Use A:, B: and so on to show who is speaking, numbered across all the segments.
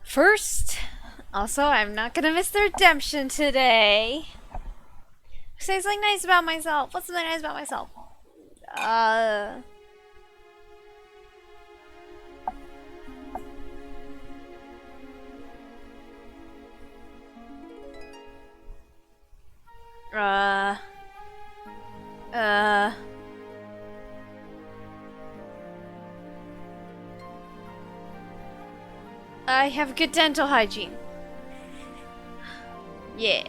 A: First, also, I'm not gonna miss the redemption today. Say something nice about myself. What's something nice about myself? I have good dental hygiene. Yeah.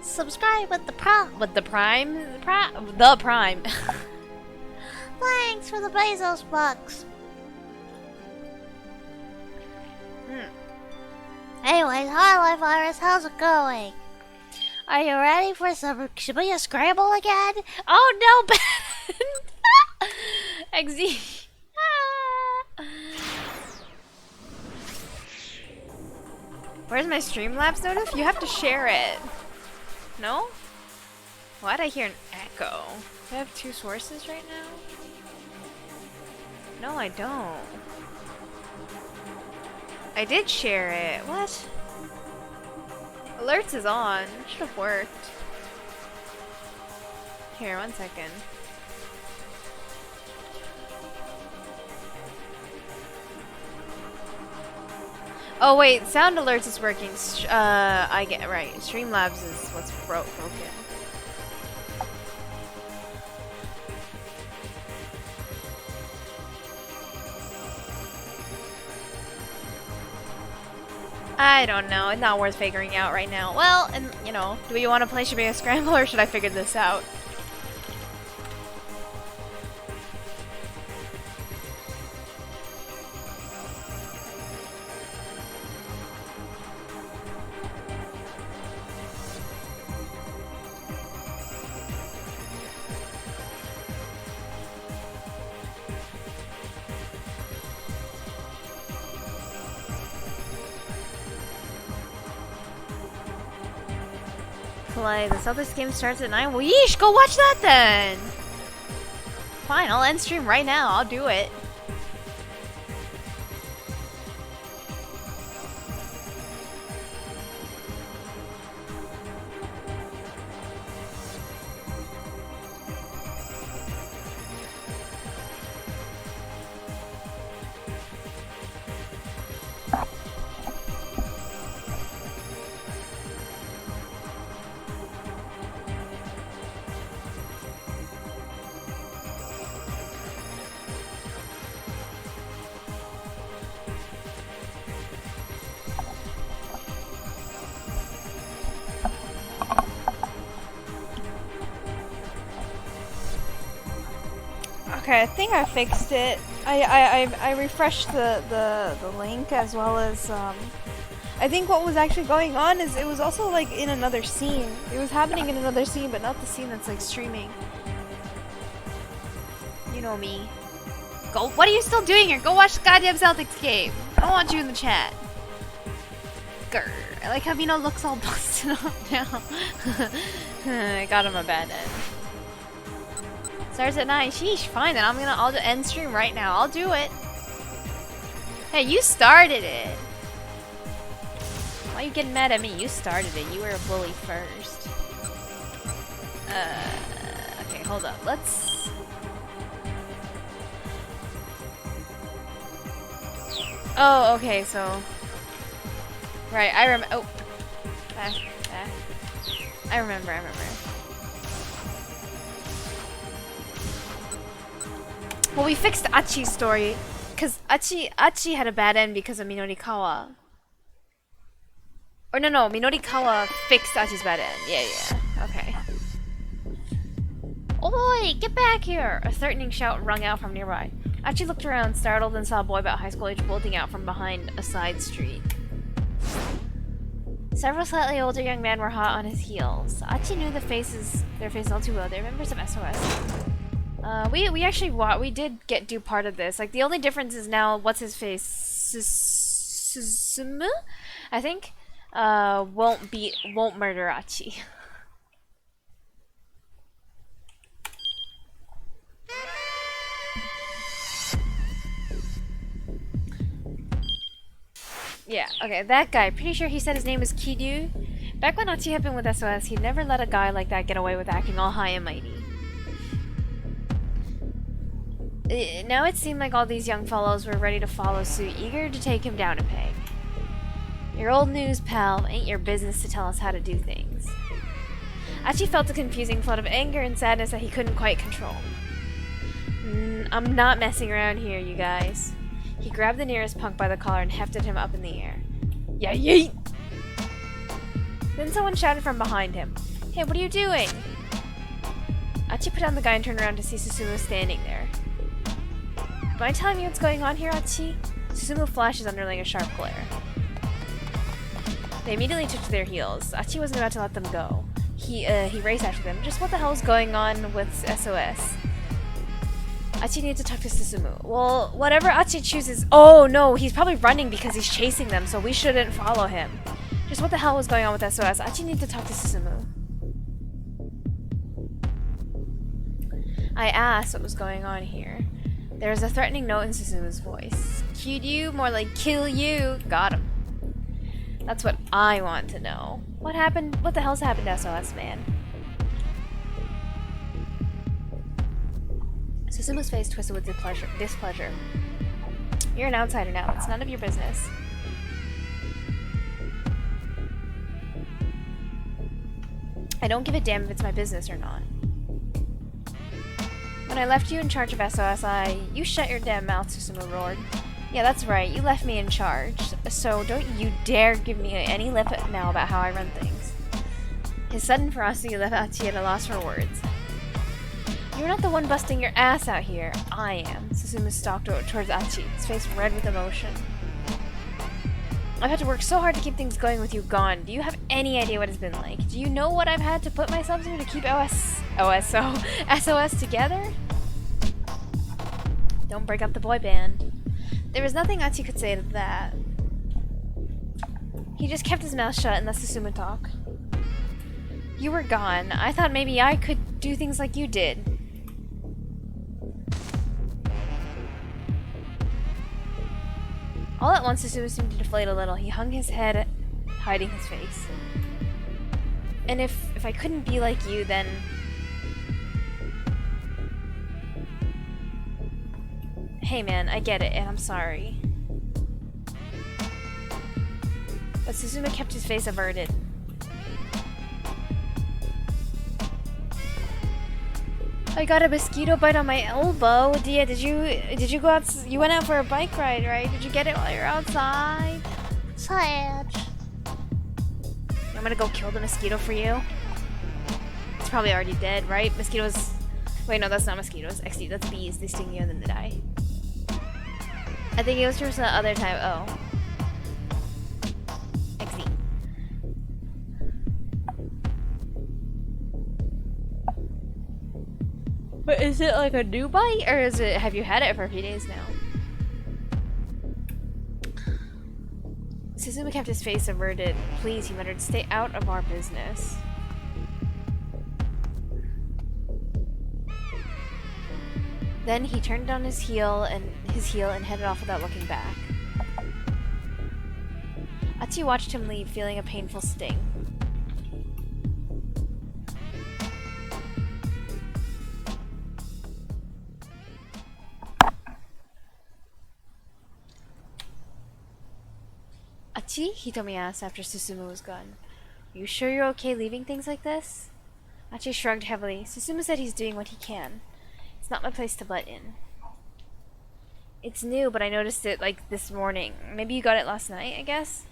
A: Subscribe with the prime. With the prime? The prime.
B: Thanks for the Bezos bucks. Anyways, hi Life Virus, how's it going? Are you ready for some Shibuya Scramble again?
A: Oh no, Ben! XD. Where's my Streamlabs notif? You have to share it. No? Why'd I hear an echo? Do I have two sources right now? No, I don't. I did share it. What? Alerts is on. Should have worked. Here, 1 second. Oh wait, sound alerts is working. I get right. Streamlabs is what's broken. I don't know. It's not worth figuring out right now. Well, and you know, do we want to play Shibuya Scramble or should I figure this out? Play. This other game starts at 9. Well, yeesh, go watch that then! Fine, I'll end stream right now. I'll do it. Okay, I think I fixed it. I refreshed the link as well as I think what was actually going on is it was also like in another scene. It was happening in another scene, but not the scene that's like streaming. You know me. Go. What are you still doing here? Go watch the goddamn Celtics game. I don't want you in the chat. Grr. I like how Mino looks all busted up now. I got him a bad end. Starts at 9. Sheesh, fine then. I'll end stream right now. I'll do it. Hey, you started it. Why are you getting mad at me? You started it. You were a bully first. Okay, hold up. Let's... Oh, okay, so... Right, I remember. Oh. I remember. Well, we fixed Achi's story. Because Achi had a bad end because of Minorikawa. Or no, Minorikawa fixed Achi's bad end. Yeah. Okay. Oi, get back here! A threatening shout rung out from nearby. Achi looked around, startled, and saw a boy about high school age bolting out from behind a side street. Several slightly older young men were hot on his heels. Achi knew their faces all too well. They're members of SOS. We actually did do part of this. Like, the only difference is now, what's his face? Susumu? I think? Won't murder Achi. Yeah, okay, that guy. Pretty sure he said his name was Kiryu. Back when Achi had been with SOS, he'd never let a guy like that get away with acting all high and mighty. Now it seemed like all these young fellows were ready to follow suit, eager to take him down a peg. Your old news, pal. Ain't your business to tell us how to do things. Achi felt a confusing flood of anger and sadness that he couldn't quite control. I'm not messing around here, you guys. He grabbed the nearest punk by the collar and hefted him up in the air. Yeah, yeet! Then someone shouted from behind him. Hey, what are you doing? Achi put down the guy and turned around to see Susumu standing there. Mind telling me what's going on here, Achi? Susumu flashed his underling a sharp glare. They immediately took to their heels. Achi wasn't about to let them go. He raced after them. Just what the hell is going on with SOS? Achi needs to talk to Susumu. Well, whatever Achi chooses... Oh, no, he's probably running because he's chasing them, so we shouldn't follow him. Just what the hell was going on with SOS? Achi needs to talk to Susumu. I asked what was going on here. There was a threatening note in Susumu's voice. Kiryu, more like kill you. Got him. That's what I want to know. What happened? What the hell's happened to SOS, man? Susumu's face twisted with displeasure. You're an outsider now. It's none of your business. I don't give a damn if it's my business or not. When I left you in charge of SOS, You shut your damn mouth, Susumu roared. Yeah, that's right. You left me in charge. So don't you dare give me any lip now about how I run things. His sudden ferocity left Achi at a loss for words. You're not the one busting your ass out here. I am. Susumu stalked towards Achi, his face red with emotion. I've had to work so hard to keep things going with you gone. Do you have any idea what it's been like? Do you know what I've had to put myself through to keep SOS together? Don't break up the boy band. There was nothing Achi could say to that. He just kept his mouth shut and let Susumu talk. You were gone. I thought maybe I could do things like you did. All at once, Susumu seemed to deflate a little. He hung his head, hiding his face. And if I couldn't be like you, then... Hey man, I get it, and I'm sorry. But Susumu kept his face averted. I got a mosquito bite on my elbow. Yeah, did you go out? You went out for a bike ride, right? Did you get it while you're outside?
B: Sad.
A: I'm gonna go kill the mosquito for you. It's probably already dead, right? Mosquitoes. Wait, no, that's not mosquitoes. XD, that's bees. They sting you and then they die. I think it was from the other time. Oh. XD. But is it like a new bite, or is it? Have you had it for a few days now? Suzumu kept his face averted. Please, he muttered, stay out of our business. Then he turned on his heel and headed off without looking back. Achi watched him leave, feeling a painful sting. Achi? Hitomi asked after Susumu was gone. You sure you're okay leaving things like this? Achi shrugged heavily. Susumu said he's doing what he can. It's not my place to butt in. It's new, but I noticed it, like, this morning. Maybe you got it last night, I guess?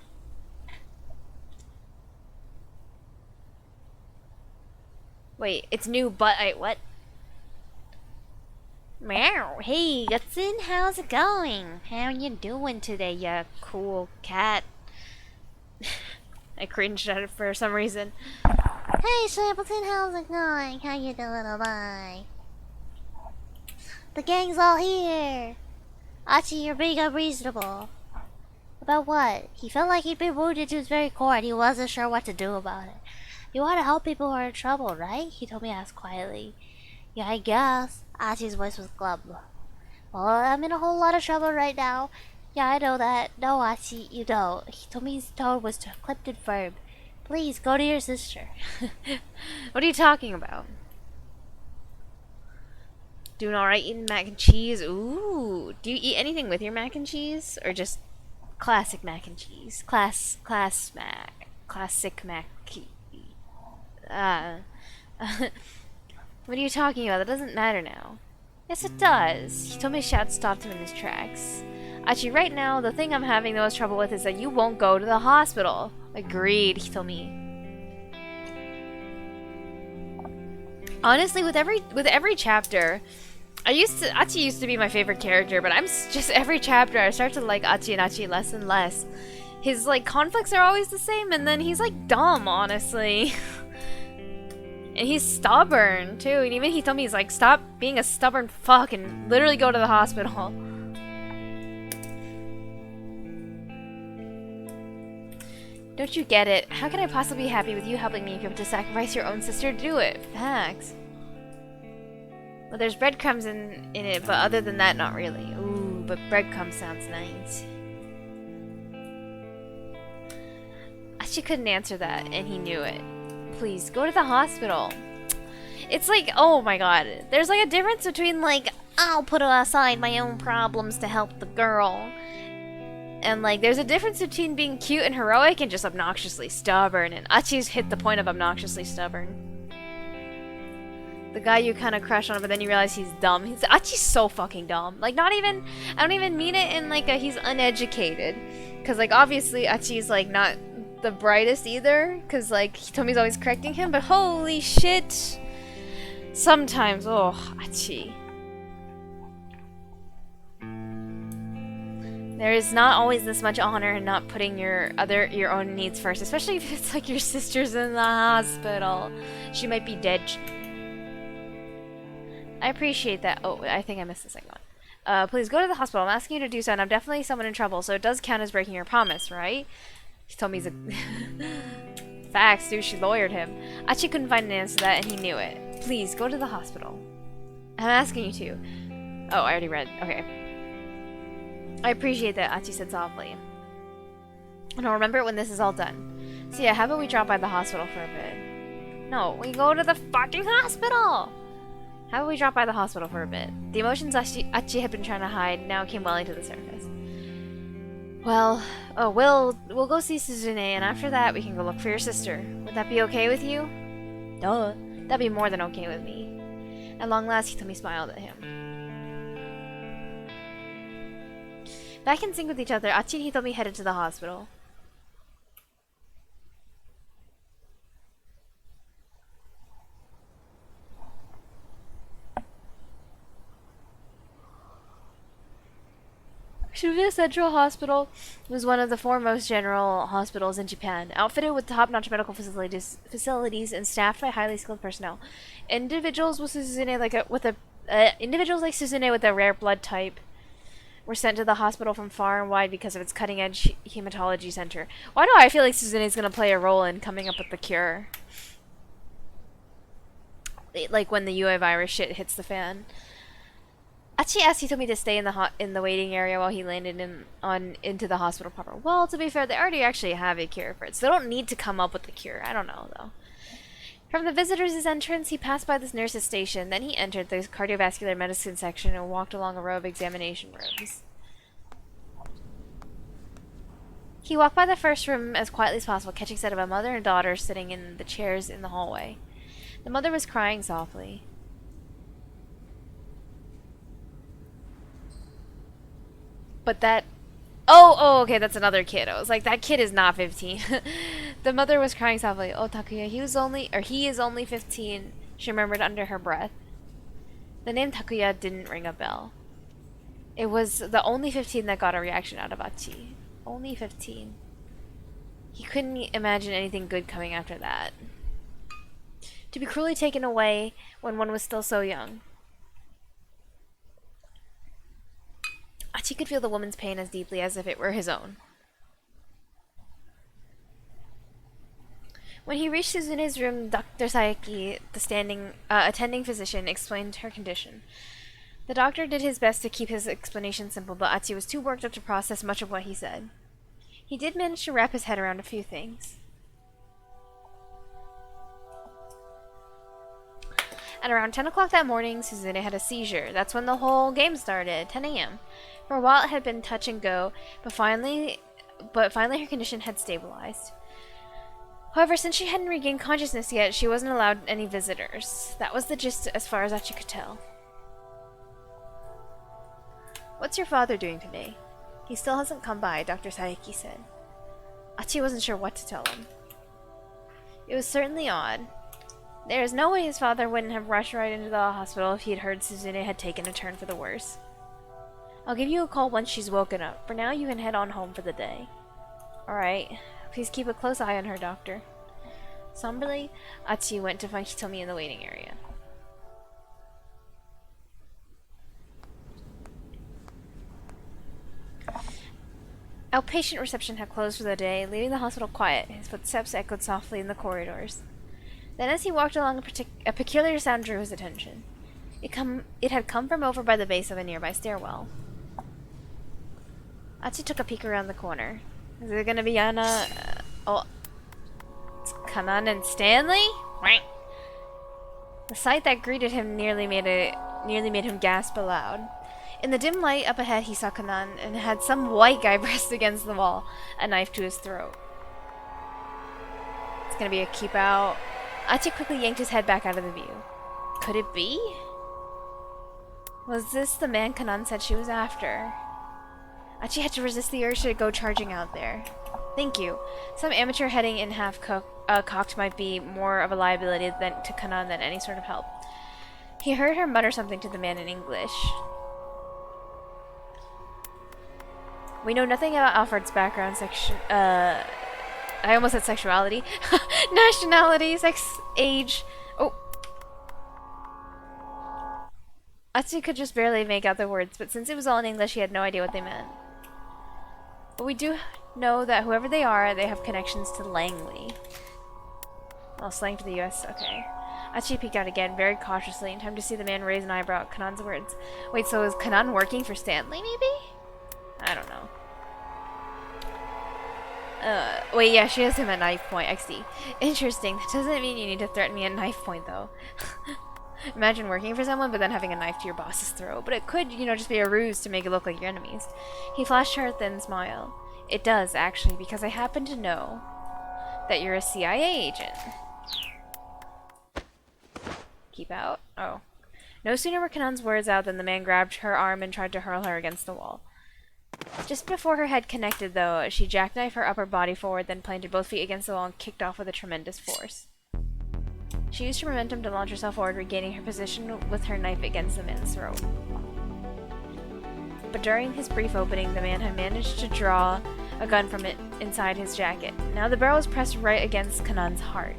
A: Wait, it's new, but what?
B: Meow. Hey, Gutsin, how's it going? How you doing today, ya cool cat?
A: I cringed at it for some reason.
B: Hey, Shampleton, how's it going? How you doing, bye? The gang's all here. Achi, you're being unreasonable. About what? He felt like he'd been wounded to his very core and he wasn't sure what to do about it. You want to help people who are in trouble, right? He told me to ask quietly. Yeah, I guess. Achi's voice was glum. Well, I'm in a whole lot of trouble right now. Yeah, I know that. No, Achi, you don't. He told me his tone was clipped and firm. Please, go to your sister.
A: What are you talking about? Doing alright eating mac and cheese? Ooh. Do you eat anything with your mac and cheese? Or just classic mac and cheese? Classic mac. What are you talking about? That doesn't matter now. Yes, it does. He told me shout stopped him in his tracks. Actually, right now, the thing I'm having the most trouble with is that you won't go to the hospital. Agreed, he told me. Honestly, with every chapter, Achi used to be my favorite character, but just every chapter I start to like Achi and Achi less and less. His like conflicts are always the same, and then he's like dumb, honestly. And he's stubborn too, and even he told me he's like, stop being a stubborn fuck and literally go to the hospital. Don't you get it? How can I possibly be happy with you helping me if you have to sacrifice your own sister to do it? Facts. Well, there's breadcrumbs in it, but other than that, not really. Ooh, but breadcrumbs sounds nice. She couldn't answer that, and he knew it. Please, go to the hospital. It's like, oh my god. There's like a difference between like, I'll put aside my own problems to help the girl. And like, there's a difference between being cute and heroic and just obnoxiously stubborn. And Achi's hit the point of obnoxiously stubborn. The guy you kind of crush on, but then you realize he's dumb. Achi's so fucking dumb. Like, not even, I don't even mean it in like a he's uneducated. Because like, obviously Achi's like not the brightest either. Because like, Hitomi's always correcting him. But holy shit. Sometimes, oh, Achi. There is not always this much honor in not putting your own needs first, especially if it's like your sister's in the hospital. She might be dead. I appreciate that. Oh, I think I missed the second one. Please go to the hospital. I'm asking you to do so, and I'm definitely someone in trouble, so it does count as breaking your promise, right? He told me he's a... Facts, dude. She lawyered him. Achi couldn't find an answer to that, and he knew it. Please, go to the hospital. I'm asking you to. Oh, I already read. Okay. I appreciate that, Achi said softly. And I'll remember it when this is all done. So yeah, how about we drop by the hospital for a bit? No, we go to the fucking hospital! How about we drop by the hospital for a bit? The emotions Achi had been trying to hide now came welling to the surface. Well, we'll go see Suzune, and after that we can go look for your sister. Would that be okay with you? Duh. That'd be more than okay with me. At long last, Hitomi smiled at him. Back in sync with each other, Achi and Hitomi headed to the hospital. Shibuya Central Hospital was one of the foremost general hospitals in Japan, outfitted with top-notch medical facilities and staffed by highly skilled personnel. Individuals like Suzune with a rare blood type were sent to the hospital from far and wide because of its cutting-edge hematology center. Why do I feel like Suzune's gonna play a role in coming up with the cure? Like when the UA virus shit hits the fan. Achi asked Hitomi to stay in the waiting area while he landed into the hospital proper. Well, to be fair, they already actually have a cure for it, so they don't need to come up with the cure. I don't know, though. From the visitors' entrance, he passed by this nurse's station. Then he entered the cardiovascular medicine section and walked along a row of examination rooms. He walked by the first room as quietly as possible, catching sight of a mother and daughter sitting in the chairs in the hallway. The mother was crying softly. But that... Oh, okay, that's another kid. I was like, that kid is not 15. The mother was crying softly. Oh, Takuya, he is only 15, she murmured under her breath. The name Takuya didn't ring a bell. It was the only 15 that got a reaction out of Achi. Only 15. He couldn't imagine anything good coming after that. To be cruelly taken away when one was still so young. Achi could feel the woman's pain as deeply as if it were his own. When he reached Suzune's room, Dr. Saeki, the attending physician, explained her condition. The doctor did his best to keep his explanation simple, but Achi was too worked up to process much of what he said. He did manage to wrap his head around a few things. At around 10 o'clock that morning, Suzune had a seizure. That's when the whole game started, 10 a.m. For a while it had been touch and go, but finally her condition had stabilized. However, since she hadn't regained consciousness yet, she wasn't allowed any visitors. That was the gist as far as Achi could tell. What's your father doing today? He still hasn't come by, Dr. Saeki said. Achi wasn't sure what to tell him. It was certainly odd. There is no way his father wouldn't have rushed right into the hospital if he had heard Suzune had taken a turn for the worse. I'll give you a call once she's woken up. For now, you can head on home for the day. Alright. Please keep a close eye on her, doctor. Somberly, Achi went to find Hitomi in the waiting area. Outpatient reception had closed for the day, leaving the hospital quiet. His footsteps echoed softly in the corridors. Then as he walked along, a peculiar sound drew his attention. It had come from over by the base of a nearby stairwell. Achi took a peek around the corner. Is it gonna be Yana? It's Kanan and Stanley? The sight that greeted him nearly made him gasp aloud. In the dim light up ahead, he saw Kanan and had some white guy pressed against the wall, a knife to his throat. It's gonna be a keep out. Achi quickly yanked his head back out of the view. Could it be? Was this the man Kanan said she was after? Achi had to resist the urge to go charging out there. Thank you. Some amateur heading in half-cocked might be more of a liability to Kanan than any sort of help. He heard her mutter something to the man in English. We know nothing about Alfred's background, I almost said sexuality. Nationality, sex, age. Oh. Achi could just barely make out the words, but since it was all in English, he had no idea what they meant. But we do know that whoever they are, they have connections to Langley. Oh, slang for the US, okay. Achi peeked out again, very cautiously, in time to see the man raise an eyebrow at Kanan's words. Wait, so is Kanan working for Stanley, maybe? I don't know. Wait, yeah, she has him at knife point, XD. Interesting, that doesn't mean you need to threaten me at knife point, though. Imagine working for someone, but then having a knife to your boss's throat. But it could, just be a ruse to make it look like your enemies. He flashed her a thin smile. It does, actually, because I happen to know that you're a CIA agent. Keep out? Oh. No sooner were Kanan's words out than the man grabbed her arm and tried to hurl her against the wall. Just before her head connected, though, she jackknifed her upper body forward, then planted both feet against the wall and kicked off with a tremendous force. She used her momentum to launch herself forward, regaining her position with her knife against the man's throat. But during his brief opening, the man had managed to draw a gun from it inside his jacket. Now the barrel was pressed right against Kanan's heart.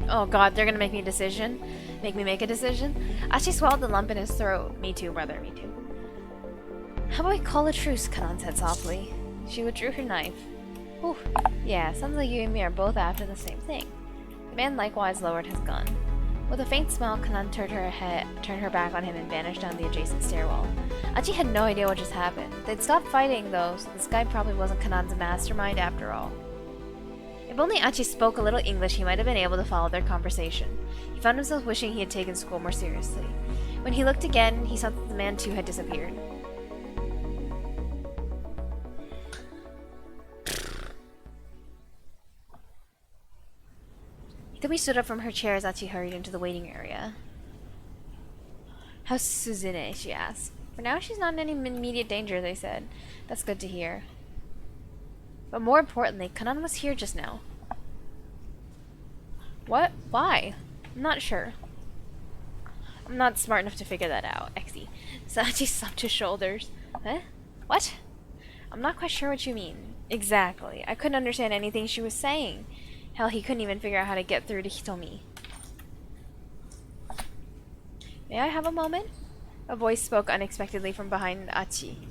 C: Oh god, they're gonna make me a decision? Make me make a decision? Achi swallowed the lump in his throat. Me too, brother, me too. How about we call a truce, Kanan said softly. She withdrew her knife. Whew. Yeah, sounds like you and me are both after the same thing. The man likewise lowered his gun. With a faint smile, Kanan turned her back on him and vanished down the adjacent stairwell. Achi had no idea what just happened. They'd stopped fighting, though, so this guy probably wasn't Kanan's mastermind after all. If only Achi spoke a little English, he might have been able to follow their conversation. He found himself wishing he had taken school more seriously. When he looked again, he saw that the man too had disappeared. Hitomi stood up from her chair as Achi hurried into the waiting area. How's Suzune? She asked. For now, she's not in any immediate danger, they said. That's good to hear. But more importantly, Kanan was here just now. What? Why? I'm not sure. I'm not smart enough to figure that out, Exy. Sachi slumped his shoulders. Huh? What? I'm not quite sure what you mean. Exactly. I couldn't understand anything she was saying. Hell, he couldn't even figure out how to get through to Hitomi. May I have a moment? A voice spoke unexpectedly from behind Achi.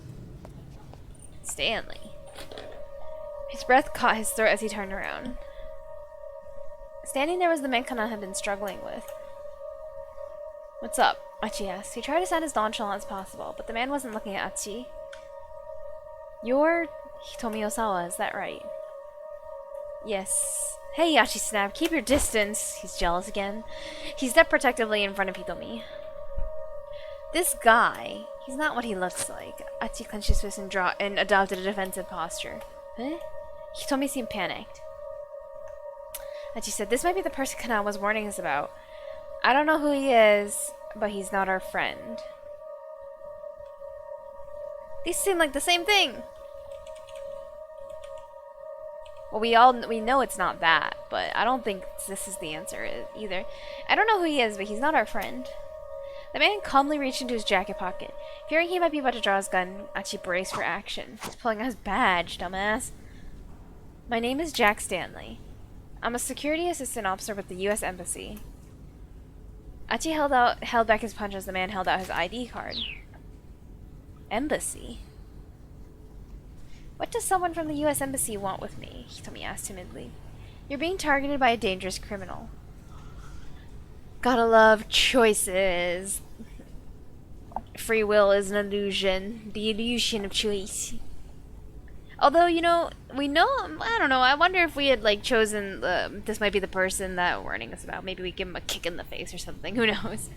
C: Stanley. His breath caught his throat as he turned around. Standing there was the man Kanan had been struggling with. What's up? Achi asked. He tried to sound as nonchalant as possible, but the man wasn't looking at Achi. You're Hitomi Osawa, is that right? Yes. Hey, Achi snapped. Keep your distance. He's jealous again. He stepped protectively in front of Hitomi. This guy, he's not what he looks like. Achi clenched his fist and adopted a defensive posture. Huh? Hitomi seemed panicked. Achi said, this might be the person Kanan was warning us about. I don't know who he is, but he's not our friend. These seem like the same thing. Well, we know it's not that, but I don't think this is the answer either. I don't know who he is, but he's not our friend. The man calmly reached into his jacket pocket. Fearing he might be about to draw his gun, Achi braced for action. He's pulling out his badge, dumbass. My name is Jack Stanley. I'm a security assistant officer with the U.S. Embassy. Achi held back his punch as the man held out his ID card. Embassy? What does someone from the U.S. Embassy want with me? Hitomi asked timidly. You're being targeted by a dangerous criminal. Gotta love choices. Free will is an illusion. The illusion of choice. Although, you know, we know, I don't know, I wonder if we had, like, chosen, this might be the person that warning us about. Maybe we give him a kick in the face or something. Who knows?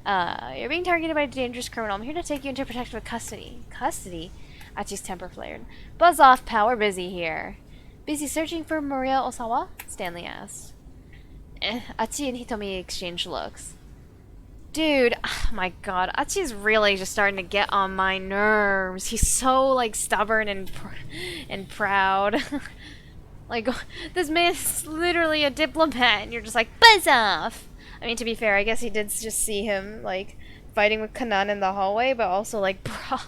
C: You're being targeted by a dangerous criminal. I'm here to take you into protective custody. Custody? Achi's temper flared. Buzz off, pal. We're busy here. Busy searching for Maria Osawa? Stanley asked. Achi and Hitomi exchanged looks. Dude, oh my god, Achi's really just starting to get on my nerves. He's so, like, stubborn and proud. Like, this man's literally a diplomat, and you're just like, buzz off! I mean, to be fair, I guess he did just see him, like, fighting with Kanan in the hallway, but also, like, bro.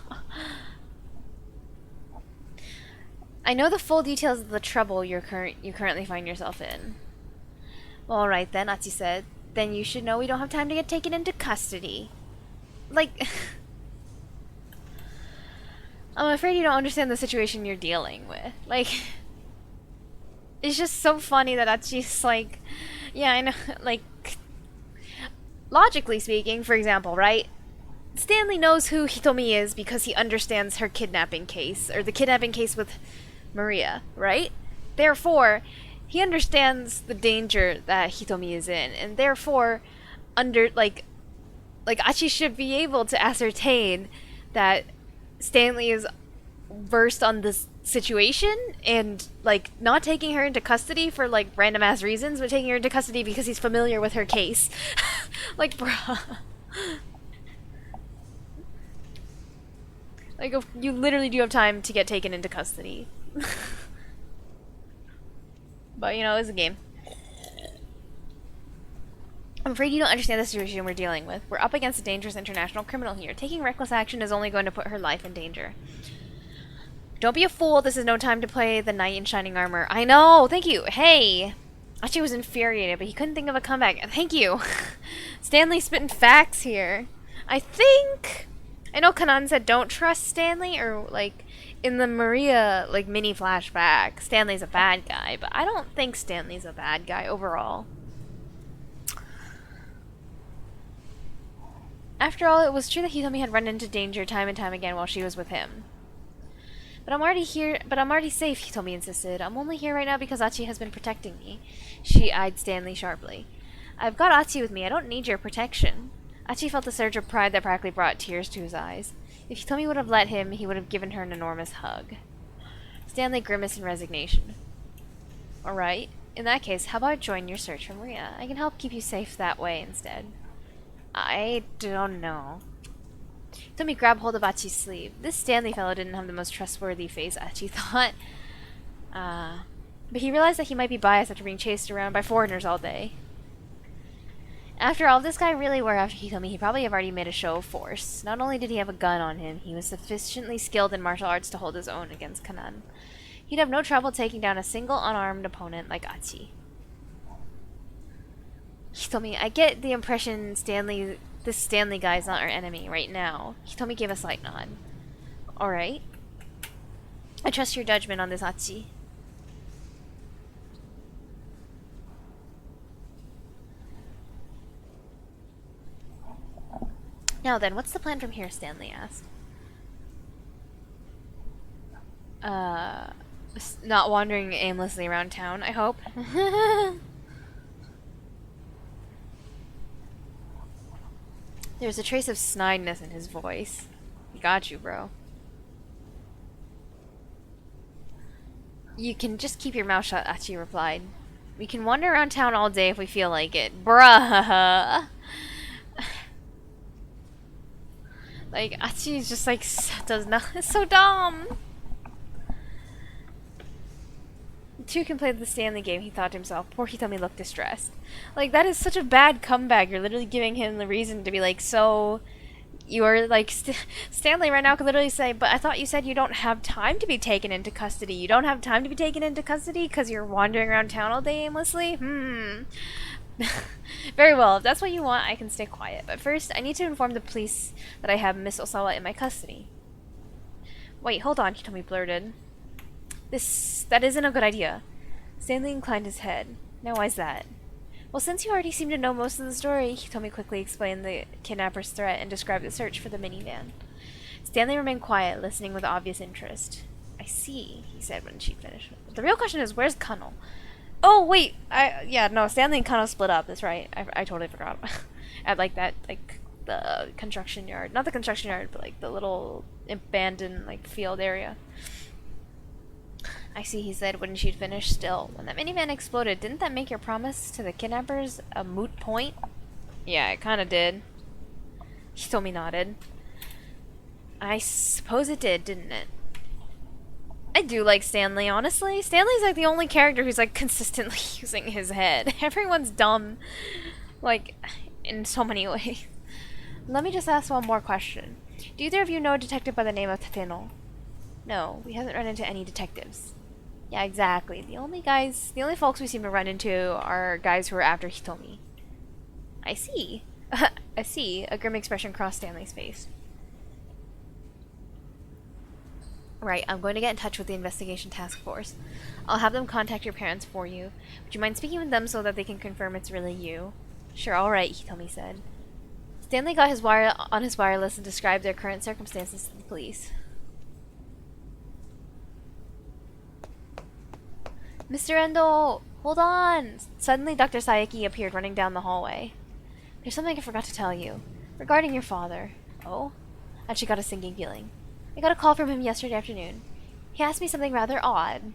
C: I know the full details of the trouble you currently find yourself in. Well, alright then, Achi said. Then you should know we don't have time to get taken into custody. Like... I'm afraid you don't understand the situation you're dealing with. Like... It's just so funny that Achi's like... Yeah, I know, like... Logically speaking, for example, right? Stanley knows who Hitomi is because he understands her kidnapping case, or the kidnapping case with Maria, right? Therefore, he understands the danger that Hitomi is in, and therefore, Achi should be able to ascertain that Stanley is versed on this situation, and, like, not taking her into custody for, like, random ass reasons, but taking her into custody because he's familiar with her case. Like, bruh. Like, you literally do have time to get taken into custody. But, you know, it's a game. I'm afraid you don't understand the situation we're dealing with. We're up against a dangerous international criminal here. Taking reckless action is only going to put her life in danger. Don't be a fool. This is no time to play the knight in shining armor. I know! Thank you! Hey! Achi was infuriated, but he couldn't think of a comeback. Thank you! Stanley spitting facts here. I know Kanan said don't trust Stanley, or, like, in the Maria, like, mini flashback, Stanley's a bad guy, but I don't think Stanley's a bad guy overall. After all, it was true that Hitomi had run into danger time and time again while she was with him. But I'm already safe, Hitomi insisted. I'm only here right now because Achi has been protecting me. She eyed Stanley sharply. I've got Achi with me. I don't need your protection. Achi felt a surge of pride that practically brought tears to his eyes. If Hitomi would have let him, he would have given her an enormous hug. Stanley grimaced in resignation. Alright. In that case, how about I join your search for Maria? I can help keep you safe that way instead. I don't know. Hitomi grabbed hold of Achi's sleeve. This Stanley fellow didn't have the most trustworthy face, Achi thought. But he realized that he might be biased after being chased around by foreigners all day. After all, if this guy really were after Hitomi, he probably have already made a show of force. Not only did he have a gun on him, he was sufficiently skilled in martial arts to hold his own against Kanan. He'd have no trouble taking down a single unarmed opponent like Achi. Hitomi, I get the impression this Stanley guy is not our enemy right now. Hitomi gave a slight nod. Alright. I trust your judgment on this, Achi. Now then, what's the plan from here? Stanley asked. Not wandering aimlessly around town, I hope. There's a trace of snideness in his voice. Got you, bro. You can just keep your mouth shut, Achi replied. We can wander around town all day if we feel like it. Bruh! Like, Achi's just like, does not. It's so dumb! The two can play the Stanley game, he thought to himself. Poor Hitomi looked distressed. Like, that is such a bad comeback. You're literally giving him the reason to be like, so. You're like. Stanley right now could literally say, but I thought you said you don't have time to be taken into custody. You don't have time to be taken into custody because you're wandering around town all day aimlessly? Very well, if that's what you want, I can stay quiet. But first, I need to inform the police that I have Miss Osawa in my custody. Wait, hold on, Hitomi blurted. That isn't a good idea. Stanley inclined his head. Now why's that? Well, since you already seem to know most of the story, Hitomi quickly explained the kidnapper's threat and described the search for the minivan. Stanley remained quiet, listening with obvious interest. I see, he said when she finished. But the real question is, where's Kunnel? Oh, wait! Stanley and Kunnel split up, that's right. I totally forgot. At, like, the construction yard. Not the construction yard, but, like, the little abandoned, like, field area. I see, he said when she'd finished. Still, when that minivan exploded, didn't that make your promise to the kidnappers a moot point? Yeah, it kinda did. Hitomi nodded. I suppose it did, didn't it? I do like Stanley, honestly. Stanley's like the only character who's like consistently using his head. Everyone's dumb, like, in so many ways. Let me just ask one more question. Do either of you know a detective by the name of Tateno? No, we haven't run into any detectives. Yeah, exactly. The only folks we seem to run into are guys who are after Hitomi. I see. I see. A grim expression crossed Stanley's face. Right, I'm going to get in touch with the investigation task force. I'll have them contact your parents for you. Would you mind speaking with them so that they can confirm it's really you? Sure, alright, Hitomi said. Stanley got his wireless and described their current circumstances to the police. Mr. Endo, hold on! Suddenly, Dr. Sayaki appeared running down the hallway. There's something I forgot to tell you. Regarding your father. Oh? And she got a sinking feeling. I got a call from him yesterday afternoon. He asked me something rather odd.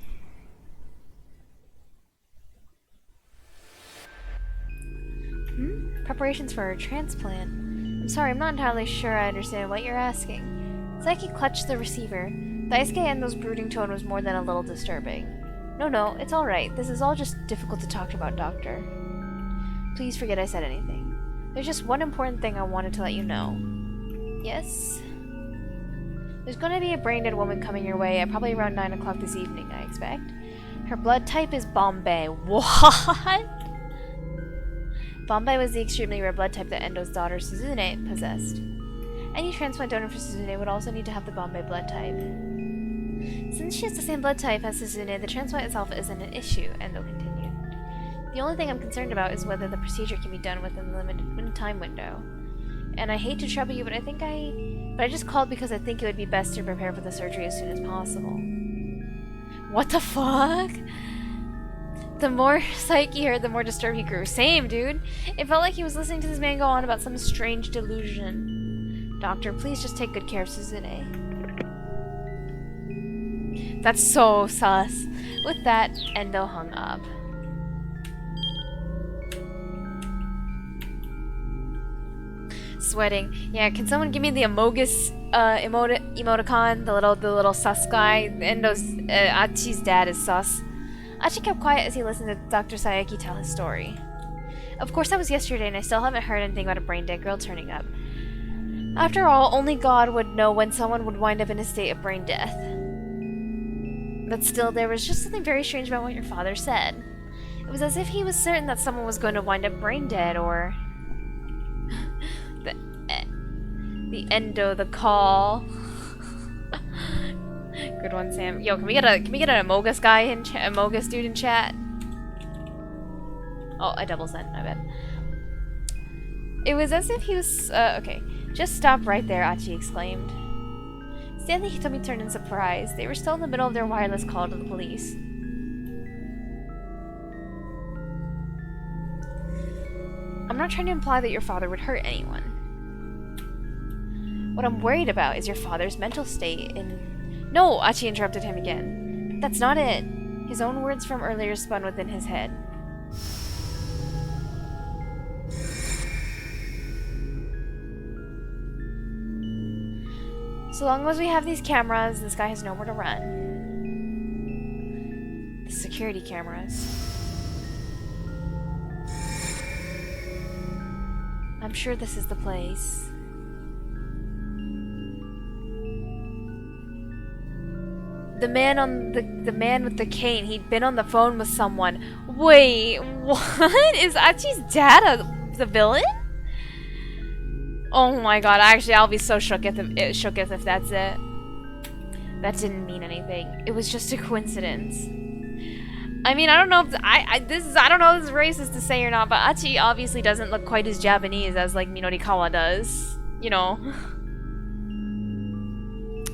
C: Preparations for a transplant. I'm sorry, I'm not entirely sure I understand what you're asking. Sayaki clutched the receiver. Daisuke Endo's brooding tone was more than a little disturbing. No, it's alright. This is all just difficult to talk about, Doctor. Please forget I said anything. There's just one important thing I wanted to let you know. Yes? There's going to be a brain-dead woman coming your way at probably around 9 o'clock this evening, I expect. Her blood type is Bombay. What? Bombay was the extremely rare blood type that Endo's daughter Suzune possessed. Any transplant donor for Suzune would also need to have the Bombay blood type. Since she has the same blood type as Suzune, the transplant itself isn't an issue, Endo continued. The only thing I'm concerned about is whether the procedure can be done within the limited time window. And I hate to trouble you, but I just called because I think it would be best to prepare for the surgery as soon as possible. What the fuck? The more Psyche heard, the more disturbed he grew. Same, dude. It felt like he was listening to this man go on about some strange delusion. Doctor, please just take good care of Suzune. That's so sus. With that, Endo hung up. Sweating. Yeah, can someone give me the Amogus emoticon? The little sus guy? Endo's Achi's dad is sus. Achi kept quiet as he listened to Dr. Sayaki tell his story. Of course, that was yesterday, and I still haven't heard anything about a brain-dead girl turning up. After all, only God would know when someone would wind up in a state of brain death. But still, there was just something very strange about what your father said. It was as if he was certain that someone was going to wind up brain dead, or... the Endo, the call. Good one, Sam. Yo, can we get an Amogus guy in Amogus dude in chat? Oh, I double sent, my bad. It was as if he was, okay. Just stop right there, Achi exclaimed. Stanley Hitomi turned in surprise. They were still in the middle of their wireless call to the police. I'm not trying to imply that your father would hurt anyone. What I'm worried about is your father's mental state in... No! Achi interrupted him again. That's not it. His own words from earlier spun within his head. So long as we have these cameras, this guy has nowhere to run. The security cameras. I'm sure this is the place. The man with the cane, he'd been on the phone with someone. Wait, what? Is Achi's dad the villain? Oh my god, actually I'll be so shook if that's it. That didn't mean anything. It was just a coincidence. I mean, I don't know if I don't know if this is racist to say or not, but Achi obviously doesn't look quite as Japanese as like Minorikawa does. You know.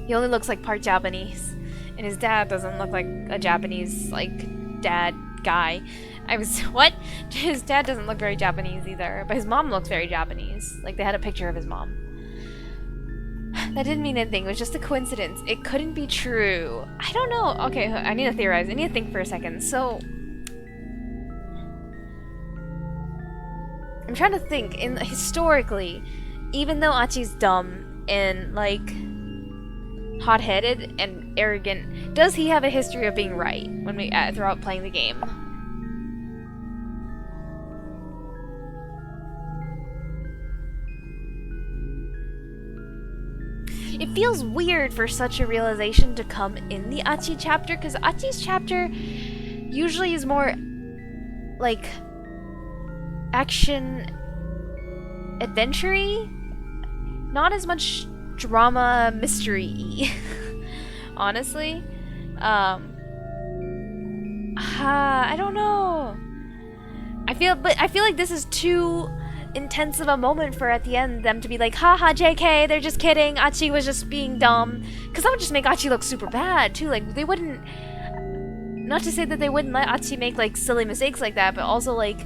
C: He only looks like part Japanese. And his dad doesn't look like a Japanese, like, dad guy. What? His dad doesn't look very Japanese either, but his mom looks very Japanese. Like, they had a picture of his mom. That didn't mean anything. It was just a coincidence. It couldn't be true. I don't know. Okay, I need to theorize. I need to think for a second. So... I'm trying to think. Historically, even though Achi's dumb and, like... hot-headed and arrogant, does he have a history of being right when we throughout playing the game? It feels weird for such a realization to come in the Achi chapter, because Achi's chapter usually is more like action adventure-y, not as much drama mystery-y. Honestly. I don't know. I feel like this is too intense of a moment for at the end them to be like, haha, JK, they're just kidding, Achi was just being dumb. Because that would just make Achi look super bad too. Like, they wouldn't, not to say that they wouldn't let Achi make like silly mistakes like that, but also like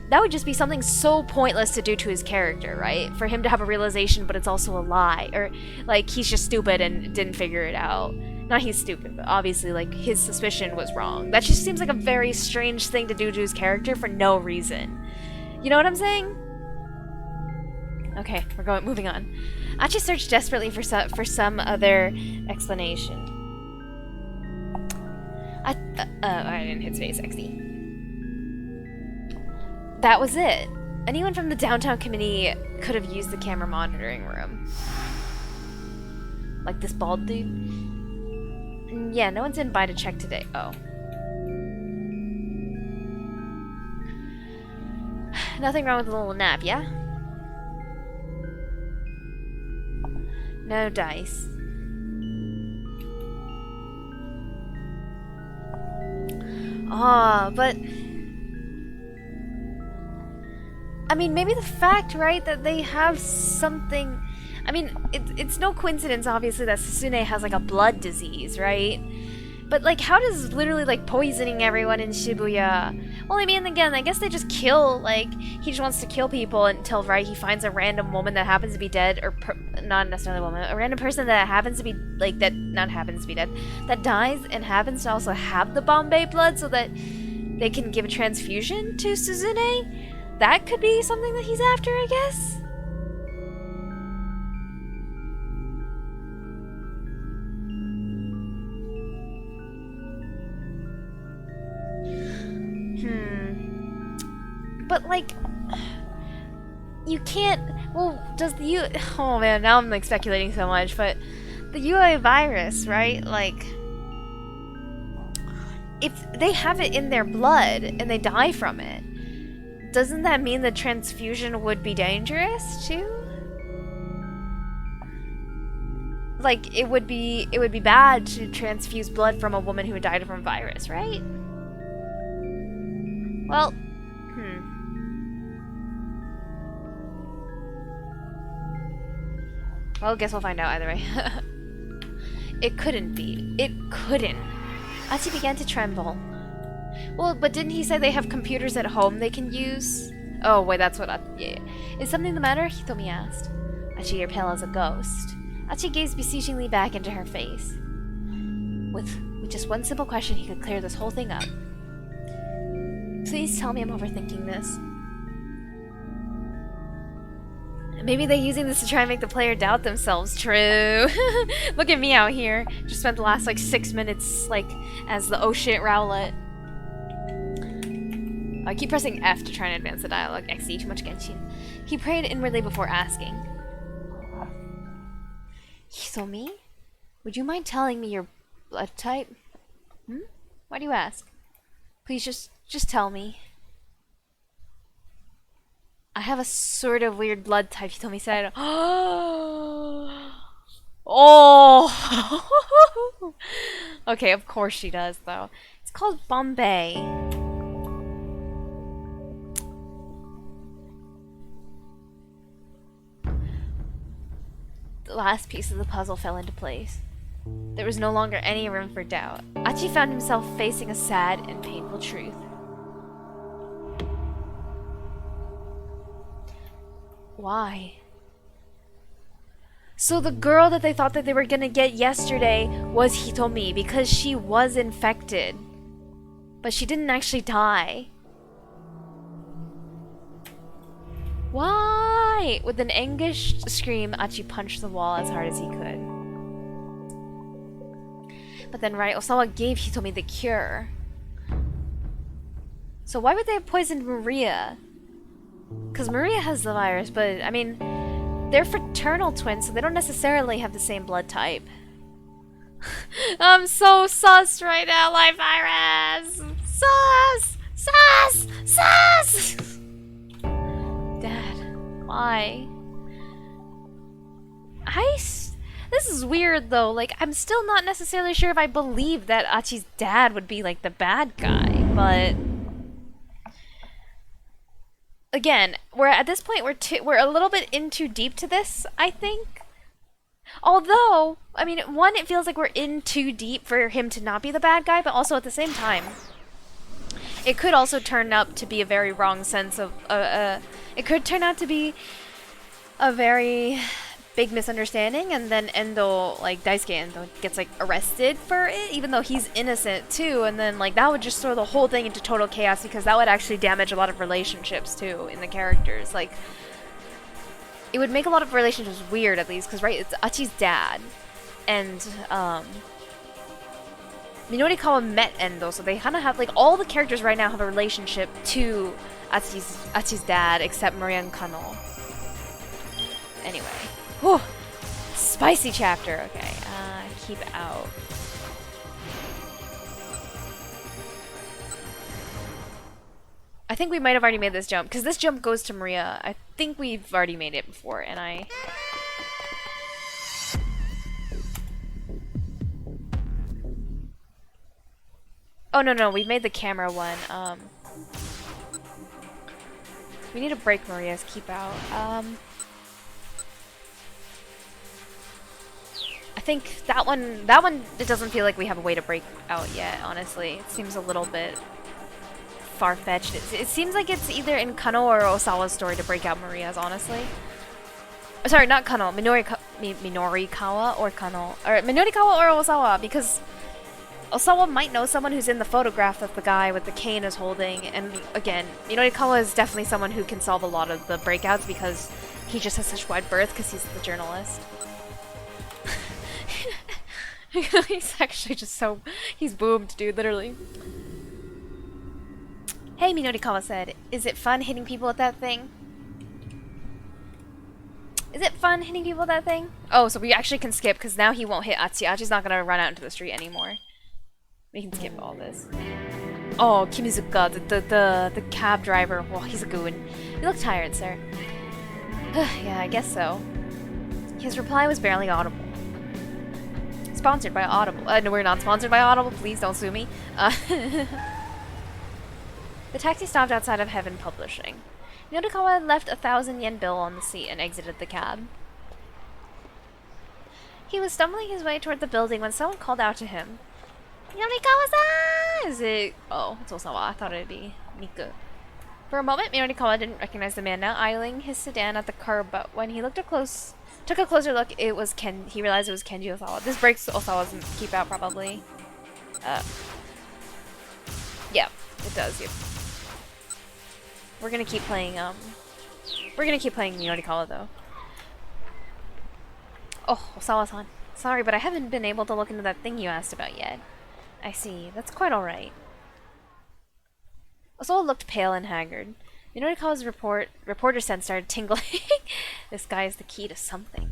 C: that would just be something so pointless to do to his character, right? For him to have a realization, but it's also a lie. Or, like, he's just stupid and didn't figure it out. Not he's stupid, but obviously, like, his suspicion was wrong. That just seems like a very strange thing to do to his character for no reason. You know what I'm saying? Okay, moving on. Achi searched desperately for some other explanation. I didn't hit space, XD. That was it. Anyone from the downtown committee could have used the camera monitoring room. Like this bald dude? Yeah, no one's in by to check today. Oh. Nothing wrong with a little nap, yeah? No dice. Ah, but... I mean, maybe the fact, right, that they have something... I mean, it's no coincidence, obviously, that Sasune has, like, a blood disease, right? But, like, how does literally, like, poisoning everyone in Shibuya... Well, I mean, again, I guess they just kill, like, he just wants to kill people until, right, he finds a random woman that happens to be dead, or not necessarily a woman, a random person that happens to be, like, that, not happens to be dead, that dies and happens to also have the Bombay blood so that they can give a transfusion to Suzune? That could be something that he's after, I guess? But, like, you can't... Well, does the oh, man, now I'm, like, speculating so much, but the UA virus, right? Like, if they have it in their blood and they die from it, doesn't that mean the transfusion would be dangerous, too? Like, it would be bad to transfuse blood from a woman who died from a virus, right? Well... Well, I guess we'll find out either way. It couldn't be. It couldn't. Achi began to tremble. Well, but didn't he say they have computers at home they can use? Oh, wait, that's what yeah. Is something the matter? Hitomi asked. Achi, you're pale as a ghost. Achi gazed beseechingly back into her face. With just one simple question, he could clear this whole thing up. Please tell me I'm overthinking this. Maybe they're using this to try and make the player doubt themselves. True. Look at me out here. Just spent the last, like, 6 minutes, like, as the oh shit Rowlet. I keep pressing F to try and advance the dialogue. I see too much Genshin. He prayed inwardly before asking. Hitomi? Would you mind telling me your blood type? Why do you ask? Please just tell me. I have a sort of weird blood type, Hitomi said. Oh! Okay, of course she does, though. It's called Bombay. The last piece of the puzzle fell into place. There was no longer any room for doubt. Achi found himself facing a sad and painful truth. Why? So the girl that they thought that they were gonna get yesterday was Hitomi because she was infected. But she didn't actually die. Why? With an anguished scream, Achi punched the wall as hard as he could. But then, right, Osawa gave Hitomi the cure. So why would they have poisoned Maria? Because Maria has the virus, but, I mean, they're fraternal twins, so they don't necessarily have the same blood type. I'm so sus right now, Life Virus! Sus! Sus! Sus! Dad, why? This is weird, though. Like, I'm still not necessarily sure if I believe that Achi's dad would be, like, the bad guy, but... Again, we're at this point we're a little bit in too deep to this, I think. Although, I mean, one, it feels like we're in too deep for him to not be the bad guy, but also at the same time, it could also turn up to be a very wrong sense of it could turn out to be a very big misunderstanding, and then Endo, like Daisuke Endo, gets like arrested for it, even though he's innocent too, and then like that would just throw the whole thing into total chaos because that would actually damage a lot of relationships too in the characters. Like, it would make a lot of relationships weird, at least, because right, it's Achi's dad, and Minorikawa met Endo, so they kind of have like all the characters right now have a relationship to Achi's dad, except Maria and Kano. Anyway. Whew. Spicy chapter. Okay, keep out. I think we might have already made this jump, because this jump goes to Maria. I think we've already made it before, and I... Oh, no, we made the camera one. We need to break Maria's keep out. I think that one, it doesn't feel like we have a way to break out yet, honestly. It seems a little bit far-fetched. It seems like it's either in Kano or Osawa's story to break out Maria's, honestly. Sorry, not Kano. Minorikawa or Kano. Or Minorikawa or Osawa, because Osawa might know someone who's in the photograph that the guy with the cane is holding, and again, Minorikawa is definitely someone who can solve a lot of the breakouts because he just has such wide berth because he's the journalist. He's actually just so... He's boomed, dude, literally. Hey, Minorikawa said, is it fun hitting people with that thing? Is it fun hitting people with that thing? Oh, so we actually can skip, because now he won't hit Achi. Achi's not gonna run out into the street anymore. We can skip all this. Oh, Kimizuka, the cab driver. Well, he's a goon. You look tired, sir. Yeah, I guess so. His reply was barely audible. Sponsored by Audible. No, we're not sponsored by Audible. Please don't sue me. The taxi stopped outside of Heaven Publishing. Minorikawa left a 1,000 yen bill on the seat and exited the cab. He was stumbling his way toward the building when someone called out to him. Minorikawa-san! Is it... Oh, it's Osawa. I thought it'd be Miku. For a moment, Minorikawa didn't recognize the man now idling his sedan at the curb, but when he took a closer look, it was he realized it was Kenji Osawa. This breaks Osawa's keep out, probably. Yeah, it does. Yep. We're gonna keep playing, Minorikawa, though. Oh, Osawa-san. Sorry, but I haven't been able to look into that thing you asked about yet. I see. That's quite alright. Osawa looked pale and haggard. Minorikawa's reporter sense started tingling. This guy is the key to something.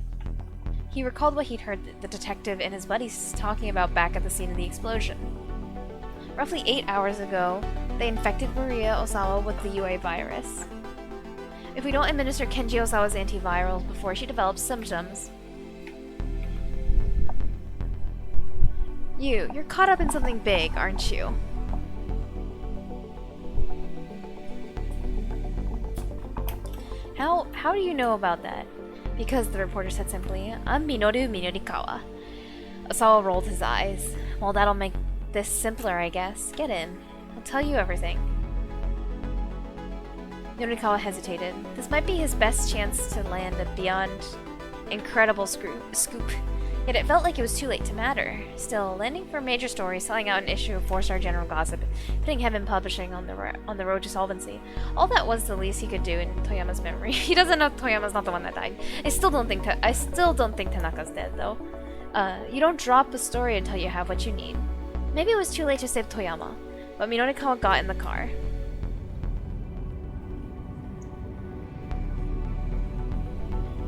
C: He recalled what he'd heard the detective and his buddies talking about back at the scene of the explosion. Roughly 8 hours ago, they infected Maria Osawa with the UA virus. If we don't administer Kenji Osawa's antivirals before she develops symptoms... You're caught up in something big, aren't you? How do you know about that? Because, the reporter said simply, I'm Minoru Minorikawa. Osawa rolled his eyes. Well, that'll make this simpler, I guess. Get in. I'll tell you everything. Minorikawa hesitated. This might be his best chance to land a beyond incredible scoop. Yet it felt like it was too late to matter. Still, landing for a major story, selling out an issue of 4-star general gossip, putting Heaven Publishing on the road to solvency. All that was the least he could do in Toyama's memory. He doesn't know Toyama's not the one that died. I still don't think Tanaka's dead, though. You don't drop a story until you have what you need. Maybe it was too late to save Toyama, but Minorikawa got in the car.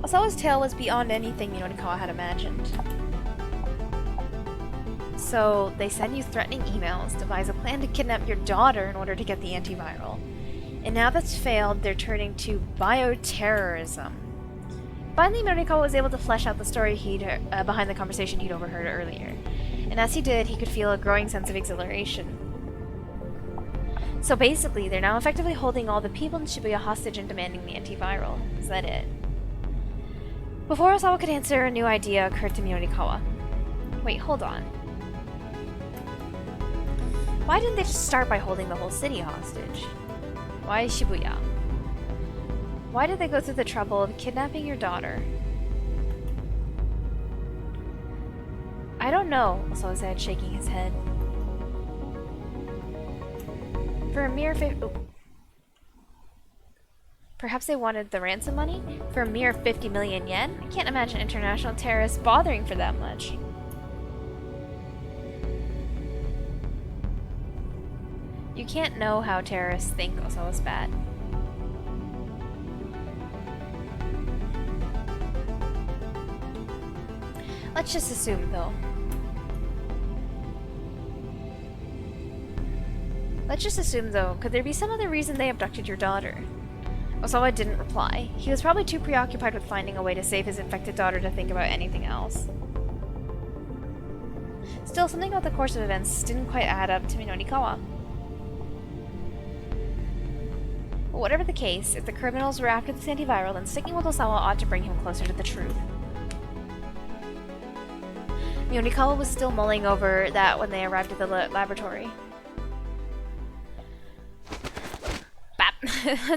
C: Osawa's tale was beyond anything Minorikawa had imagined. So, they send you threatening emails, devise a plan to kidnap your daughter in order to get the antiviral. And now that's failed, they're turning to bioterrorism. Finally, Minorikawa was able to flesh out the story behind the conversation he'd overheard earlier. And as he did, he could feel a growing sense of exhilaration. So basically, they're now effectively holding all the people in Shibuya hostage and demanding the antiviral. Is that it? Before Osawa could answer, a new idea occurred to Minorikawa. Wait, hold on. Why didn't they just start by holding the whole city hostage? Why Shibuya? Why did they go through the trouble of kidnapping your daughter? I don't know, Osawa said, shaking his head. For a mere Perhaps they wanted the ransom money? For a mere 50 million yen? I can't imagine international terrorists bothering for that much. You can't know how terrorists think Osawa's bad. Let's just assume, though. Let's just assume, though, could there be some other reason they abducted your daughter? Osawa didn't reply. He was probably too preoccupied with finding a way to save his infected daughter to think about anything else. Still, something about the course of events didn't quite add up to Minonikawa. But whatever the case, if the criminals were after this antiviral, then sticking with Osawa ought to bring him closer to the truth. Minonikawa was still mulling over that when they arrived at the laboratory.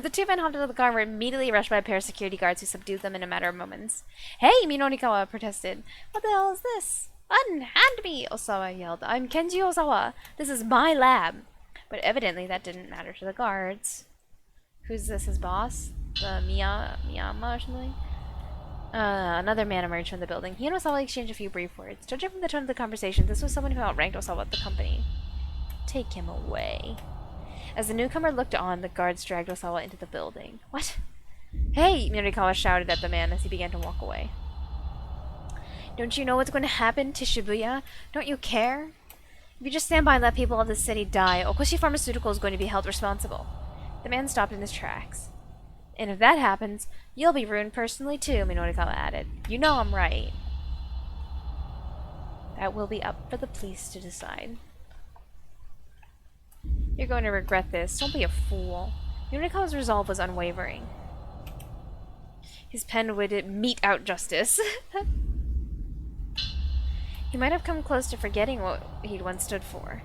C: The two men hopped into the car and were immediately rushed by a pair of security guards who subdued them in a matter of moments. Hey, Minonikawa protested. What the hell is this? Unhand me, Osawa yelled. I'm Kenji Osawa. This is my lab. But evidently that didn't matter to the guards. Who's this, his boss? The Miyama or something? Another man emerged from the building. He and Osawa exchanged a few brief words. Judging from the tone of the conversation, this was someone who outranked Osawa at the company. Take him away. As the newcomer looked on, the guards dragged Osawa into the building. What? Hey! Minonikawa shouted at the man as he began to walk away. Don't you know what's going to happen to Shibuya? Don't you care? If you just stand by and let people of the city die, Okoshi Pharmaceutical is going to be held responsible. The man stopped in his tracks. And if that happens, you'll be ruined personally too, Minonikawa added. You know I'm right. That will be up for the police to decide. You're going to regret this. Don't be a fool. Minonikawa's resolve was unwavering. His pen would mete out justice. He might have come close to forgetting what he'd once stood for.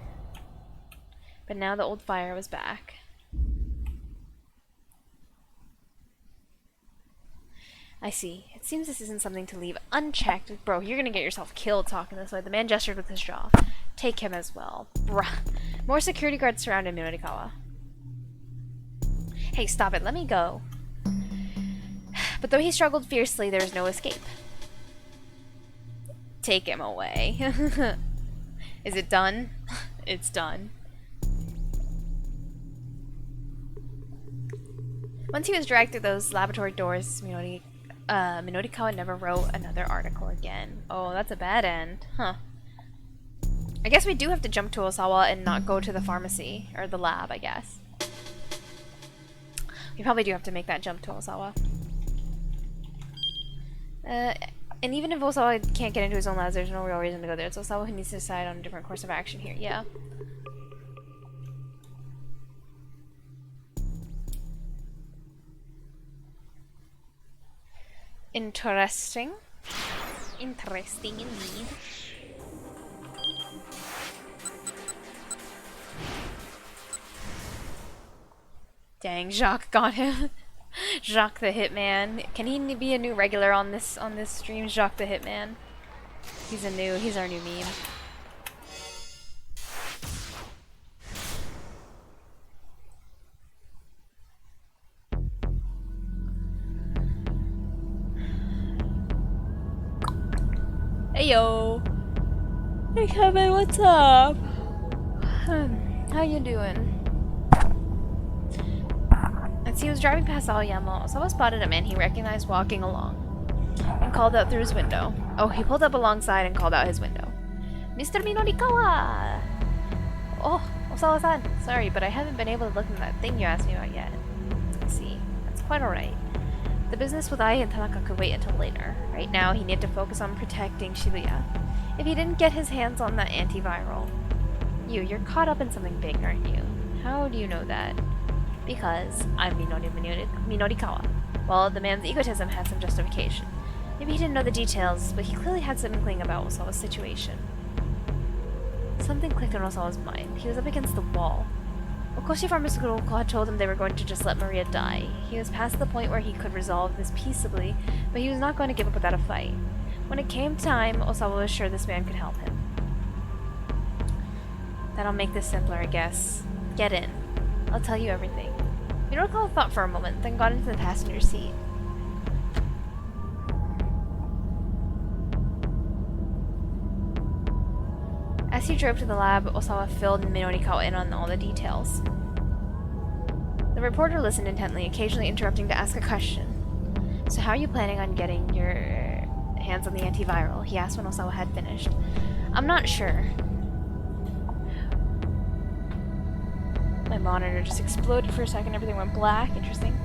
C: But now the old fire was back. I see. It seems this isn't something to leave unchecked. Bro, you're gonna get yourself killed talking this way. The man gestured with his jaw. Take him as well. Bruh. More security guards surrounded Minonikawa. Hey, stop it. Let me go. But though he struggled fiercely, there was no escape. Take him away. Is it done? It's done. Once he was dragged through those laboratory doors, Minonikawa never wrote another article again. Oh, that's a bad end. Huh. I guess we do have to jump to Osawa and not go to the pharmacy. Or the lab, I guess. We probably do have to make that jump to Osawa. And even if Osawa can't get into his own labs, there's no real reason to go there. It's Osawa who needs to decide on a different course of action here. Yeah. Interesting. Interesting indeed. Dang, Jacques got him. Jacques the Hitman. Can he be a new regular on this stream? Jacques the Hitman. He's our new meme. Hey yo. Hey Kevin, what's up? How you doing? As he was driving past Aoyama, Osawa spotted a man he recognized walking along and called out through his window. Oh, he pulled up alongside and called out his window. Mr. Minonikawa! Oh, Osawa-san. Sorry, but I haven't been able to look at that thing you asked me about yet. I see. That's quite alright. The business with I and Tanaka could wait until later. Right now, he needed to focus on protecting Shibuya. If he didn't get his hands on that antiviral. You're caught up in something big, aren't you? How do you know that? Because I'm Minonikawa. Well, the man's egotism had some justification. Maybe he didn't know the details, but he clearly had some inkling about Osawa's situation. Something clicked in Osawa's mind. He was up against the wall. Okoshi Pharmaceutical had told him they were going to just let Maria die. He was past the point where he could resolve this peaceably, but he was not going to give up without a fight. When it came time, Osawa was sure this man could help him. That'll make this simpler, I guess. Get in. I'll tell you everything. Minonikawa thought for a moment, then got into the passenger seat. As he drove to the lab, Osawa filled Minonikawa in on all the details. The reporter listened intently, occasionally interrupting to ask a question. So how are you planning on getting your hands on the antiviral? He asked when Osawa had finished. I'm not sure. monitor just exploded for a second. Everything went black. Interesting.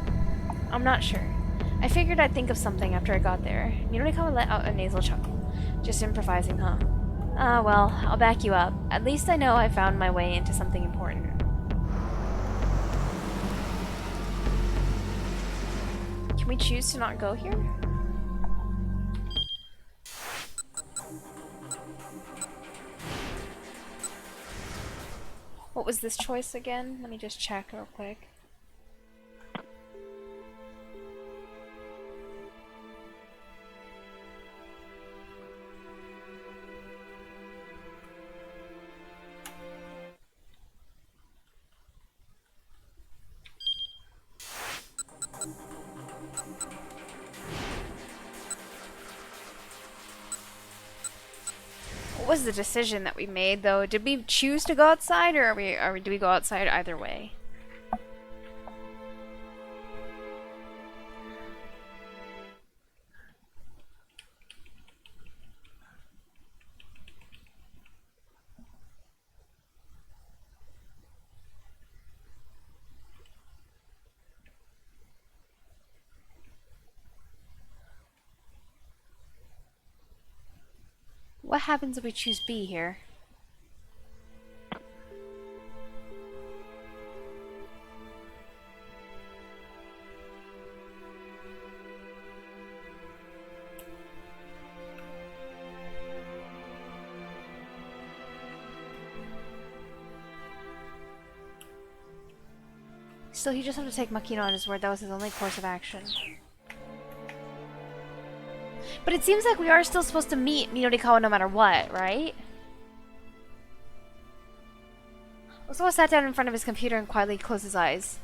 C: I'm not sure. I figured I'd think of something after I got there. Midorikawa let out a nasal chuckle. Just improvising, huh? Ah, well, I'll back you up. At least I know I found my way into something important. Can we choose to not go here? What was this choice again? Let me just check real quick. What was the decision that we made, though? Did we choose to go outside, or do we go outside either way? What happens if we choose B here? Still, he just have to take Makino on his word. That was his only course of action. But it seems like we are still supposed to meet Midorikawa no matter what, right? Osawa sat down in front of his computer and quietly closed his eyes.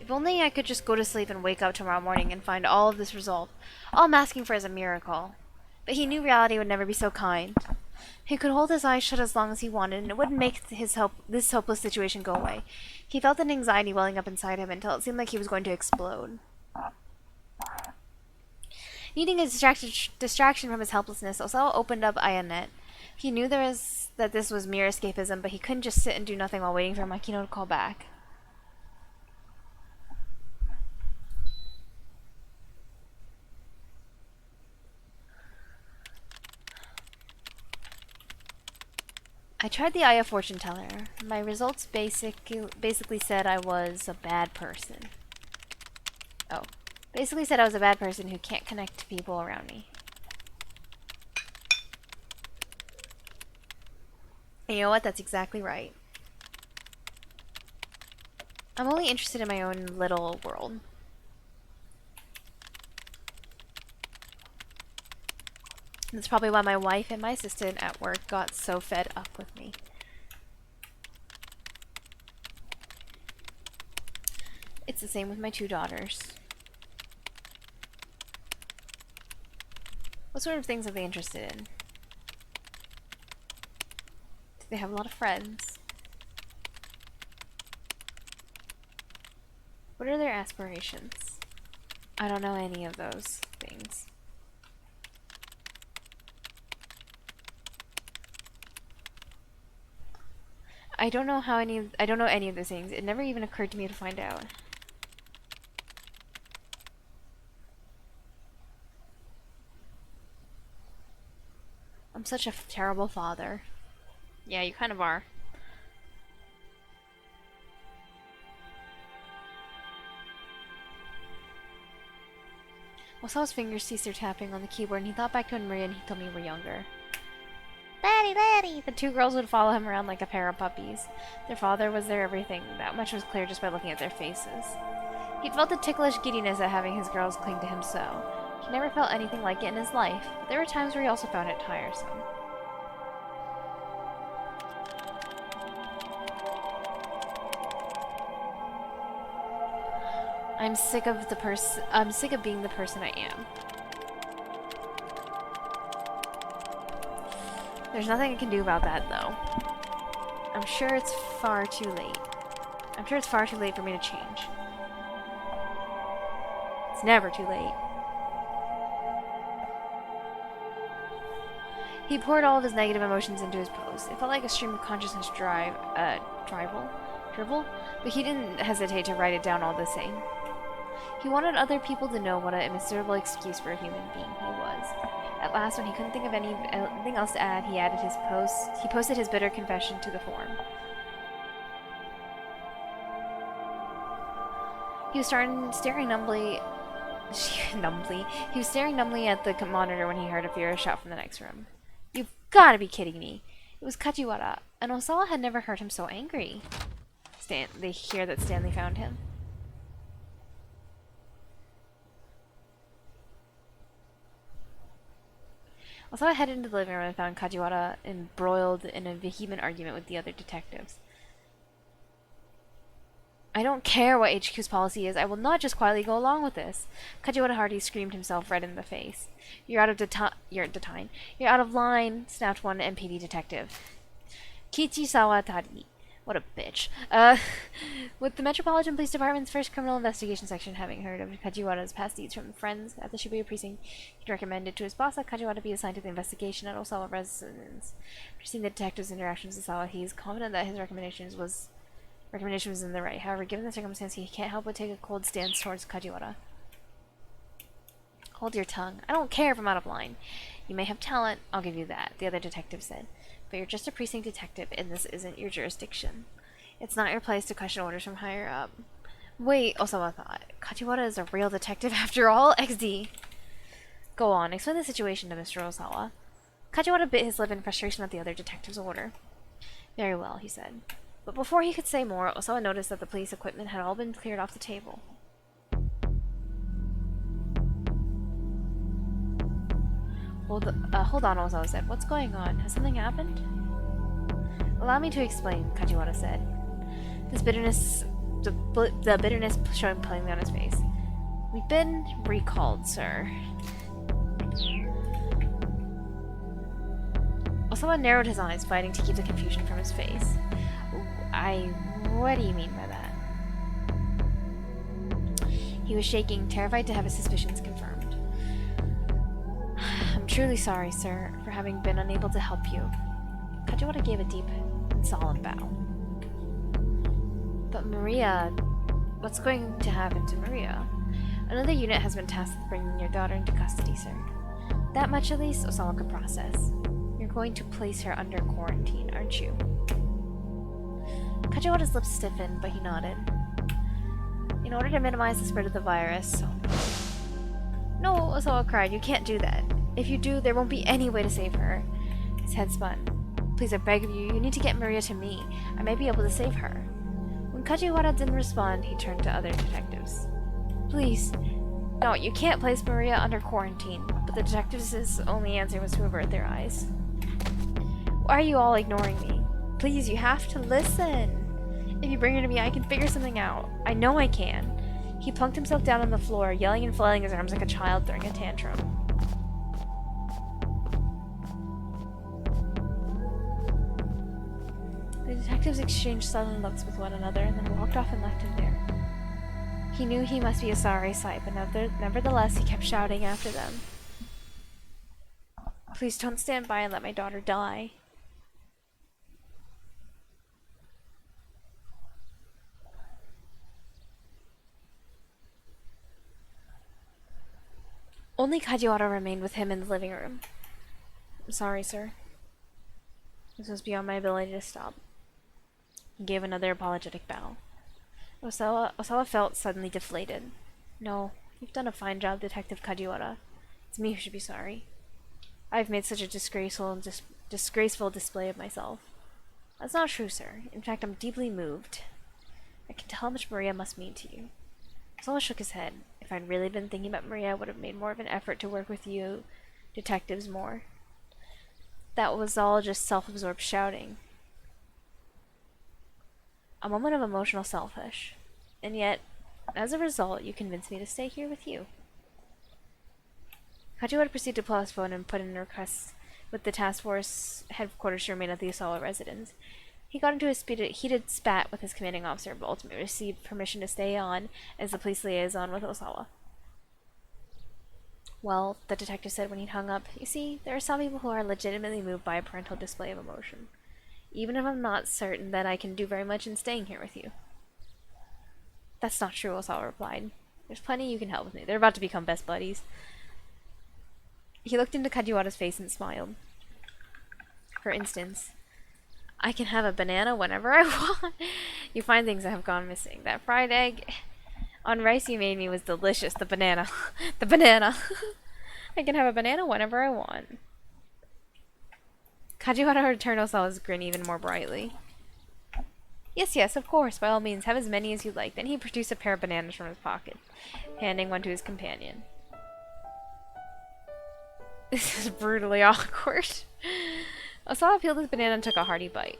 C: If only I could just go to sleep and wake up tomorrow morning and find all of this resolved. All I'm asking for is a miracle. But he knew reality would never be so kind. He could hold his eyes shut as long as he wanted, and it wouldn't make this hopeless situation go away. He felt an anxiety welling up inside him until it seemed like he was going to explode. Needing a distraction from his helplessness, Osawa opened up Ayanet. He knew that this was mere escapism, but he couldn't just sit and do nothing while waiting for Makino to call back. I tried the Eye of Fortune Teller. My results basically said I was a bad person. Oh. Basically said I was a bad person who can't connect to people around me. And you know what? That's exactly right. I'm only interested in my own little world. That's probably why my wife and my assistant at work got so fed up with me. It's the same with my 2 daughters. What sort of things are they interested in? Do they have a lot of friends? What are their aspirations? I don't know any of those things. I don't know any of those things. It never even occurred to me to find out. I'm such a terrible father. Yeah, you kind of are. Osawa's fingers ceased their tapping on the keyboard, and he thought back to when Maria and Hitomi were younger. Daddy, Daddy! The 2 girls would follow him around like a pair of puppies. Their father was their everything. That much was clear just by looking at their faces. He'd felt a ticklish giddiness at having his girls cling to him so. He never felt anything like it in his life, but there were times where he also found it tiresome. I'm sick of being the person I am. There's nothing I can do about that, though. I'm sure it's far too late. I'm sure it's far too late for me to change. It's never too late. He poured all of his negative emotions into his pose. It felt like a stream of consciousness drivel. Drivel? But he didn't hesitate to write it down all the same. He wanted other people to know what a miserable excuse for a human being he was. At last, when he couldn't think of anything else to add, he posted his bitter confession to the forum. He was staring numbly. He was staring numbly at the monitor when he heard a furious shout from the next room. "You've got to be kidding me!" It was Kajiwara, and Osawa had never heard him so angry. They hear that Stanley found him. Osawa headed into the living room and found Kajiwara embroiled in a vehement argument with the other detectives. "I don't care what HQ's policy is. I will not just quietly go along with this." Kajiwara Hardy screamed himself red in the face. You're out of line," snapped one MPD detective. Kichi Sawatari. What a bitch. With the Metropolitan Police Department's first criminal investigation section having heard of Kajiwara's past deeds from friends at the Shibuya precinct, he'd recommended to his boss that Kajiwara be assigned to the investigation at Osawa residence. After seeing the detective's interactions with Osawa, he's confident that his recommendation was in the right. However, given the circumstance, he can't help but take a cold stance towards Kajiwara. "Hold your tongue. I don't care if I'm out of line. You may have talent, I'll give you that," the other detective said. "But you're just a precinct detective, and this isn't your jurisdiction. It's not your place to question orders from higher up." Wait, Osawa thought. Kajiwara is a real detective after all? XD. "Go on, explain the situation to Mr. Osawa." Kajiwara bit his lip in frustration at the other detective's order. "Very well," he said. But before he could say more, Osawa noticed that the police equipment had all been cleared off the table. Hold on, Osawa said. "What's going on? Has something happened?" "Allow me to explain," Kajiwara said. The bitterness showing plainly on his face. "We've been recalled, sir." Osawa narrowed his eyes, fighting to keep the confusion from his face. What do you mean by that?" He was shaking, terrified to have his suspicions confirmed. "I'm truly sorry, sir, for having been unable to help you." Kajiwara gave a deep and solemn bow. "But Maria... what's going to happen to Maria?" "Another unit has been tasked with bringing your daughter into custody, sir." That much at least Osawa could process. "You're going to place her under quarantine, aren't you?" Kajiwara's lips stiffened, but he nodded. "In order to minimize the spread of the virus..." "No," Osawa cried, "you can't do that. If you do, there won't be any way to save her." His head spun. "Please, I beg of you, you need to get Maria to me. I may be able to save her." When Kajiwara didn't respond, he turned to other detectives. "Please. No, you can't place Maria under quarantine." But the detectives' only answer was to avert their eyes. "Why are you all ignoring me? Please, you have to listen. If you bring her to me, I can figure something out. I know I can." He plunked himself down on the floor, yelling and flailing his arms like a child throwing a tantrum. The detectives exchanged sullen looks with one another and then walked off and left him there. He knew he must be a sorry sight, but nevertheless he kept shouting after them. "Please don't stand by and let my daughter die." Only Kajiwara remained with him in the living room. "I'm sorry, sir. This was beyond my ability to stop." He gave another apologetic bow. Osawa felt suddenly deflated. "No, you've done a fine job, Detective Kajiwara. It's me who should be sorry. I've made such a disgraceful display of myself." "That's not true, sir. In fact, I'm deeply moved. I can tell how much Maria must mean to you." Osawa shook his head. "If I'd really been thinking about Maria, I would have made more of an effort to work with you detectives more. That was all just self-absorbed shouting. A moment of emotional selfish. And yet, as a result, you convinced me to stay here with you." Kajiwara proceeded to pull out his phone and put in a request with the task force headquarters to remain at the Osawa residence. He got into a heated spat with his commanding officer, but ultimately received permission to stay on as the police liaison with Osawa. "Well," the detective said when he'd hung up, "you see, there are some people who are legitimately moved by a parental display of emotion. even if I'm not certain that I can do very much in staying here with you. That's not true, Osawa replied. There's plenty you can help with me. They're about to become best buddies. He looked into Kajiwara's face and smiled. For instance, I can have a banana whenever I want. You find things that have gone missing. That fried egg on rice you made me was delicious. The banana. The banana. I can have a banana whenever I want. Kajiwara returned Osawa's grin even more brightly. Yes, yes, of course, by all means, have as many as you like. Then he produced a pair of bananas from his pocket, handing one to his companion. This is brutally awkward. Osawa peeled his banana and took a hearty bite.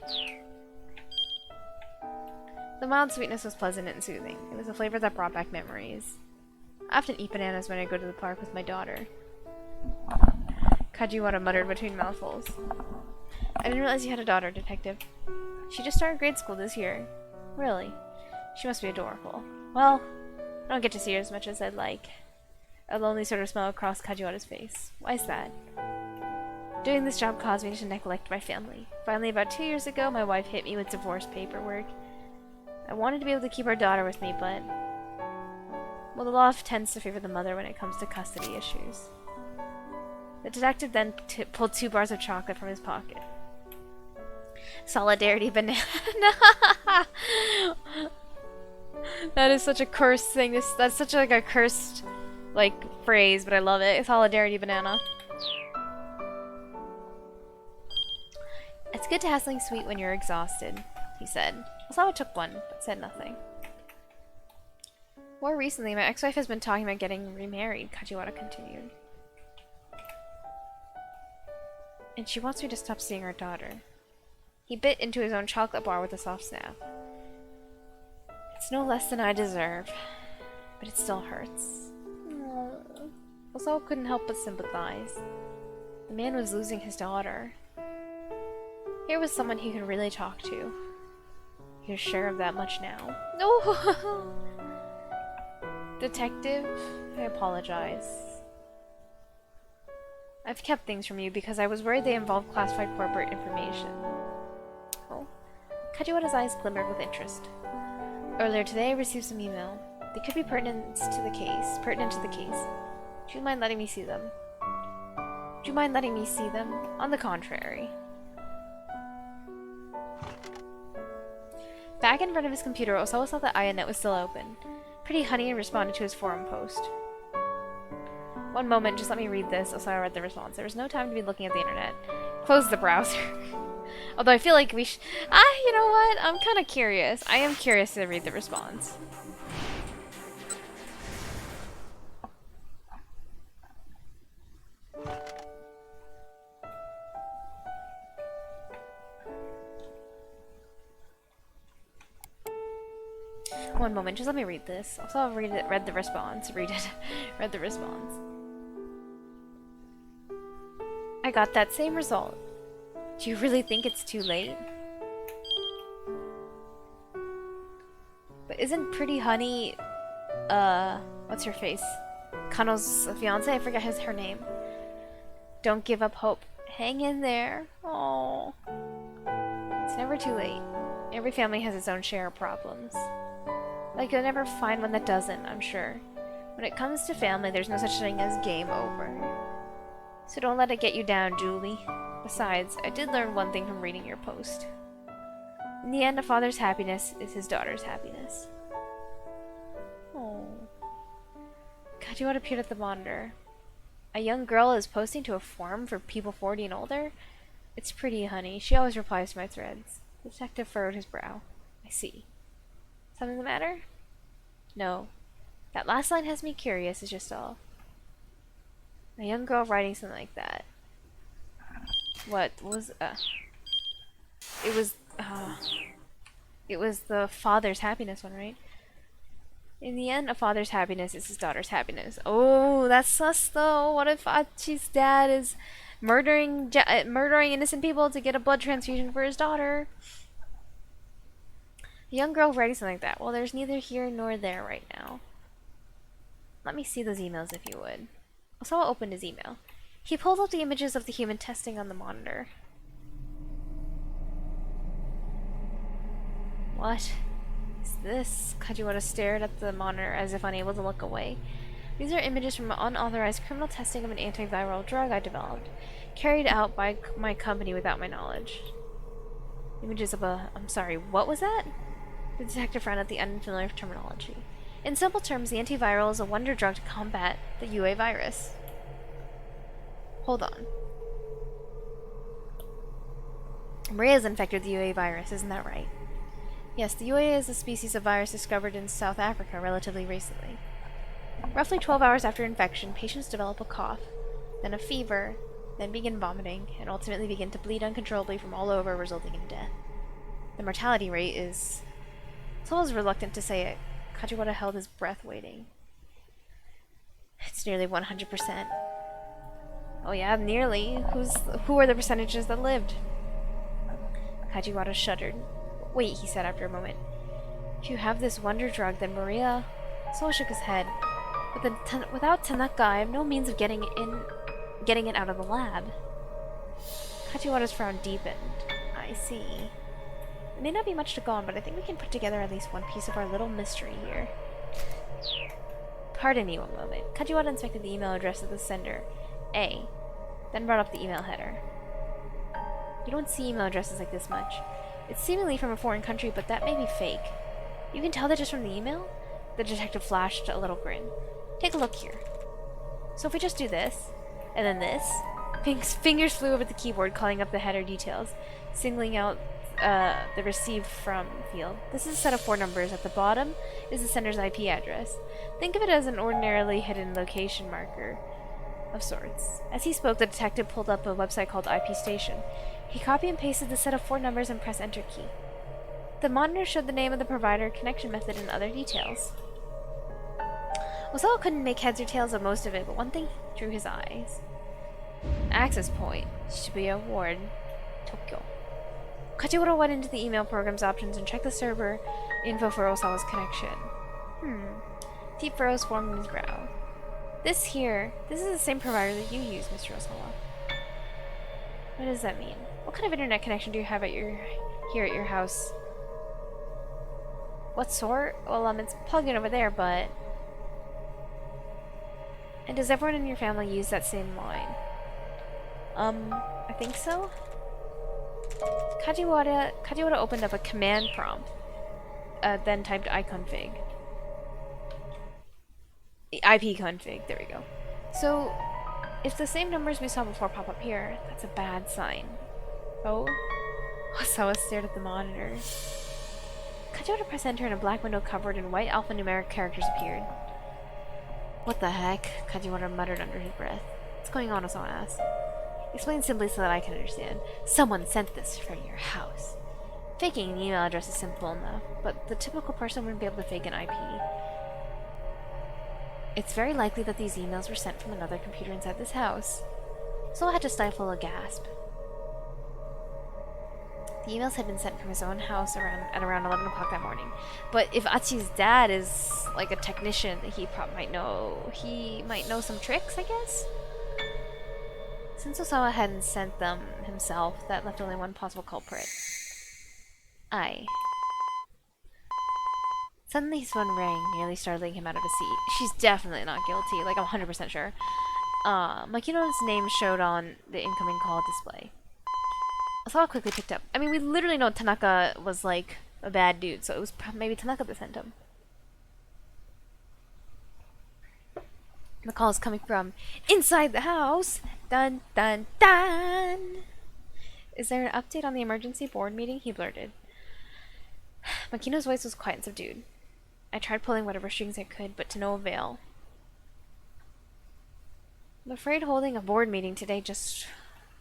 C: The mild sweetness was pleasant and soothing. It was a flavor that brought back memories. I often eat bananas when I go to the park with my daughter. Kajiwara muttered between mouthfuls. I didn't realize you had a daughter, Detective. She just started grade school this year. Really? She must be adorable. Well, I don't get to see her as much as I'd like. A lonely sort of smile crossed Kajiwara's face. Why is that? Doing this job caused me to neglect my family. Finally, about 2 years ago, my wife hit me with divorce paperwork. I wanted to be able to keep our daughter with me, but... well, the law tends to favor the mother when it comes to custody issues. The detective then pulled 2 bars of chocolate from his pocket. Solidarity banana. That is such a cursed thing. That's such like a cursed like phrase, but I love it. Solidarity banana. It's good to have something sweet when you're exhausted, he said. Osawa took one, but said nothing. More recently, my ex-wife has been talking about getting remarried, Kajiwara continued. And she wants me to stop seeing our daughter. He bit into his own chocolate bar with a soft snap. It's no less than I deserve, but it still hurts. Osawa couldn't help but sympathize. The man was losing his daughter. Here was someone he could really talk to. He was sure of that much now. No! Detective, I apologize. I've kept things from you because I was worried they involved classified corporate information. Oh. Kajiwara's eyes glimmered with interest. Earlier today I received some email. They could be pertinent to the case. Do you mind letting me see them? On the contrary. Back in front of his computer, Osawa saw that Ayanet was still open. Pretty Honey had responded to his forum post. One moment, just let me read this. Osawa read the response. There was no time to be looking at the internet. Close the browser. Although I feel like we should... you know what? I'm kind of curious. I am curious to read the response. One moment, just let me read this. Also, I'll read the response. Read the response. I got that same result. Do you really think it's too late? But isn't Pretty Honey, what's her face? Kano's fiance? I forget her name. Don't give up hope. Hang in there. Oh, it's never too late. Every family has its own share of problems. Like, you'll never find one that doesn't, I'm sure. When it comes to family, there's no such thing as game over. So don't let it get you down, Julie. Besides, I did learn one thing from reading your post. In the end, a father's happiness is his daughter's happiness. Oh. Kajiwara appeared at the monitor. A young girl is posting to a forum for people 40 and older? It's Pretty Honey. She always replies to my threads. The detective furrowed his brow. I see. Something the matter? No. That last line has me curious, is just all. A young girl writing something like that. What was, it was the father's happiness one, right? In the end, a father's happiness is his daughter's happiness. Oh, that's sus though. What if Achi's dad is murdering innocent people to get a blood transfusion for his daughter? A young girl writing something like that. Well, there's neither here nor there right now. Let me see those emails if you would. Osawa opened his email. He pulled up the images of the human testing on the monitor. What is this? Kajiwara stared at the monitor as if unable to look away. These are images from unauthorized criminal testing of an antiviral drug I developed, carried out by my company without my knowledge. Images of a... I'm sorry, what was that? The detective frowned at the unfamiliar terminology. In simple terms, the antiviral is a wonder drug to combat the UA virus. Hold on. Maria's infected with the UA virus, isn't that right? Yes, the UA is a species of virus discovered in South Africa relatively recently. Roughly 12 hours after infection, patients develop a cough, then a fever, then begin vomiting, and ultimately begin to bleed uncontrollably from all over, resulting in death. The mortality rate is... Soul was reluctant to say it. Kajiwara held his breath, waiting. It's nearly 100%. Oh yeah, nearly. Who are the percentages that lived? Kajiwara shuddered. Wait, he said after a moment. If you have this wonder drug, then Maria... Soul shook his head. Without Tanaka, I have no means of getting it out of the lab. Kajiwara's frown deepened. I see. It may not be much to go on, but I think we can put together at least one piece of our little mystery here. Pardon me one moment. Kajiwara inspected the email address of the sender, A, then brought up the email header. You don't see email addresses like this much. It's seemingly from a foreign country, but that may be fake. You can tell that just from the email? The detective flashed a little grin. Take a look here. So if we just do this, and then this, fingers flew over the keyboard, calling up the header details, singling out the received from field. This is a set of 4 numbers. At the bottom is the sender's IP address. Think of it as an ordinarily hidden location marker of sorts. As he spoke, the detective pulled up a website called IP Station. He copied and pasted the set of 4 numbers and pressed enter key. The monitor showed the name of the provider, connection method, and other details. Osawa couldn't make heads or tails of most of it, but one thing drew his eyes. Access point, Shibuya Ward, Tokyo. Kajiwara went into the email program's options and checked the server info for Osawa's connection. Deep furrows formed in his brow. This is the same provider that you use, Mr. Osawa. What does that mean? What kind of internet connection do you have here at your house? What sort? Well, it's plugged in over there, but... And does everyone in your family use that same line? I think so? Kajiwara opened up a command prompt, then typed iconfig. ipconfig, there we go. So, if the same numbers we saw before pop up here, that's a bad sign. Oh? Osawa stared at the monitor. Kajiwara pressed enter and a black window covered in white alphanumeric characters appeared. What the heck? Kajiwara muttered under his breath. What's going on? Osawa asked. Explain simply so that I can understand. Someone sent this from your house. Faking an email address is simple enough, but the typical person wouldn't be able to fake an IP. It's very likely that these emails were sent from another computer inside this house. So I had to stifle a gasp. The emails had been sent from his own house at around 11 o'clock that morning. But if Achi's dad is like a technician, he might know some tricks, I guess? Since Osawa hadn't sent them himself, that left only one possible culprit. Suddenly his phone rang, nearly startling him out of his seat. She's definitely not guilty, like I'm 100% sure. Makino's name showed on the incoming call display. Osawa quickly picked up. I mean, we literally know Tanaka was like a bad dude, so it was maybe Tanaka that sent him. The call is coming from inside the house. Dun dun dun. Is there an update on the emergency board meeting? He blurted. Makino's voice was quiet and subdued. I tried pulling whatever strings I could, but to no avail. I'm afraid holding a board meeting today just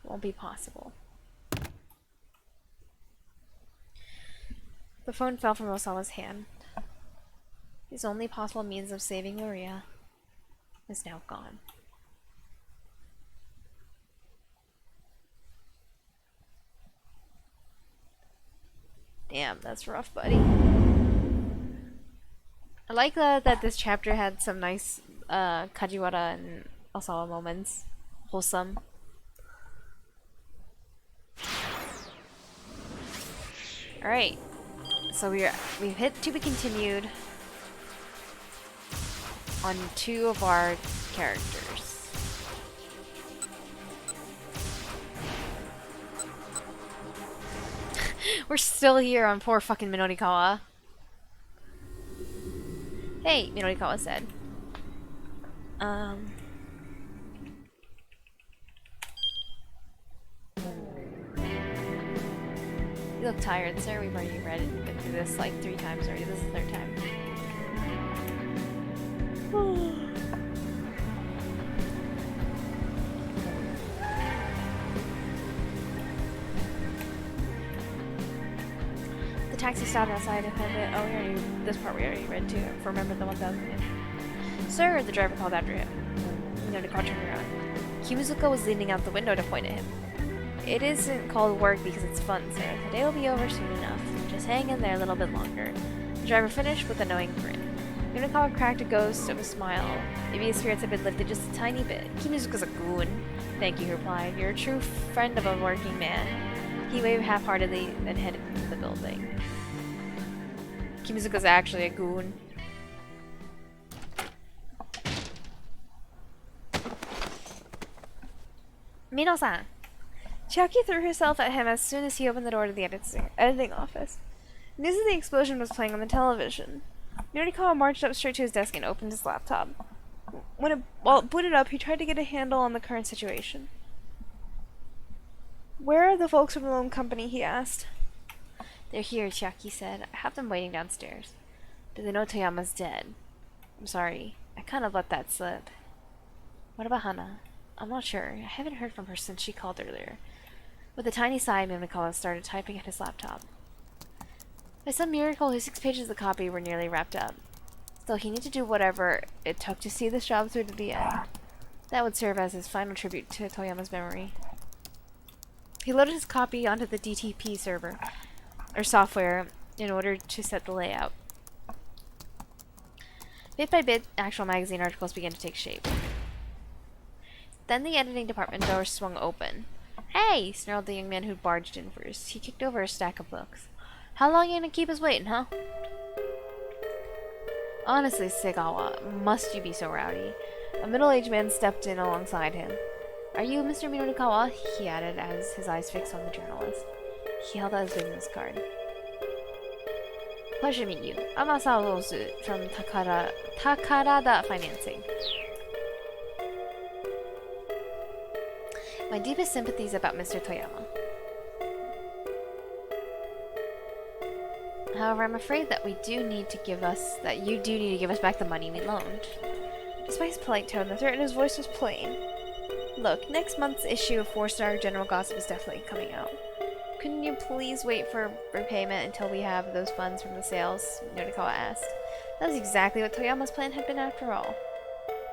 C: won't be possible. The phone fell from Osawa's hand. His only possible means of saving Maria is now gone. Damn, that's rough, buddy. I like that this chapter had some nice Kajiwara and Osawa moments. Wholesome. Alright. So we've hit to be continued on 2 of our characters. We're still here on poor fucking Minorikawa. Hey, Minorikawa said. You look tired, sir. We've already been through this like 3 times already. This is the 3rd time. The taxi stopped outside of it. Oh, this part we already read too. Remember the 1000 yen. Sir, the driver called after him. The car turned around. Kimuzuka was leaning out the window to point at him. It isn't called work because it's fun, sir. The day will be over soon enough. Just hang in there a little bit longer. The driver finished with a knowing grin. Yunikawa cracked a ghost of a smile. Maybe his spirits had been lifted just a tiny bit. Kimuzuka's a goon. Thank you, he replied. You're a true friend of a working man. He waved half-heartedly, then headed into the building. Kimuzuka's actually a goon. Mino-san! Chiaki threw herself at him as soon as he opened the door to the editing office. News of the explosion was playing on the television. Minorikawa marched up straight to his desk and opened his laptop. While it booted up, he tried to get a handle on the current situation. Where are the folks from the loan company? He asked. They're here, Chiaki said. I have them waiting downstairs. Do they know Toyama's dead? I'm sorry. I kind of let that slip. What about Hana? I'm not sure. I haven't heard from her since she called earlier. With a tiny sigh, Minorikawa started typing at his laptop. By some miracle, his 6 pages of the copy were nearly wrapped up. Still, he needed to do whatever it took to see this job through to the end. That would serve as his final tribute to Toyama's memory. He loaded his copy onto the DTP server, or software, in order to set the layout. Bit by bit, actual magazine articles began to take shape. Then the editing department door swung open. Hey! Snarled the young man who barged in first. He kicked over a stack of books. How long you gonna keep us waiting, huh? Honestly, Segawa, must you be so rowdy? A middle-aged man stepped in alongside him. Are you Mr. Minorikawa? He added as his eyes fixed on the journalist. He held out his business card. Pleasure to meet you. I'm Asao Ozu from Takarada Financing. My deepest sympathies about Mr. Toyama. However, I'm afraid that you do need to give us back the money we loaned. Despite his polite tone, the threat in his voice was plain. Look, next month's issue of 4-Star General Gossip is definitely coming out. Couldn't you please wait for repayment until we have those funds from the sales? Minorikawa asked. That was exactly what Toyama's plan had been after all.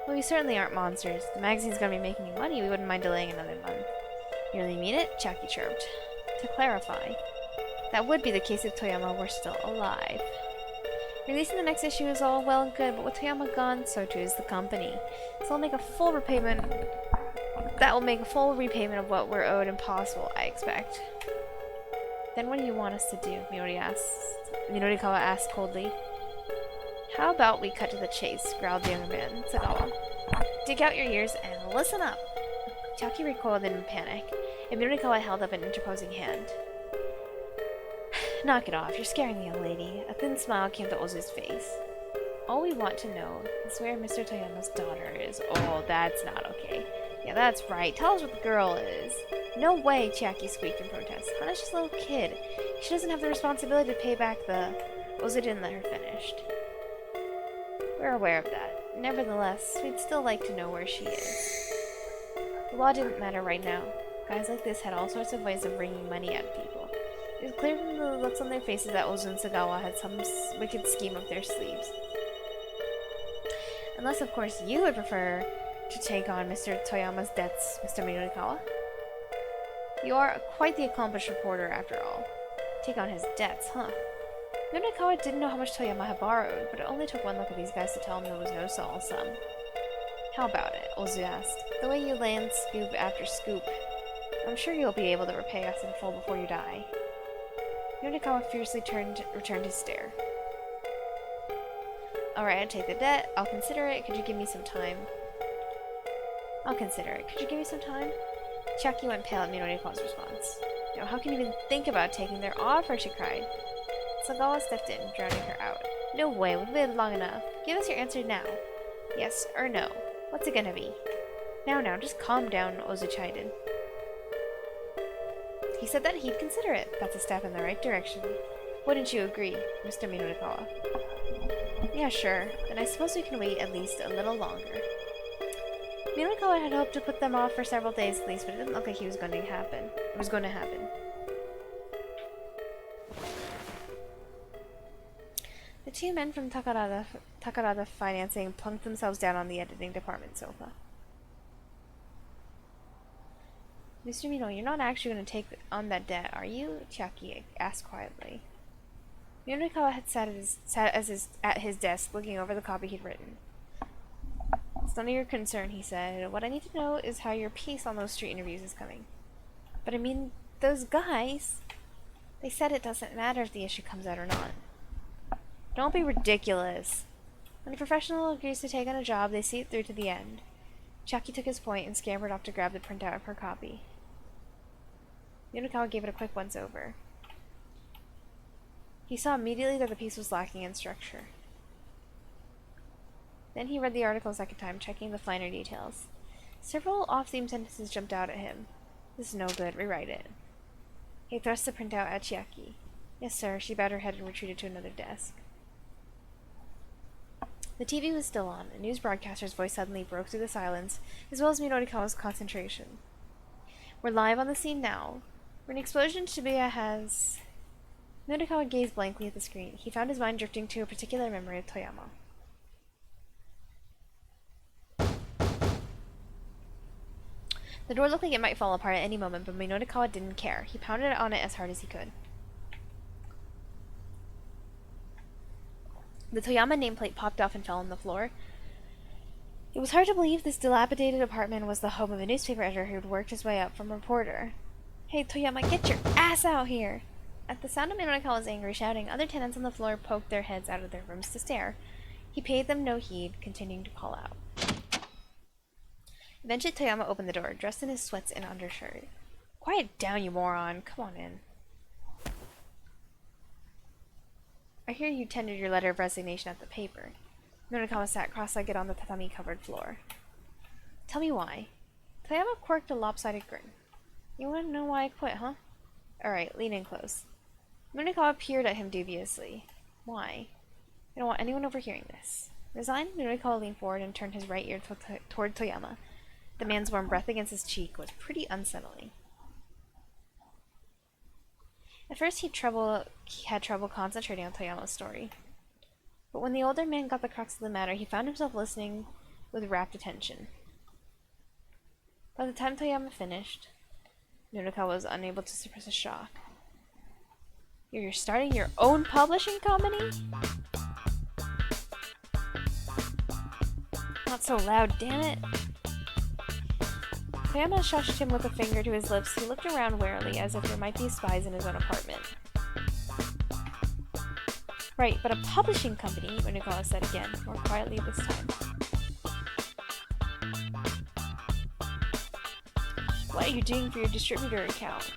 C: Well, we certainly aren't monsters. The magazine's gonna be making you money. We wouldn't mind delaying another month. You really mean it? Chiaki chirped. To clarify, that would be the case if Toyama were still alive. Releasing the next issue is all well and good, but with Toyama gone, so too is the company. So I'll make a full repayment. That will make a full repayment of what we're owed impossible, I expect. Then what do you want us to do? Minorikawa asked coldly. How about we cut to the chase, growled the younger man, Sagawa. Dig out your ears and listen up. Chiaki recoiled in panic, and Minorikawa held up an interposing hand. Knock it off, you're scaring the young lady. A thin smile came to Ozu's face. All we want to know is where Mr. Toyama's daughter is. Oh, that's not okay. Yeah, that's right. Tell us what the girl is. No way, Chiaki squeaked in protest. Hana's just a little kid. She doesn't have the responsibility to pay back the... Ozu didn't let her finish. We're aware of that. Nevertheless, we'd still like to know where she is. The law didn't matter right now. Guys like this had all sorts of ways of wringing money out of people. It was clear from the looks on their faces that Ozu and Sagawa had some wicked scheme up their sleeves. Unless, of course, you would prefer to take on Mr. Toyama's debts, Mr. Minorikawa. You are quite the accomplished reporter, after all. Take on his debts, huh? Minorikawa didn't know how much Toyama had borrowed, but it only took one look at these guys to tell him there was no small sum. How about it? Ozu asked. The way you land scoop after scoop, I'm sure you'll be able to repay us in full before you die. Yonikawa fiercely returned his stare. Alright, I'll take the debt. I'll consider it. Could you give me some time? I'll consider it. Could you give me some time? Chiaki went pale at Minonikawa's response. No, how can you even think about taking their offer? She cried. Sagawa stepped in, drowning her out. No way, we've waited long enough. Give us your answer now. Yes or no. What's it gonna be? Now, just calm down, Ozu chided. He said that he'd consider it. That's a step in the right direction. Wouldn't you agree, Mr. Minonikawa? Yeah, sure. Then I suppose we can wait at least a little longer. Minonikawa had hoped to put them off for several days at least, but it didn't look like it was going to happen. The two men from Takarada Financing plunked themselves down on the editing department sofa. Mr. Mino, you're not actually going to take on that debt, are you? Chiaki asked quietly. Minonikawa had sat at his desk, looking over the copy he'd written. It's none of your concern, he said. What I need to know is how your piece on those street interviews is coming. But I mean, those guys... They said it doesn't matter if the issue comes out or not. Don't be ridiculous. When a professional agrees to take on a job, they see it through to the end. Chiaki took his point and scampered off to grab the printout of her copy. Minonikawa gave it a quick once-over. He saw immediately that the piece was lacking in structure. Then he read the article a second time, checking the finer details. Several off-theme sentences jumped out at him. This is no good, rewrite it. He thrust the printout at Chiaki. Yes, sir, she bowed her head and retreated to another desk. The TV was still on. A news broadcaster's voice suddenly broke through the silence, as well as Minonikawa's concentration. We're live on the scene now. Where an explosion in Shibuya has... Minonikawa gazed blankly at the screen. He found his mind drifting to a particular memory of Toyama. The door looked like it might fall apart at any moment, but Minonikawa didn't care. He pounded on it as hard as he could. The Toyama nameplate popped off and fell on the floor. It was hard to believe this dilapidated apartment was the home of a newspaper editor who had worked his way up from reporter. Hey, Toyama, get your ass out here! At the sound of Minonikawa's angry shouting, other tenants on the floor poked their heads out of their rooms to stare. He paid them no heed, continuing to call out. Eventually, Toyama opened the door, dressed in his sweats and undershirt. Quiet down, you moron! Come on in. I hear you tendered your letter of resignation at the paper. Minonikawa sat cross-legged on the tatami-covered floor. Tell me why. Toyama quirked a lopsided grin. You want to know why I quit, huh? Alright, lean in close. Minonikawa peered at him dubiously. Why? I don't want anyone overhearing this. Resigned, Minonikawa leaned forward and turned his right ear toward Toyama. The man's warm breath against his cheek was pretty unsettling. At first, he had trouble concentrating on Toyama's story. But when the older man got the crux of the matter, he found himself listening with rapt attention. By the time Toyama finished, Minonikawa was unable to suppress a shock. You're starting your own publishing company? Not so loud, damn it! Toyama shushed him with a finger to his lips. He looked around warily, as if there might be spies in his own apartment. Right, but a publishing company, Minonikawa said again, more quietly this time. What are you doing for your distributor account?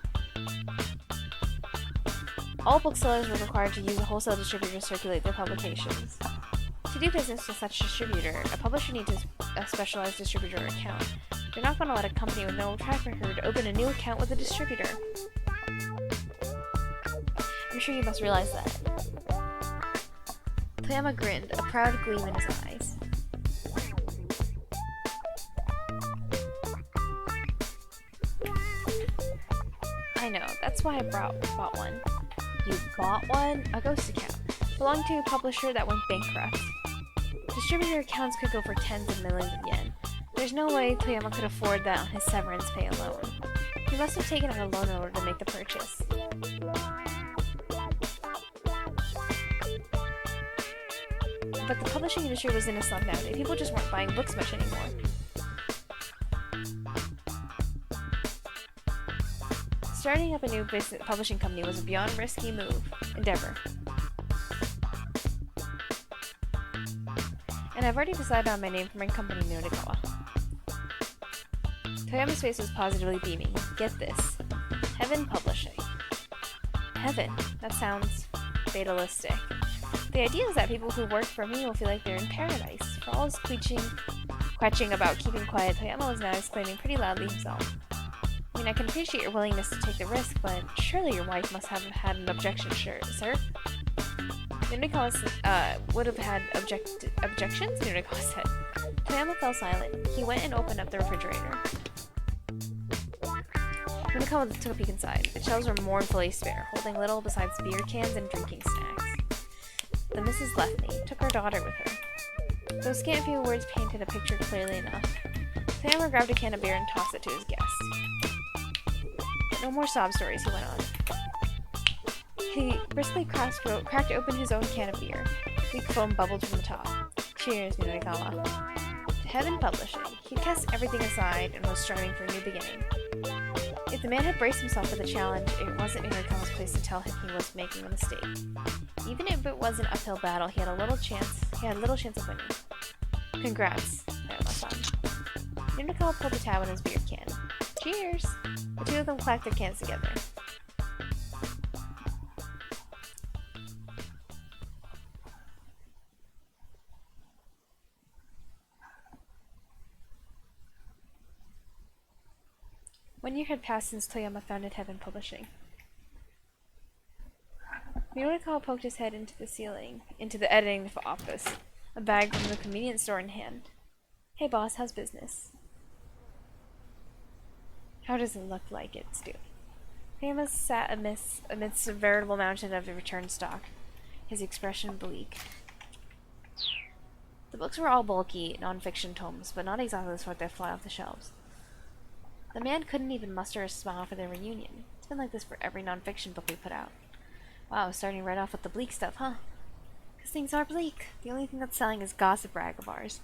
C: All booksellers were required to use a wholesale distributor to circulate their publications. To do business with such distributor, a publisher needs a specialized distributor account. They're not going to let a company with no track record open a new account with a distributor. I'm sure you must realize that. Toyama grinned, a proud gleam in his eyes. I know, that's why I bought one. You bought one? A ghost account. Belonging to a publisher that went bankrupt. Distributor accounts could go for tens of millions of yen. There's no way Toyama could afford that on his severance pay alone. He must have taken out a loan in order to make the purchase. But the publishing industry was in a slump nowadays. People just weren't buying books much anymore. Starting up a new business publishing company was a beyond risky endeavor. And I've already decided on my name for my company, Nodikawa. Toyama's face was positively beaming. Get this. Heaven Publishing. Heaven? That sounds fatalistic. The idea is that people who work for me will feel like they're in paradise. For all his quetching about keeping quiet, Toyama was now exclaiming pretty loudly himself. I mean, I can appreciate your willingness to take the risk, but surely your wife must have had an objection, sir. Nunikawa would have had objections? Nunikawa said. Toyama fell silent. He went and opened up the refrigerator. Nunikawa took a peek inside. The shelves were mournfully bare, holding little besides beer cans and drinking snacks. The Mrs. Lethney took her daughter with her. Those scant few words painted a picture clearly enough. Toyama grabbed a can of beer and tossed it to his guest. No more sob stories, he went on. He briskly cracked open his own can of beer. Weak foam bubbled from the top. Cheers, Nunikawa. To Heaven Publishing. He cast everything aside and was striving for a new beginning. If the man had braced himself for the challenge, it wasn't Nunikawa's place to tell him he was making a mistake. Even if it was an uphill battle, he had little chance of winning. Congrats, Toyama-san. Nunikawa pulled the tab on his beer can. Cheers! The two of them clacked their cans together. One year had passed since Toyama founded Heaven Publishing. Nunikawa poked his head into the editing office, a bag from the convenience store in hand. Hey boss, how's business? How does it look like it's doing? Toyama sat amidst a veritable mountain of returned stock, his expression bleak. The books were all bulky, non-fiction tomes, but not exactly the sort that fly off the shelves. The man couldn't even muster a smile for their reunion. It's been like this for every non-fiction book we put out. Wow, starting right off with the bleak stuff, huh? 'Cause things are bleak. The only thing that's selling is gossip rag of ours.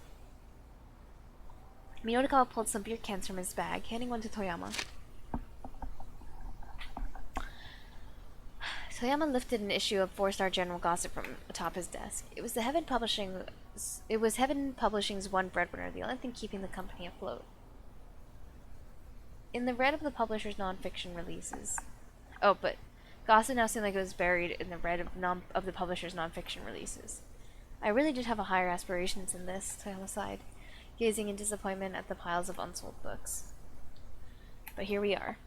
C: Nunikawa pulled some beer cans from his bag, handing one to Toyama. Toyama lifted an issue of 4-Star General Gossip from atop his desk. It was Heaven Publishing's one breadwinner, the only thing keeping the company afloat. In the red of the publisher's non-fiction releases. Oh, but gossip now seemed like it was buried in the red of the publisher's non-fiction releases. I really did have higher aspirations than this, Toyama sighed, gazing in disappointment at the piles of unsold books. But here we are,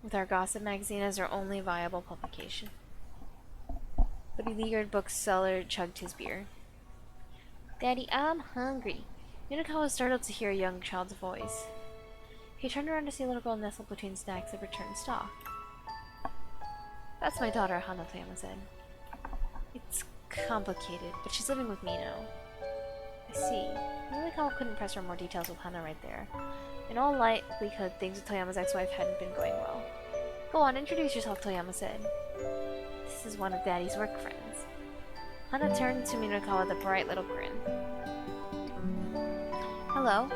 C: with our gossip magazine as our only viable publication. The beleaguered bookseller chugged his beer. Daddy, I'm hungry. Nunikawa was startled to hear a young child's voice. He turned around to see a little girl nestled between stacks of returned stock. That's my daughter, Hana, Toyama said. It's complicated, but she's living with me now. I see. Nunikawa couldn't press for more details with Hana right there. In all likelihood, things with Toyama's ex-wife hadn't been going well. Go on, introduce yourself, Toyama said. This is one of Daddy's work friends. Hana turned to Nunikawa with a bright little grin. Hello.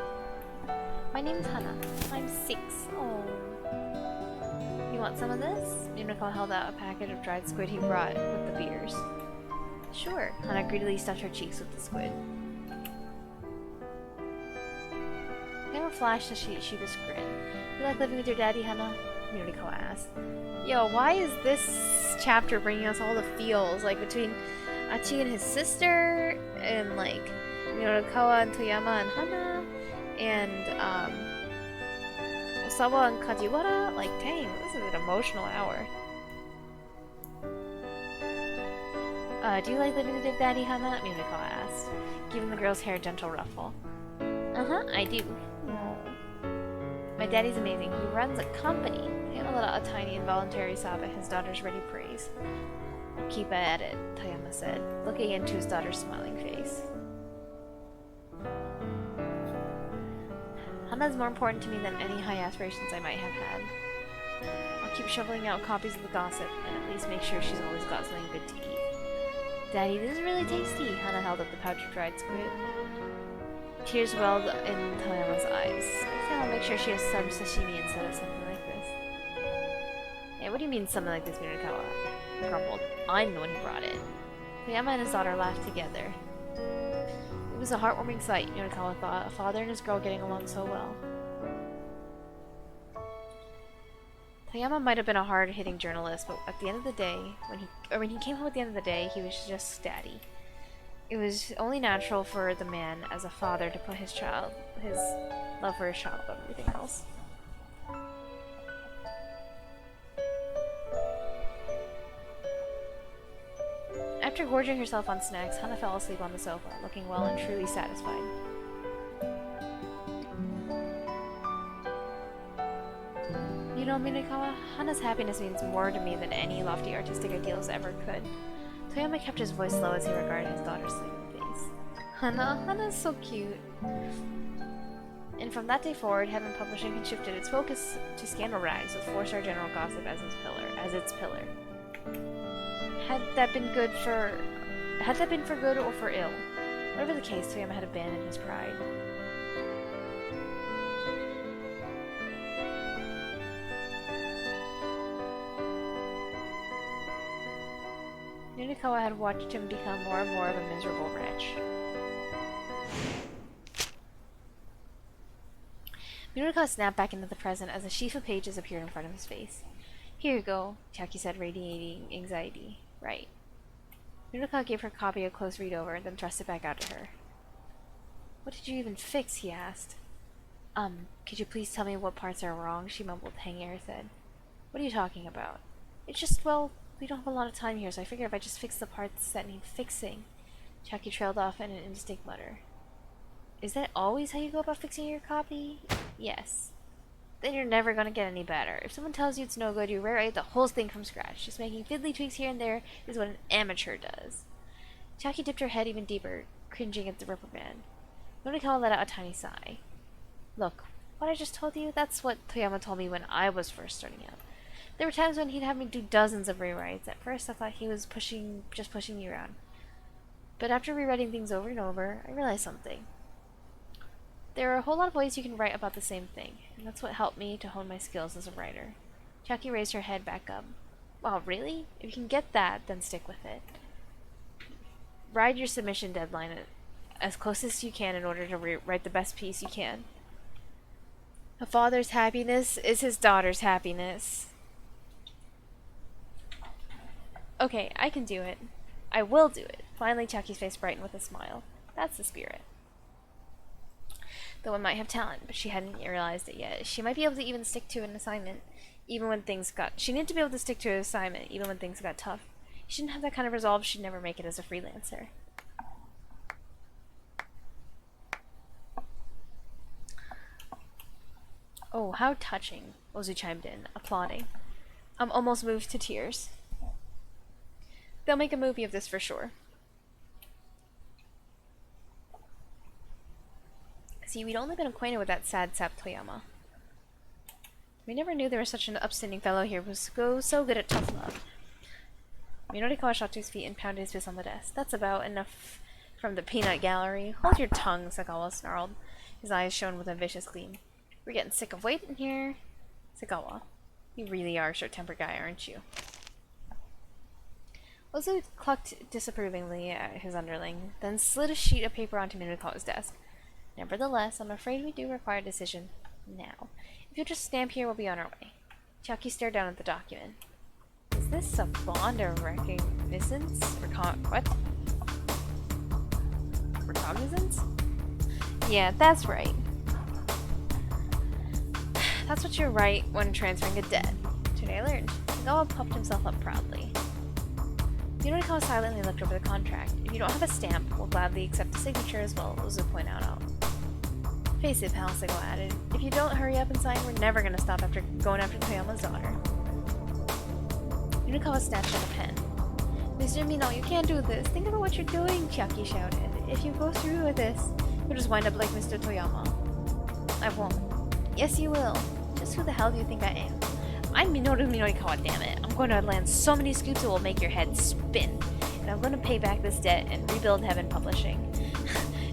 C: My name's Hana. I'm 6. Oh. You want some of this? Nunikawa held out a packet of dried squid he brought with the beers. Sure. Hana greedily stuffed her cheeks with the squid. Toyama flashed a sheepish grin. You like living with your daddy, Hana? Nunikawa asked. Yo, why is this chapter bringing us all the feels? Like, between Achi and his sister, and, like, Nunikawa and Toyama and Hana, and, Osawa and Kajiwara? Like, dang, this is an emotional hour. Do you like living with your daddy, Hana? Nunikawa asked, giving the girl's hair a gentle ruffle. Uh-huh, I do. My daddy's amazing. He runs a company. Toyama let out a tiny involuntary sob at his daughter's ready praise. Keep at it, Toyama said, looking into his daughter's smiling face. Hana's more important to me than any high aspirations I might have had. I'll keep shoveling out copies of the gossip, and at least make sure she's always got something good to eat. Daddy, this is really tasty. Hana held up the pouch of dried squid. Tears welled in Toyama's eyes. I'll make sure she has some sashimi instead of something like this. you mean something like this, Minakawa grumbled. I'm the one who brought it. Toyama and his daughter laughed together. It was a heartwarming sight, Minakawa thought, a father and his girl getting along so well. Toyama might have been a hard-hitting journalist, but at the end of the day, when he came home at the end of the day, he was just daddy. It was only natural for the man, as a father, to put his love for his child above everything else. After gorging herself on snacks, Hana fell asleep on the sofa, looking well and truly satisfied. You know, Minakawa, Hana's happiness means more to me than any lofty artistic ideals ever could. Toyama kept his voice low as he regarded his daughter's sleeping face. Hana's so cute. And from that day forward, Heaven Publishing had shifted its focus to scandal rags with 4-star general gossip as its pillar. Had that been for good or for ill? Whatever the case, Toyama had abandoned his pride. Minakawa had watched him become more and more of a miserable wretch. Minakawa snapped back into the present as a sheaf of pages appeared in front of his face. Here you go, Chiaki said, radiating anxiety. Right. Minakawa gave her copy a close read-over, then thrust it back out to her. What did you even fix? He asked. Could you please tell me what parts are wrong? She mumbled, hanging her head. What are you talking about? It's just, well, we don't have a lot of time here, so I figured if I just fix the parts that need fixing. Chiaki trailed off in an indistinct mutter. Is that always how you go about fixing your copy? Yes. Then you're never gonna get any better. If someone tells you it's no good, you rewrite the whole thing from scratch. Just making fiddly tweaks here and there is what an amateur does. Chiaki dipped her head even deeper, cringing at the reprimand. Minakawa let out a tiny sigh. Look, what I just told you, that's what Toyama told me when I was first starting out. There were times when he'd have me do dozens of rewrites. At first I thought he was just pushing me around. But after rewriting things over and over, I realized something. There are a whole lot of ways you can write about the same thing, and that's what helped me to hone my skills as a writer. Chiaki raised her head back up. Wow, really? If you can get that, then stick with it. Ride your submission deadline as close as you can in order to write the best piece you can. A father's happiness is his daughter's happiness. Okay, I can do it. I will do it. Finally, Chiaki's face brightened with a smile. That's the spirit. The one might have talent, but she hadn't realized it yet. She might be able to even stick to an assignment, even when things got... She needed to be able to stick to an assignment, even when things got tough. If she didn't have that kind of resolve, she'd never make it as a freelancer. Oh, how touching, Ozu chimed in, applauding. I'm almost moved to tears. They'll make a movie of this for sure. See, we'd only been acquainted with that sad sap Toyama. We never knew there was such an upstanding fellow here who was so good at tough love. Minakawa shot to his feet and pounded his fist on the desk. That's about enough from the peanut gallery. Hold your tongue, Sagawa snarled. His eyes shone with a vicious gleam. We're getting sick of waiting here. Sagawa, you really are a short-tempered guy, aren't you? Ozu clucked disapprovingly at his underling, then slid a sheet of paper onto Minakawa's desk. Nevertheless, I'm afraid we do require a decision now. If you'll just stamp here, we'll be on our way. Chiaki stared down at the document. Is this a bond or recognizance? What? Recognizance? Yeah, that's right. That's what you write when transferring a debt. Today I learned. Sagawa puffed himself up proudly. Minakawa silently looked over the contract. If you don't have a stamp, we'll gladly accept the signature as well, Ozu pointed out. Face it, pal, Sagawa added. If you don't hurry up and sign, we're never gonna stop after going after Toyama's daughter. Minakawa snatched at a pen. Mr. Mino, you can't do this. Think about what you're doing, Chiaki shouted. If you go through with this, you'll just wind up like Mr. Toyama. I won't. Yes, you will. Just who the hell do you think I am? I'm Minoru Minakawa, damn it. I'm going to land so many scoops it will make your head spin. And I'm going to pay back this debt and rebuild Heaven Publishing.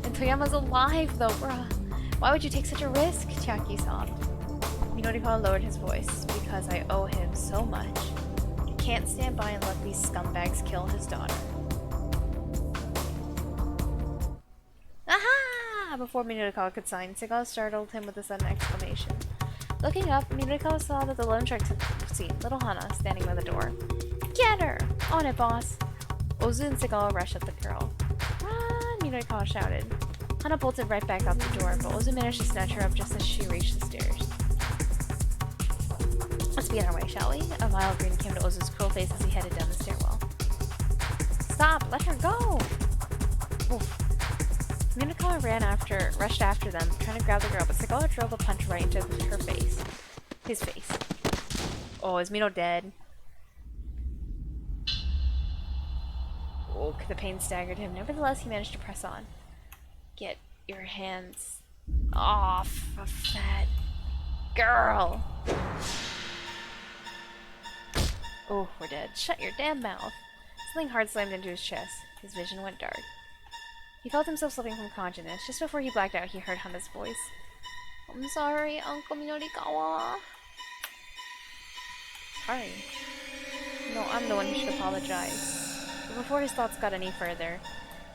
C: And Toyama's alive, though, bruh. Why would you take such a risk? Chiaki sobbed. Minakawa lowered his voice. Because I owe him so much. can't stand by and let these scumbags kill his daughter. Aha! Before Minurikawa could sign, Segawa startled him with a sudden exclamation. Looking up, Minurikawa saw that the lone shark had seen little Hana standing by the door. Get her! On it, boss! Ozu and Segawa rushed at the girl. Run! Minurikawa shouted. Hana bolted right back out the door, but Ozu managed to snatch her up just as she reached the stairs. Let's be on our way, shall we? A vile grin came to Ozu's cruel face as he headed down the stairwell. Stop! Let her go! Oof. Minurikawa rushed after them, trying to grab the girl, but Segawa drove a punch right into her face. His face. Oh, is Mino dead? Oh, the pain staggered him. Nevertheless, he managed to press on. Get your hands off of that girl! Oh, we're dead. Shut your damn mouth. Something hard slammed into his chest. His vision went dark. He felt himself slipping from consciousness. Just before he blacked out, he heard Hana's voice. I'm sorry, Uncle Minurikawa. Sorry. No, I'm the one who should apologize. But before his thoughts got any further,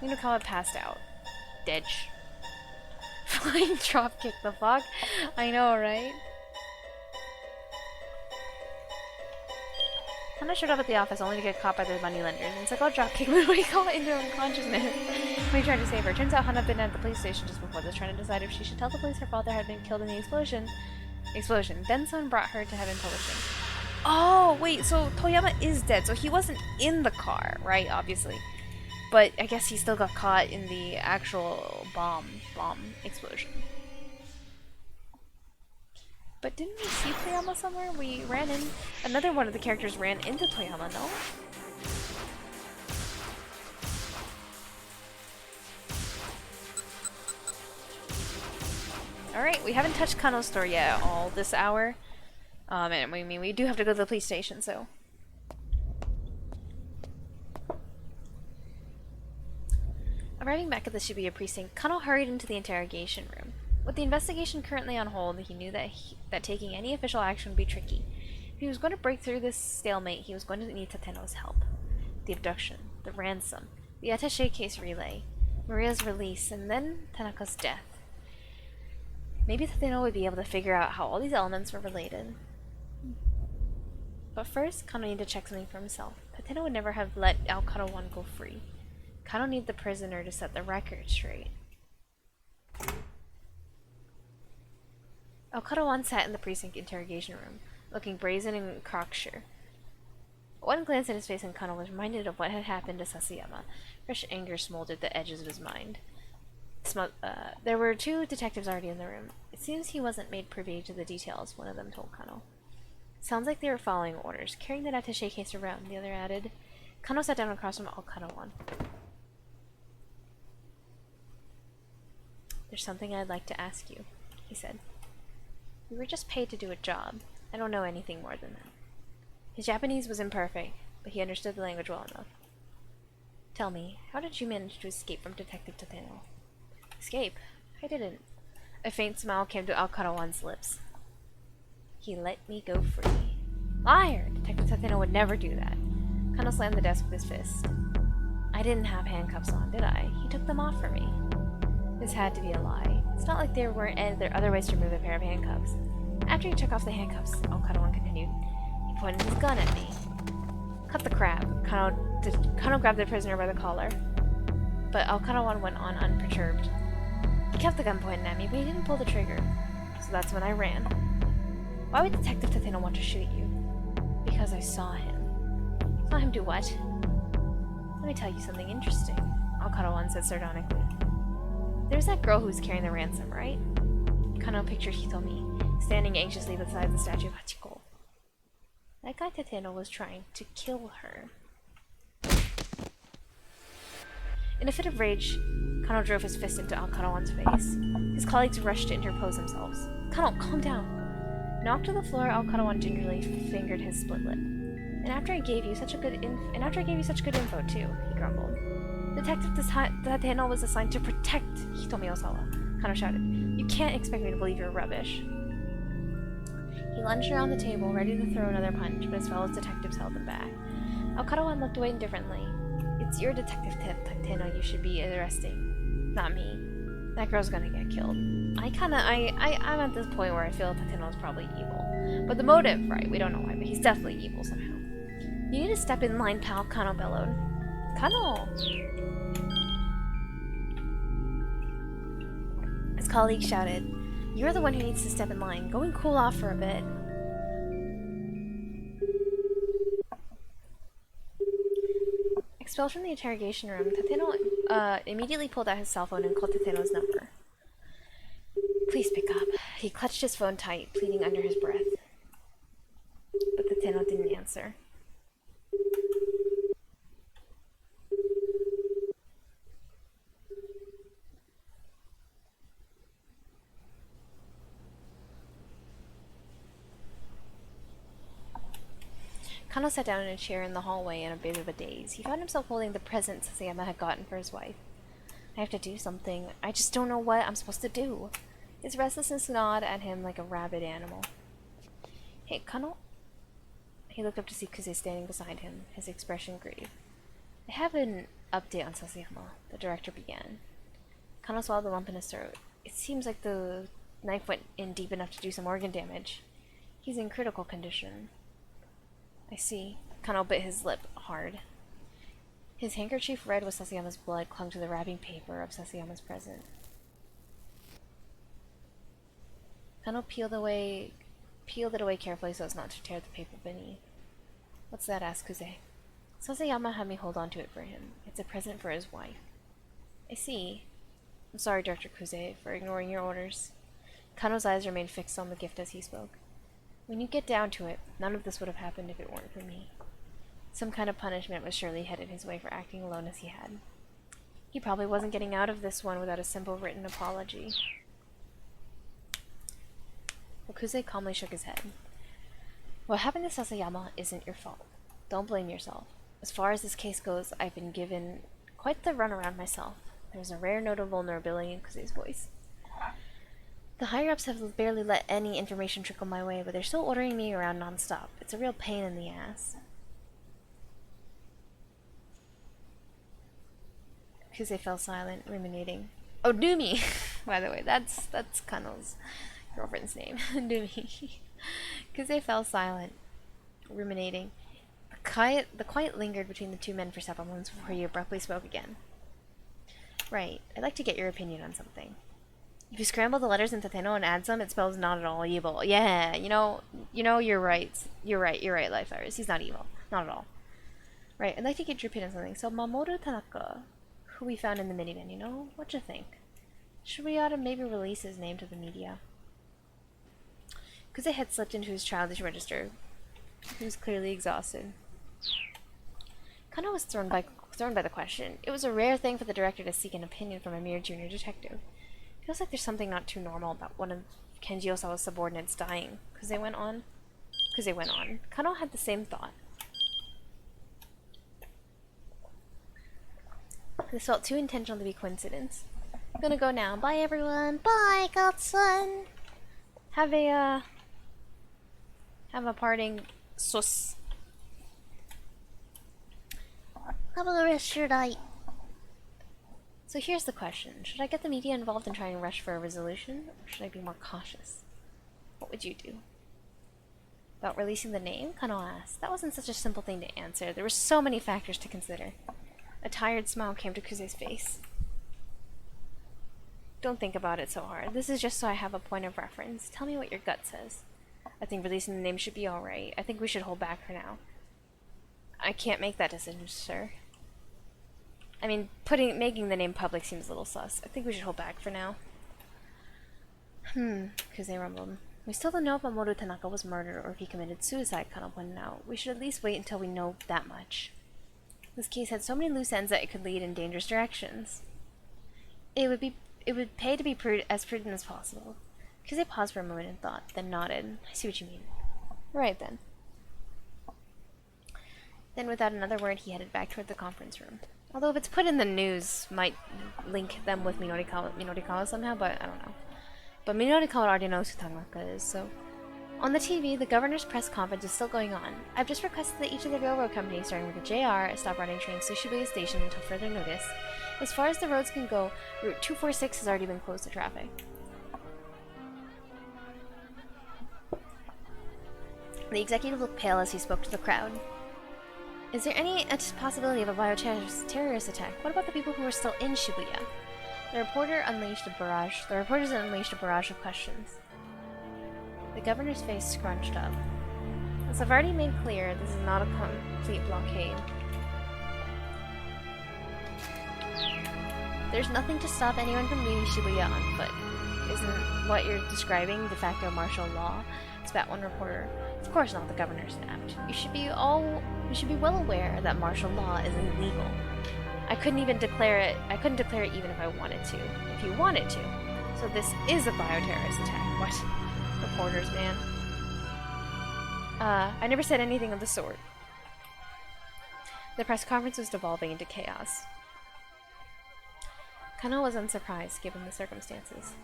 C: Minurikawa passed out. Dead. Flying dropkick, the fuck? I know, right? Hana showed up at the office only to get caught by the moneylenders, and Segawa dropkicked Minurikawa into unconsciousness when he tried to save her. Turns out Hana had been at the police station just before this, trying to decide if she should tell the police her father had been killed in the explosion. Then someone brought her to Heaven Publishing. Oh, wait, so Toyama is dead, so he wasn't in the car, right? Obviously. But I guess he still got caught in the actual bomb explosion. But didn't we see Toyama somewhere? We ran in... Another one of the characters ran into Toyama, no? Alright, we haven't touched Kano's store yet all this hour. And we do have to go to the police station, so... Arriving back at the Shibuya precinct, Kano hurried into the interrogation room. With the investigation currently on hold, he knew that taking any official action would be tricky. If he was going to break through this stalemate, he was going to need Tateno's help. The abduction, the ransom, the attaché case relay, Maria's release, and then Tanaka's death. Maybe Tateno would be able to figure out how all these elements were related. But first, Kano needed to check something for himself. Tateno would never have let Al-Kara-1 go free. Kano needed the prisoner to set the record straight. Al-Kara-1 sat in the precinct interrogation room, looking brazen and cocksure. One glance at his face and Kano was reminded of what had happened to Sasayama. Fresh anger smoldered the edges of his mind. There were two detectives already in the room. It seems he wasn't made privy to the details, one of them told Kano. Sounds like they were following orders, carrying that attaché case around, the other added. Kano sat down across from Al-Kara-1. There's something I'd like to ask you, he said. We were just paid to do a job. I don't know anything more than that. His Japanese was imperfect, but he understood the language well enough. Tell me, how did you manage to escape from Detective Tateno? Escape? I didn't. A faint smile came to Al-Kara-1's lips. He let me go free. Liar! Detective Tateno would never do that. Kano slammed the desk with his fist. I didn't have handcuffs on, did I? He took them off for me. This had to be a lie. It's not like there weren't other ways to remove a pair of handcuffs. After he took off the handcuffs, Al-Kara-1 continued. He pointed his gun at me. Cut the crap. Kano grabbed the prisoner by the collar. But Al-Kara-1 went on unperturbed. He kept the gun pointed at me, but he didn't pull the trigger. So that's when I ran. Why would Detective Tateno want to shoot you? Because I saw him. Saw him do what? Let me tell you something interesting, Al-Kara-1 said sardonically. There's that girl who's carrying the ransom, right? Kano pictured Hitomi, standing anxiously beside the statue of Hachiko. That guy Tateno was trying to kill her. In a fit of rage, Kano drove his fist into Al-Kara-1's face. His colleagues rushed to interpose themselves. Kano, calm down! Knocked to the floor, Al-Kara-1 gingerly fingered his split lip. And after I gave you such good info too, he grumbled. Detective Tateno was assigned to protect Hitomi Osawa, Kano shouted. You can't expect me to believe you're rubbish. He lunged around the table, ready to throw another punch, but his fellow detectives held him back. Okada-wan looked away indifferently. It's your detective tip, Tateno, you should be arresting. Not me. That girl's gonna get killed. I'm at this point where I feel Tateno's probably evil. But the motive, right, we don't know why, but he's definitely evil somehow. You need to step in line, pal, Kano bellowed. Kano! His colleague shouted, "You're the one who needs to step in line. Go and cool off for a bit." Expelled from the interrogation room, Tateno immediately pulled out his cell phone and called Tateno's number. "Please pick up." He clutched his phone tight, pleading under his breath. But Tateno didn't answer. Kano sat down in a chair in the hallway in a bit of a daze. He found himself holding the present Sasayama had gotten for his wife. I have to do something. I just don't know what I'm supposed to do. His restlessness gnawed at him like a rabid animal. "Hey, Kano?" He looked up to see Kuze standing beside him, his expression grave. "I have an update on Sasayama," the director began. Kano swallowed the lump in his throat. "It seems like the knife went in deep enough to do some organ damage. He's in critical condition." "I see." Kano bit his lip hard. His handkerchief, red with Sasayama's blood, clung to the wrapping paper of Sasayama's present. Kano peeled it away carefully so as not to tear the paper beneath. "What's that?" asked Kuze. "Sasayama had me hold on to it for him. It's a present for his wife." "I see. I'm sorry, Director Kuze, for ignoring your orders." Kano's eyes remained fixed on the gift as he spoke. "When you get down to it, none of this would have happened if it weren't for me. Some kind of punishment was surely headed his way for acting alone as he had. He probably wasn't getting out of this one without a simple written apology." Okuze calmly shook his head. "What happened to Sasayama isn't your fault. Don't blame yourself. As far as this case goes, I've been given quite the runaround myself." There's a rare note of vulnerability in Kuze's voice. "The higher-ups have barely let any information trickle my way, but they're still ordering me around non-stop. It's a real pain in the ass." Kuze fell silent, ruminating. "Oh, Numi!" By the way, that's Kano's girlfriend's name. Numi. Kuze fell silent, ruminating. The quiet lingered between the two men for several moments before he abruptly spoke again. "Right, I'd like to get your opinion on something. If you scramble the letters in Tateno and add some, it spells not at all evil." Yeah, you know, you're right. You're right, Life Virus. He's not evil. Not at all. "Right, I'd like to get your opinion on something. So, Mamoru Tanaka, who we found in the minivan, what you think? Should we ought to maybe release his name to the media?" Kuze had slipped into his childish register. He was clearly exhausted. Kano was thrown by the question. It was a rare thing for the director to seek an opinion from a mere junior detective. "Feels like there's something not too normal about one of Kenji Osawa's subordinates dying," Kuze went on. Kano had the same thought. This felt too intentional to be coincidence. "I'm gonna go now. Bye, everyone."
B: Bye, godson.
C: Have a parting sus.
B: Have a rest of your night.
C: So here's the question. Should I get the media involved and try and rush for a resolution? Or should I be more cautious? What would you do? About releasing the name? Kano asked. That wasn't such a simple thing to answer. There were so many factors to consider. A tired smile came to Kuze's face. "Don't think about it so hard. This is just so I have a point of reference. Tell me what your gut says." "I think releasing the name should be alright. I think we should hold back for now." "I can't make that decision, sir. I mean, making the name public seems a little sus. I think we should hold back for now." Kuze rumbled. "We still don't know if Mamoru Tanaka was murdered or if he committed suicide," Kano pointed out. "We should at least wait until we know that much. This case had so many loose ends that it could lead in dangerous directions. It would pay to be as prudent as possible." Kuze paused for a moment in thought, then nodded. "I see what you mean. Right then." Then without another word, he headed back toward the conference room. Although if it's put in the news, might link them with Minorikawa somehow, but I don't know. But Minorikawa already knows who Tanaka is, so On the TV, the governor's press conference is still going on. I've just requested that each of the railroad companies, starting with the JR, stop running trains to Shibuya Station until further notice. As far as the roads can go, Route 246 has already been closed to traffic. The executive looked pale as he spoke to the crowd. Is there any possibility of a bioterrorist attack? What about the people who are still in Shibuya? The reporters unleashed a barrage of questions. The governor's face scrunched up. As I've already made clear, this is not a complete blockade. There's nothing to stop anyone from leaving Shibuya on foot. Isn't what you're describing de facto martial law? Spat one reporter. Of course not, the governor snapped. You should be well aware that martial law is illegal. I couldn't declare it even if I wanted to. If you wanted to. So this is a bioterrorist attack. What? Reporters, man. I never said anything of the sort. The press conference was devolving into chaos. Kano was unsurprised, given the circumstances.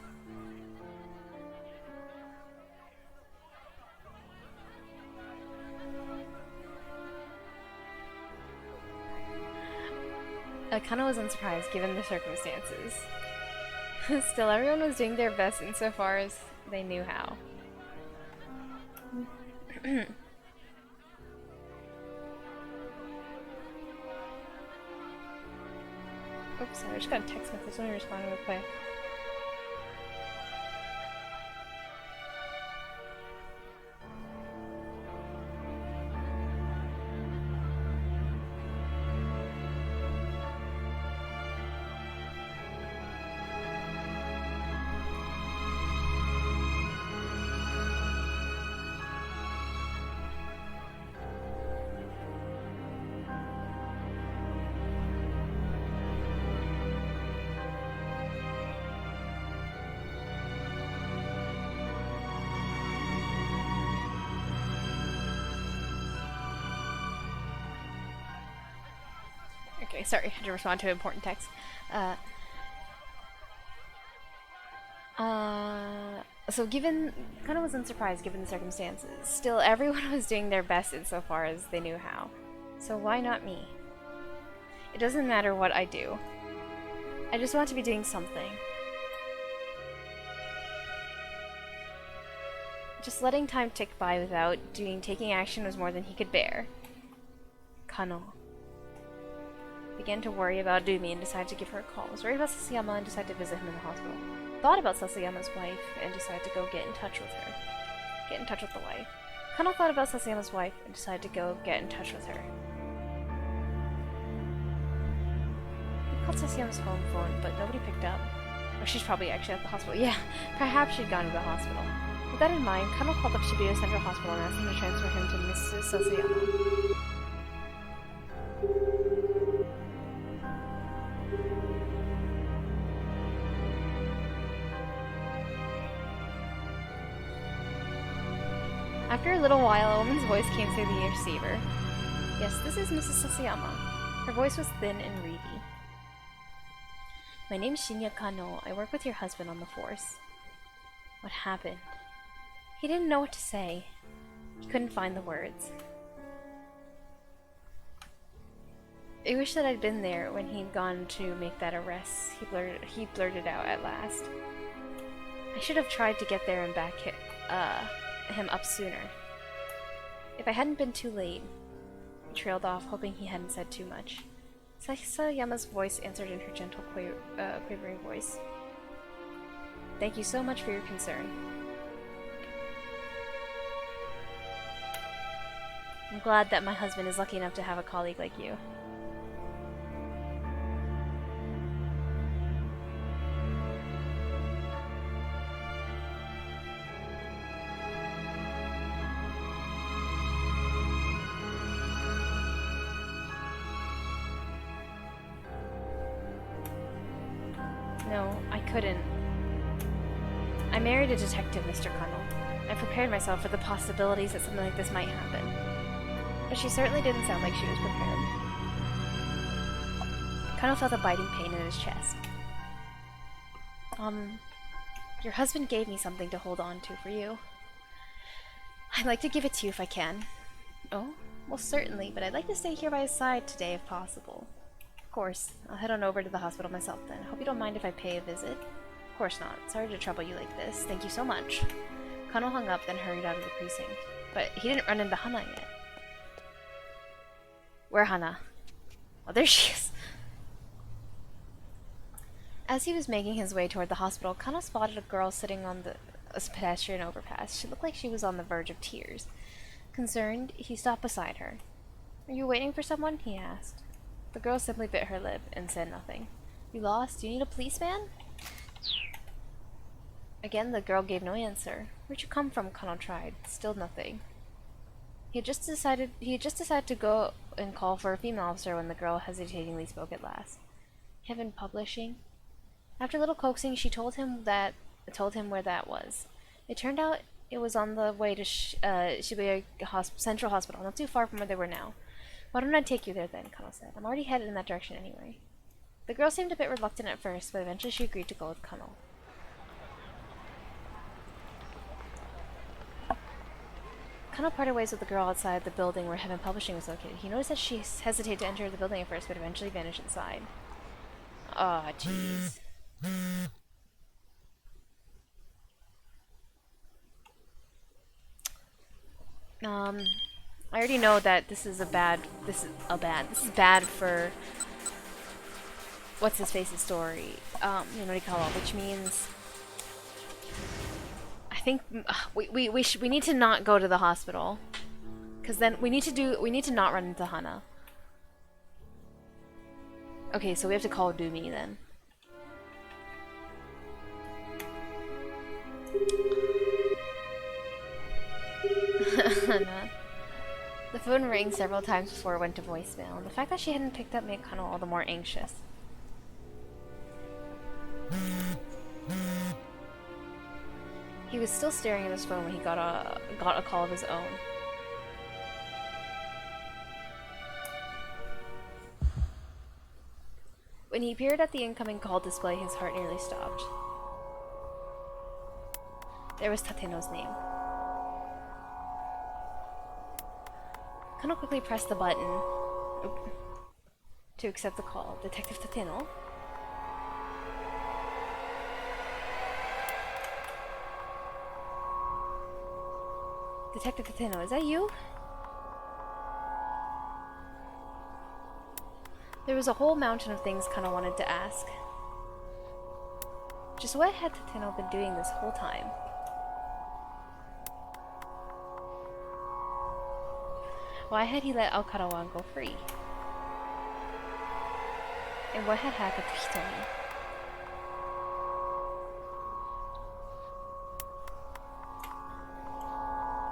C: Still, everyone was doing their best insofar as they knew how. Oops, sorry, I just got a text message. Let me respond real quick. Okay, sorry, I had to respond to an important text. So Kano was unsurprised given the circumstances. Still, everyone was doing their best insofar as they knew how. So why not me? It doesn't matter what I do. I just want to be doing something. Just letting time tick by without taking action was more than he could bear. Kano began to worry about Dumi and decided to give her a call. Was worried about Sasayama and decided to visit him in the hospital. Thought about Sasayama's wife and decided to go get in touch with her. Get in touch with the wife. Kano thought about Sasayama's wife and decided to go get in touch with her. He called Sasayama's home phone, but nobody picked up. Or she's probably actually at the hospital. Yeah, perhaps she'd gone to the hospital. With that in mind, Kano called up Shibuya Central Hospital and asked them to transfer him to Mrs. Sasayama. After a little while, a woman's voice came through the receiver. Yes, this is Mrs. Sasayama. Her voice was thin and reedy. My name's Shinya Kano. I work with your husband on the force. What happened? He didn't know what to say. He couldn't find the words. I wish that I'd been there when he'd gone to make that arrest. He blurted out at last. I should have tried to get there and back him up sooner. If I hadn't been too late. He trailed off, hoping he hadn't said too much. Sasayama's voice answered in her gentle, quavering voice. Thank you so much for your concern. I'm glad that my husband is lucky enough to have a colleague like you. No, I couldn't. I married a detective, Mr. Kano. I prepared myself for the possibilities that something like this might happen. But she certainly didn't sound like she was prepared. Kano felt a biting pain in his chest. Your husband gave me something to hold on to for you. I'd like to give it to you if I can. Oh? Well, certainly, but I'd like to stay here by his side today if possible. Of course. I'll head on over to the hospital myself then. Hope you don't mind if I pay a visit. Of course not. Sorry to trouble you like this. Thank you so much. Kano hung up, then hurried out of the precinct. But he didn't run into Hana yet. Where Hana? Oh, there she is. As he was making his way toward the hospital, Kano spotted a girl sitting on a pedestrian overpass. She looked like she was on the verge of tears. Concerned, he stopped beside her. Are you waiting for someone? He asked. The girl simply bit her lip and said nothing. You lost? Do you need a policeman? Again, the girl gave no answer. Where'd you come from? Kano tried. Still nothing. He had just decided to go and call for a female officer when the girl hesitatingly spoke at last. Heaven Publishing? After a little coaxing, she told him where that was. It turned out it was on the way to Shibuya Central Hospital, not too far from where they were now. Why don't I take you there then? Kano said. I'm already headed in that direction anyway. The girl seemed a bit reluctant at first, but eventually she agreed to go with Kano. Kano parted ways with the girl outside the building where Heaven Publishing was located. He noticed that she hesitated to enter the building at first, but eventually vanished inside. Aw, jeez. I already know that this is bad for what's his face's story, Norikawa, which means I think we need to not go to the hospital, because then we need to not run into Hana. Okay, so we have to call Dumi then. Hana. The phone rang several times before it went to voicemail. The fact that she hadn't picked up made Kano all the more anxious. He was still staring at his phone when he got a call of his own. When he peered at the incoming call display, his heart nearly stopped. There was Tateno's name. Kano quickly pressed the button to accept the call. Detective Tateno? Detective Tateno, is that you? There was a whole mountain of things Kano wanted to ask. Just what had Tateno been doing this whole time? Why had he let Al-Karawan go free? And what had happened to Hitomi?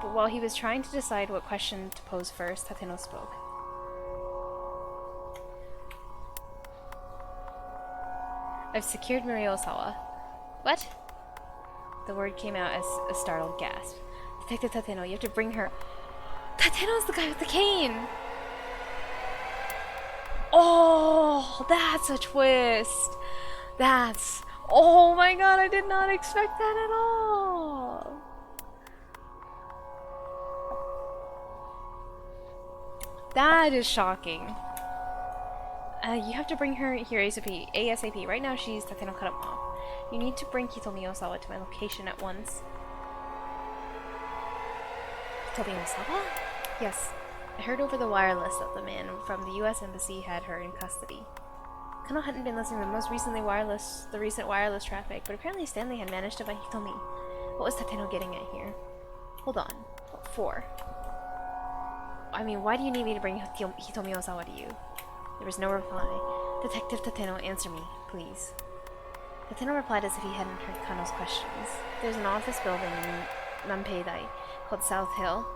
C: But while he was trying to decide what question to pose first, Tateno spoke. I've secured Mirio Osawa. What? The word came out as a startled gasp. Detective Tateno, you have to bring her... Tateno's the guy with the cane! Oh, that's a twist! That's... Oh my god, I did not expect that at all! That is shocking. You have to bring her here ASAP. Right now she's Tateno cut him off. You need to bring Hitomi Osawa to my location at once. Hitomi Osawa? Yes. I heard over the wireless that the man from the US Embassy had her in custody. Kano hadn't been listening to the recent wireless traffic, but apparently Stanley had managed to find Hitomi. What was Tateno getting at here? Hold on. What for? I mean, why do you need me to bring Hitomi Osawa to you? There was no reply. Detective Tateno, answer me, please. Tateno replied as if he hadn't heard Kano's questions. There's an office building in Nanpeidai called South Hill.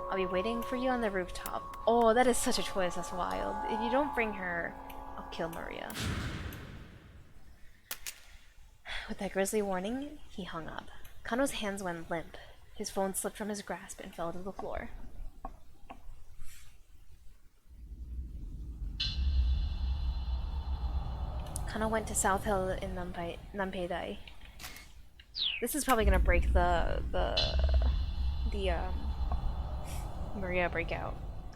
C: I'll be waiting for you on the rooftop. Oh, that is such a twist, that's wild. If you don't bring her, I'll kill Maria. With that grisly warning, he hung up. Kano's hands went limp. His phone slipped from his grasp and fell to the floor. Kano went to South Hill in Nanpeidai. This is probably gonna break the Maria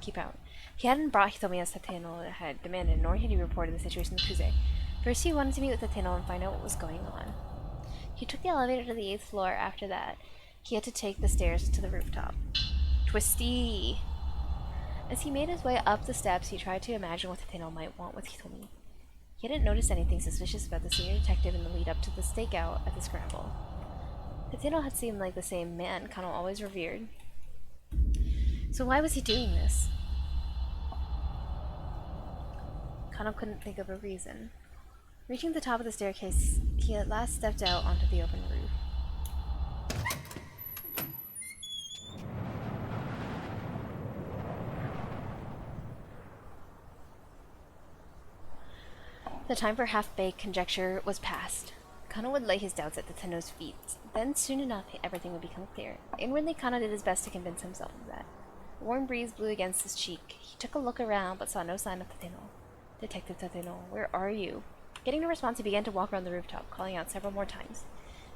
C: keep out. He hadn't brought Hitomi as Tateno had demanded, nor had he reported the situation to Kuze. First he wanted to meet with Tateno and find out what was going on. He took the elevator to the 8th floor. After that, he had to take the stairs to the rooftop. Twisty! As he made his way up the steps, he tried to imagine what Tateno might want with Hitomi. He hadn't noticed anything suspicious about the senior detective in the lead up to the stakeout at the Scramble. Tateno had seemed like the same man Kano always revered. So why was he doing this? Kano couldn't think of a reason. Reaching the top of the staircase, he at last stepped out onto the open roof. The time for half-baked conjecture was past. Kano would lay his doubts at Tateno's feet. Then, soon enough, everything would become clear. Inwardly, Kano did his best to convince himself of that. A warm breeze blew against his cheek. He took a look around, but saw no sign of Tateno. Detective Tateno, where are you? Getting no response, he began to walk around the rooftop, calling out several more times.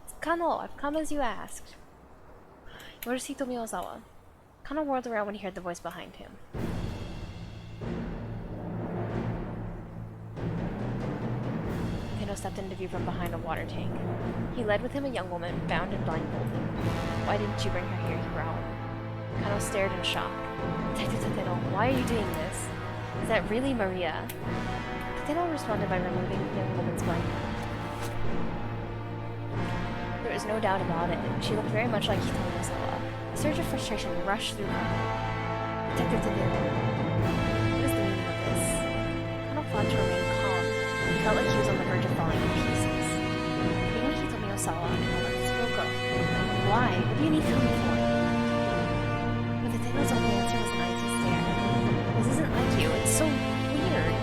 C: It's Kano, I've come as you asked. Where's Hitomi Ozawa? Kano whirled around when he heard the voice behind him. Tateno stepped into view from behind a water tank. He led with him a young woman, bound and blindfolded. Why didn't you bring her here? He growled. Kano stared in shock. Detective Tateno, why are you doing this? Is that really Maria? Tateno responded by removing the young woman's blindfold. There was no doubt about it. She looked very much like Hitomi Ozawa. A surge of frustration rushed through Kano. Detective Tateno, what is the meaning of this? Kano fought to remain calm. He felt like he was on the verge of falling to pieces. Being Hitomi Ozawa and Ellen spoke up. Why? What do you need from me for? But Tateno's only answer was an icy stare. This isn't like you. It's so weird.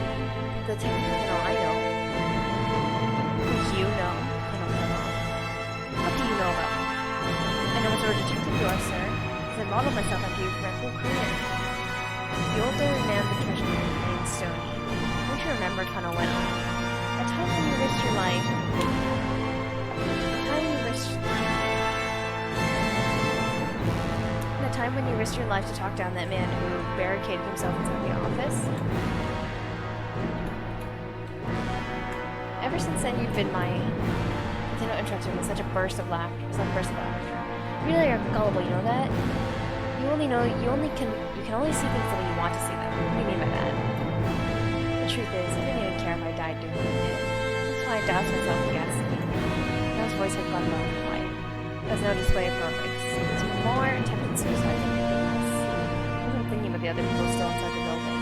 C: The Tateno I know. You know? I don't know. What do you know about me? I know what sort of detective you are, sir, because I modeled myself after you for my whole career. The older man the treasure remained stony. Don't you remember, Kano went on. At times when you risked your life... The time when you risked your life to talk down that man who barricaded himself inside the office? Ever since then, you've been my... Tateno interrupted with such a burst of laughter. You really are gullible, you know that? You can only see things the way you want to see them. What do you mean by that? The truth is, I didn't even care if I died doing what I did. That's why I doused myself in gasoline. No's voice had gone low and quiet. There was no display of heroics. It was more attempted suicide than anything else. I wasn't thinking about the other people still inside the building.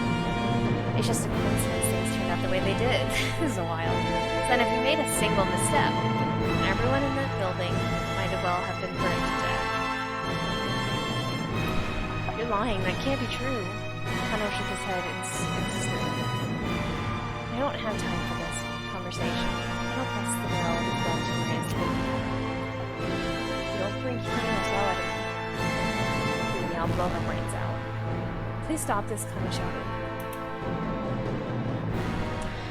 C: It's just a coincidence things turned out the way they did. This is wild. Then if you made a single misstep, everyone in that building might as well have been burned to death. You're lying. That can't be true. Kano shook his head insistently. I don't have time for this conversation. Kano pressed the barrel of his gun to Maria's head. You don't bring Hitomi Ozawa to me. Believe me, I'll blow her brains out. Please stop this, Kano shouted.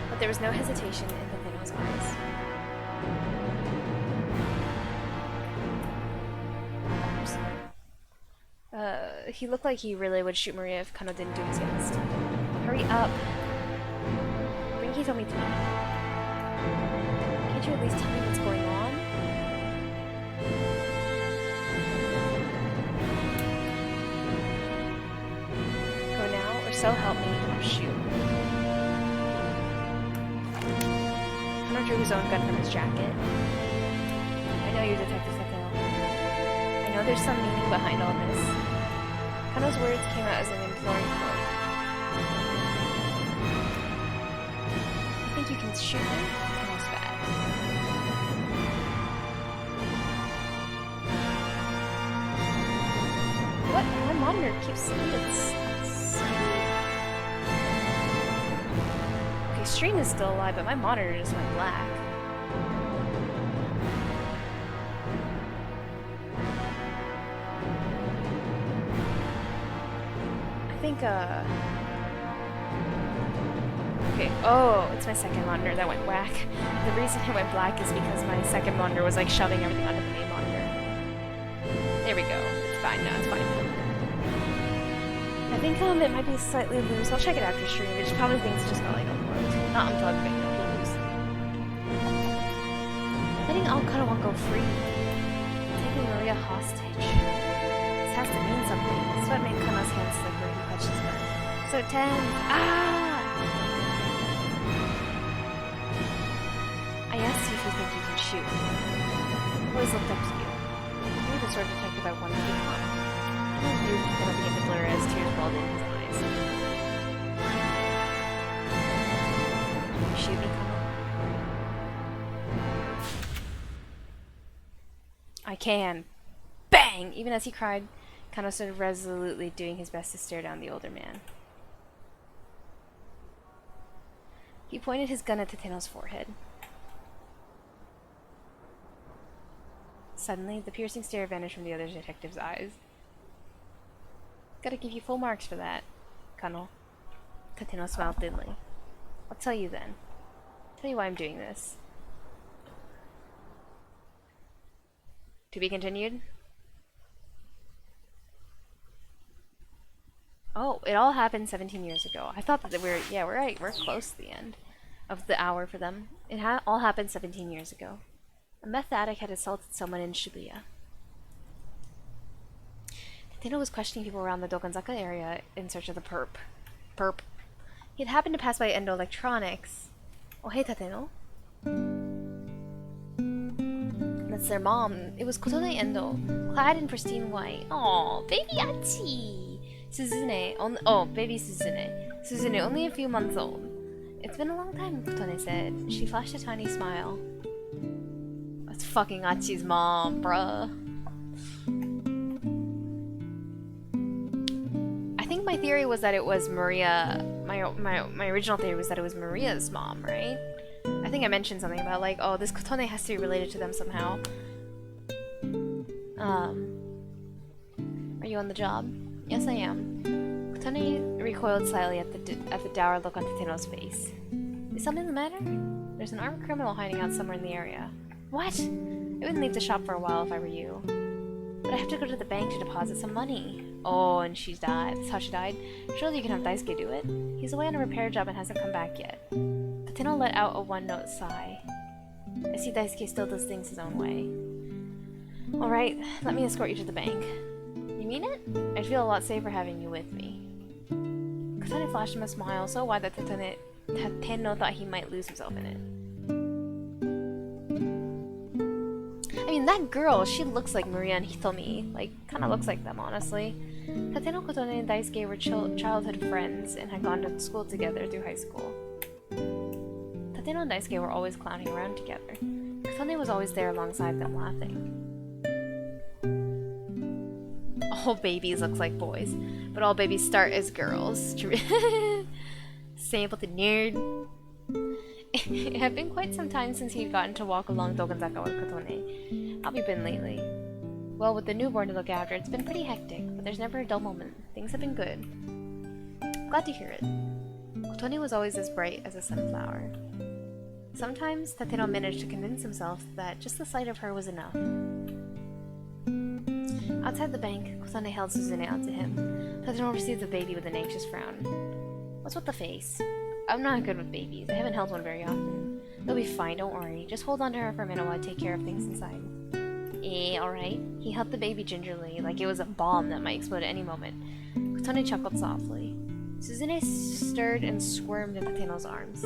C: But there was no hesitation in Tateno's eyes. He looked like he really would shoot Maria if Kano didn't do his best. Hurry up! Bring Hitomi to me. Can't you at least tell me what's going on? Go now, or so help me, I'll shoot. Kano drew his own gun from his jacket. I know you, Detective Tateno. I know there's some meaning behind all this. Kano's words came out as an imploring quote. You think you can shoot me? Kano spat. What? My monitor keeps saying it's... Okay, stream is still alive, but my monitor just went black. Okay, oh, it's my second monitor that went whack. The reason it went black is because my second monitor was like shoving everything onto the main monitor. There we go. It's fine now, it's fine now. think it might be slightly loose. I'll check it after stream, but she probably thinks it just got like unplugged. Not unplugged, but loose. Letting Al-Karawako free. Taking Maria hostage. This has to mean something. Sweat made Kano's hands slip where he clutched his gun. So tense. Ah! I asked you if you think you can shoot. I've always looked up to you. You're the sort of detective I wanted to become. You gonna begin to blur as tears welled in his eyes. Shoot me, Kano. I can. Bang! Even as he cried, Kano stood resolutely doing his best to stare down the older man. He pointed his gun at Tateno's forehead. Suddenly, the piercing stare vanished from the other detective's eyes. Gotta give you full marks for that, Kano. Tateno smiled thinly. I'll tell you then. Tell you why I'm doing this. To be continued? Oh, it all happened 17 years ago. I thought that we're close to the end of the hour for them. It all happened 17 years ago. A meth addict had assaulted someone in Shibuya. Tateno was questioning people around the Dokanzaka area in search of the perp. He had happened to pass by Endo Electronics. Oh, hey, Tateno. That's their mom. It was Kotone Endo, clad in pristine white. Aw, baby Achi! Suzune. Baby Suzune. Suzune, only a few months old. It's been a long time, Kotone said. She flashed a tiny smile. That's fucking Achi's mom, bruh. I think my theory was that it was Maria. My original theory was that it was Maria's mom, right? I think I mentioned something about like, oh, this Kotone has to be related to them somehow. Are you on the job? Yes, I am. Kotone recoiled slightly at the dour look on Tateno's face. Is something the matter? There's an armed criminal hiding out somewhere in the area. What? I wouldn't leave the shop for a while if I were you. But I have to go to the bank to deposit some money. Oh, and she died. That's how she died. Surely you can have Daisuke do it. He's away on a repair job and hasn't come back yet. Tateno let out a one-note sigh. I see Daisuke still does things his own way. Alright, let me escort you to the bank. You mean it? I'd feel a lot safer having you with me. Kotone flashed him a smile so wide that Tateno thought he might lose himself in it. I mean, that girl, she looks like Maria and Hitomi. Like, kinda looks like them, honestly. Tateno, Kotone, and Daisuke were childhood friends and had gone to school together through high school. Tateno and Daisuke were always clowning around together. Kotone was always there alongside them, laughing. All babies look like boys, but all babies start as girls. Sample the nerd. It had been quite some time since he had gotten to walk along Dokanzaka with Kotone. How have you been lately? Well, with the newborn to look after, it's been pretty hectic, but there's never a dull moment. Things have been good. Glad to hear it. Kotone was always as bright as a sunflower. Sometimes, Tateno managed to convince himself that just the sight of her was enough. Outside the bank, Kotone held Suzune out to him. Tateno received the baby with an anxious frown. What's with the face? I'm not good with babies. I haven't held one very often. They'll be fine, don't worry. Just hold on to her for a minute while I take care of things inside. Alright. He held the baby gingerly, like it was a bomb that might explode at any moment. Kotone chuckled softly. Suzune stirred and squirmed in Tateno's arms.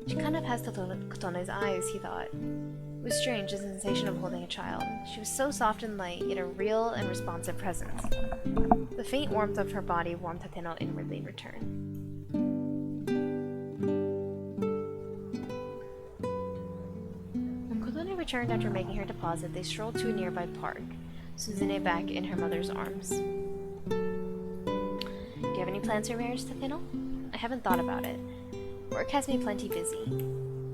C: She kind of has Kotone's eyes, he thought. It was strange, the sensation of holding a child. She was so soft and light, yet a real and responsive presence. The faint warmth of her body warmed Tateno inwardly in return. When Kotone returned after making her deposit, they strolled to a nearby park, Suzune back in her mother's arms. Do you have any plans for marriage, Tateno? I haven't thought about it. Work has me plenty busy.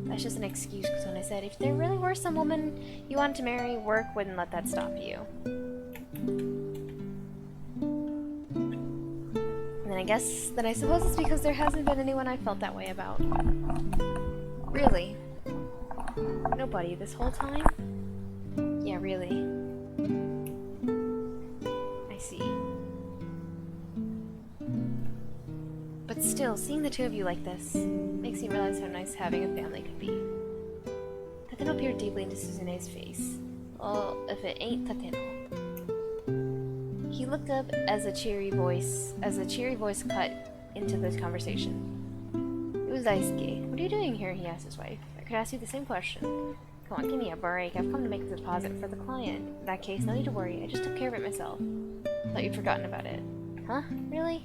C: That's just an excuse, Kotone said. If there really were some woman you wanted to marry, work wouldn't let that stop you. And then I suppose it's because there hasn't been anyone I felt that way about. Really? Nobody this whole time? Yeah, really. I see. But still, seeing the two of you like this makes me realize how nice having a family could be. Tateno peered deeply into Suzune's face. Well, if it ain't Tateno. He looked up as a cheery voice cut into the conversation. It was Daisuke. What are you doing here? He asked his wife. I could ask you the same question. Come on, give me a break. I've come to make a deposit for the client. In that case, no need to worry. I just took care of it myself. Thought you'd forgotten about it. Huh? Really?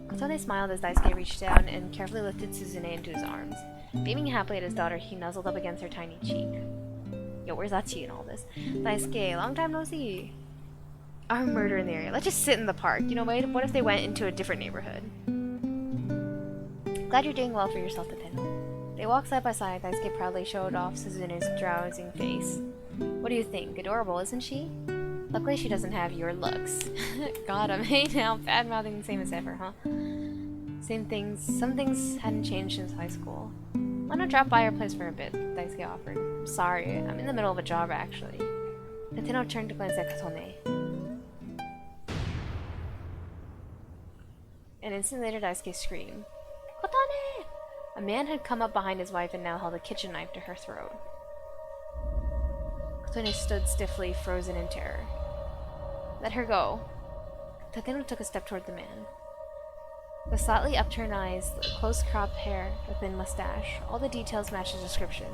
C: Kotone smiled as Daisuke reached down and carefully lifted Suzune into his arms. Beaming happily at his daughter, he nuzzled up against her tiny cheek. Yo, where's Achi in all this? Daisuke, long time no see. Armed murder in the area. Let's just sit in the park. You know, wait, what if they went into a different neighborhood? Glad you're doing well for yourself, Tateno. They walked side by side. Daisuke proudly showed off Suzune's drowsing face. What do you think? Adorable, isn't she? Luckily she doesn't have your looks. God, I'm hey now, bad-mouthing the same as ever, huh? Some things hadn't changed since high school. Why not drop by your place for a bit? Daisuke offered. Sorry, I'm in the middle of a job, actually. Tateno turned to glance at Kotone. An instant later, Daisuke screamed. Kotone! A man had come up behind his wife and now held a kitchen knife to her throat. Kotone stood stiffly, frozen in terror. Let her go. Tateno took a step toward the man. The slightly upturned eyes, the close-cropped hair, the thin mustache, all the details matched his description.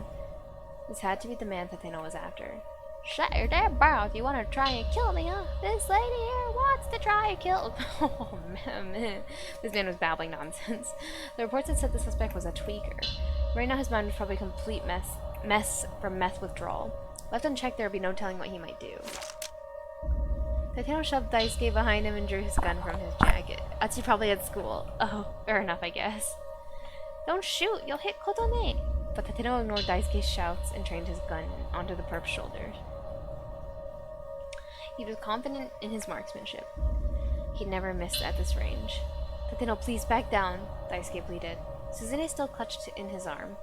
C: This had to be the man Tateno was after. Shut your damn mouth! You want to try and kill me, huh? This lady here wants to try and kill... Oh, man. This man was babbling nonsense. The reports had said the suspect was a tweaker. Right now his mind was probably a complete mess from meth withdrawal. Left unchecked, there would be no telling what he might do. Tateno shoved Daisuke behind him and drew his gun from his jacket. Achi probably at school. Oh, fair enough, I guess. Don't shoot! You'll hit Kotone! But Tateno ignored Daisuke's shouts and trained his gun onto the perp's shoulder. He was confident in his marksmanship. He'd never missed at this range. Tateno, please back down, Daisuke pleaded. Suzune still clutched in his arm.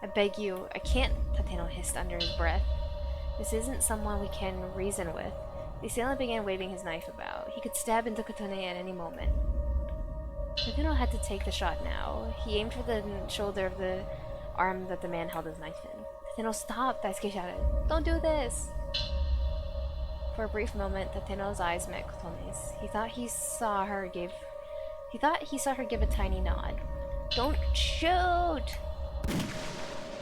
C: I beg you, I can't, Tateno hissed under his breath. This isn't someone we can reason with. The assailant began waving his knife about. He could stab into Kotone at any moment. Tateno had to take the shot now. He aimed for the shoulder of the arm that the man held his knife in. Tateno, stop! Daisuke shouted. Don't do this! For a brief moment, Tateno's eyes met Kotone's. He thought he saw her give a tiny nod. Don't shoot!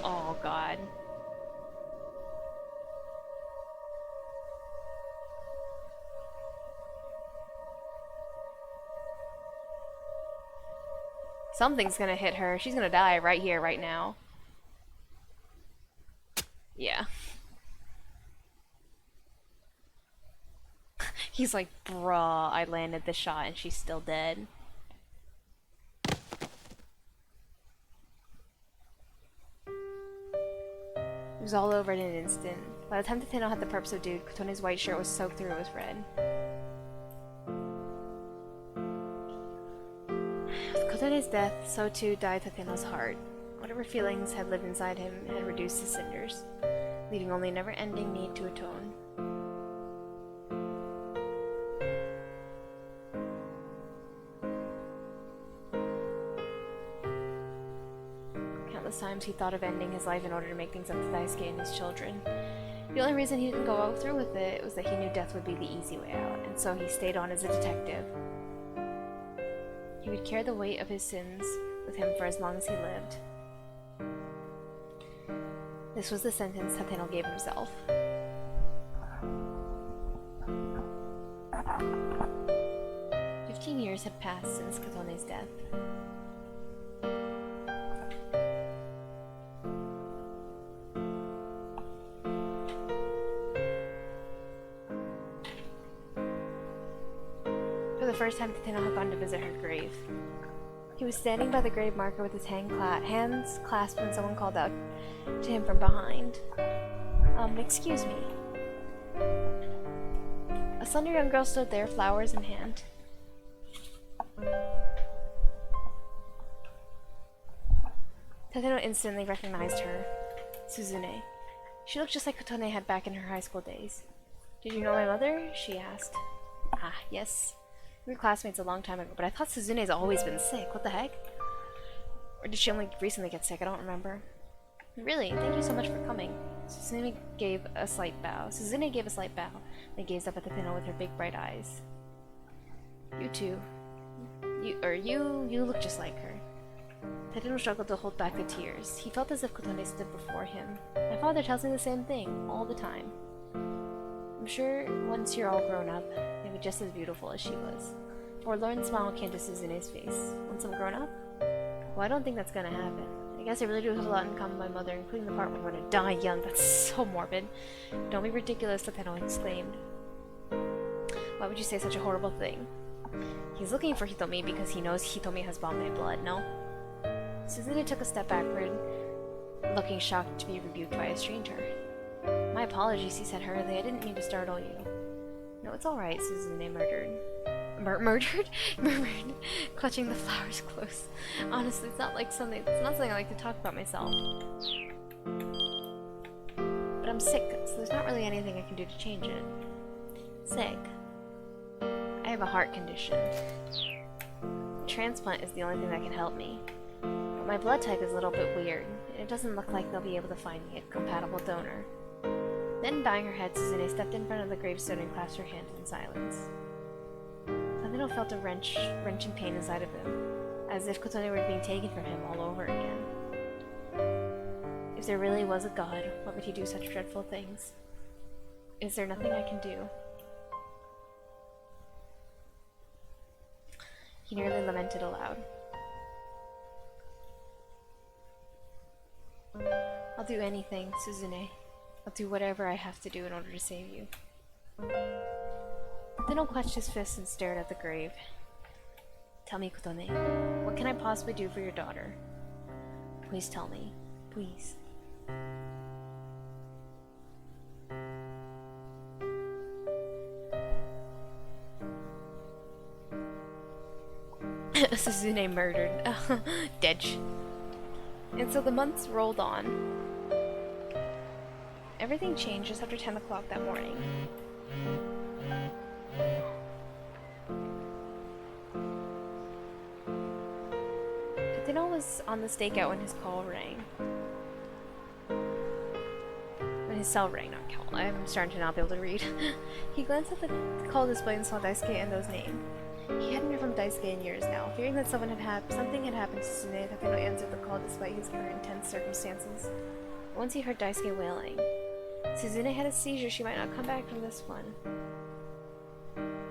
C: Oh god. Something's gonna hit her. She's gonna die right here, right now. Yeah. He's like, bruh, I landed the shot and she's still dead. It was all over in an instant. By the time Tateno had the perp subdued, Kotone's white shirt was soaked through with red. With Kotone's death, so too died Tateno's heart. Whatever feelings had lived inside him had reduced to cinders, leaving only a never-ending need to atone. Times he thought of ending his life in order to make things up to Daisuke and his children. The only reason he didn't go through with it was that he knew death would be the easy way out, and so he stayed on as a detective. He would carry the weight of his sins with him for as long as he lived. This was the sentence Tateno gave himself. 15 years had passed since Kotone's death. For the first time, Tateno had gone to visit her grave. He was standing by the grave marker with his hands clasped when someone called out to him from behind. Excuse me. A slender young girl stood there, flowers in hand. Tateno instantly recognized her. Suzune. She looked just like Kotone had back in her high school days. Did you know my mother? She asked. Ah, yes. We were classmates a long time ago, but I thought Suzune's always been sick. What the heck? Or did she only recently get sick? I don't remember. Really, thank you so much for coming. Suzune gave a slight bow. Then gazed up at Tateno with her big bright eyes. You two. You look just like her. Tateno struggled to hold back the tears. He felt as if Kotone stood before him. My father tells me the same thing, all the time. I'm sure once you're all grown up, you'll be just as beautiful as she was. A forlorn smile came to Suzune's face. Once I'm grown up? Well, I don't think that's gonna happen. I guess I really do have a lot in common with my mother, including the part where I'm gonna die young. That's so morbid. Don't be ridiculous, Tateno exclaimed. Why would you say such a horrible thing? He's looking for Hitomi because he knows Hitomi has Bombay blood, no? Suzune took a step backward, looking shocked to be rebuked by a stranger. My apologies, he said hurriedly. I didn't mean to startle you. No, it's alright, Suzune murmured, clutching the flowers close. Honestly, it's not something I like to talk about myself. But I'm sick, so there's not really anything I can do to change it. Sick? I have a heart condition. A transplant is the only thing that can help me. But my blood type is a little bit weird, and it doesn't look like they'll be able to find me a compatible donor. Then, bowing her head, Suzune stepped in front of the gravestone and clasped her hands in silence. Tateno felt a wrenching pain inside of him, as if Kotone were being taken from him all over again. If there really was a god, why would he do such dreadful things? Is there nothing I can do? He nearly lamented aloud. I'll do anything, Suzune. I'll do whatever I have to do in order to save you. Tateno clenched his fists and stared at the grave. Tell me, Kotone, what can I possibly do for your daughter? Please tell me. Please. Suzune murdered. Dead. And so the months rolled on. Everything changed just after 10 o'clock that morning. Tateno was on the stakeout when his call rang. When his cell rang, not call. I'm starting to not be able to read. He glanced at the call display and saw Daisuke Endo's name. He hadn't heard from Daisuke in years now. Fearing that something had happened to Suzune, Tateno answered the call despite his current intense circumstances. Once he heard Daisuke wailing. Suzune had a seizure, she might not come back from this one.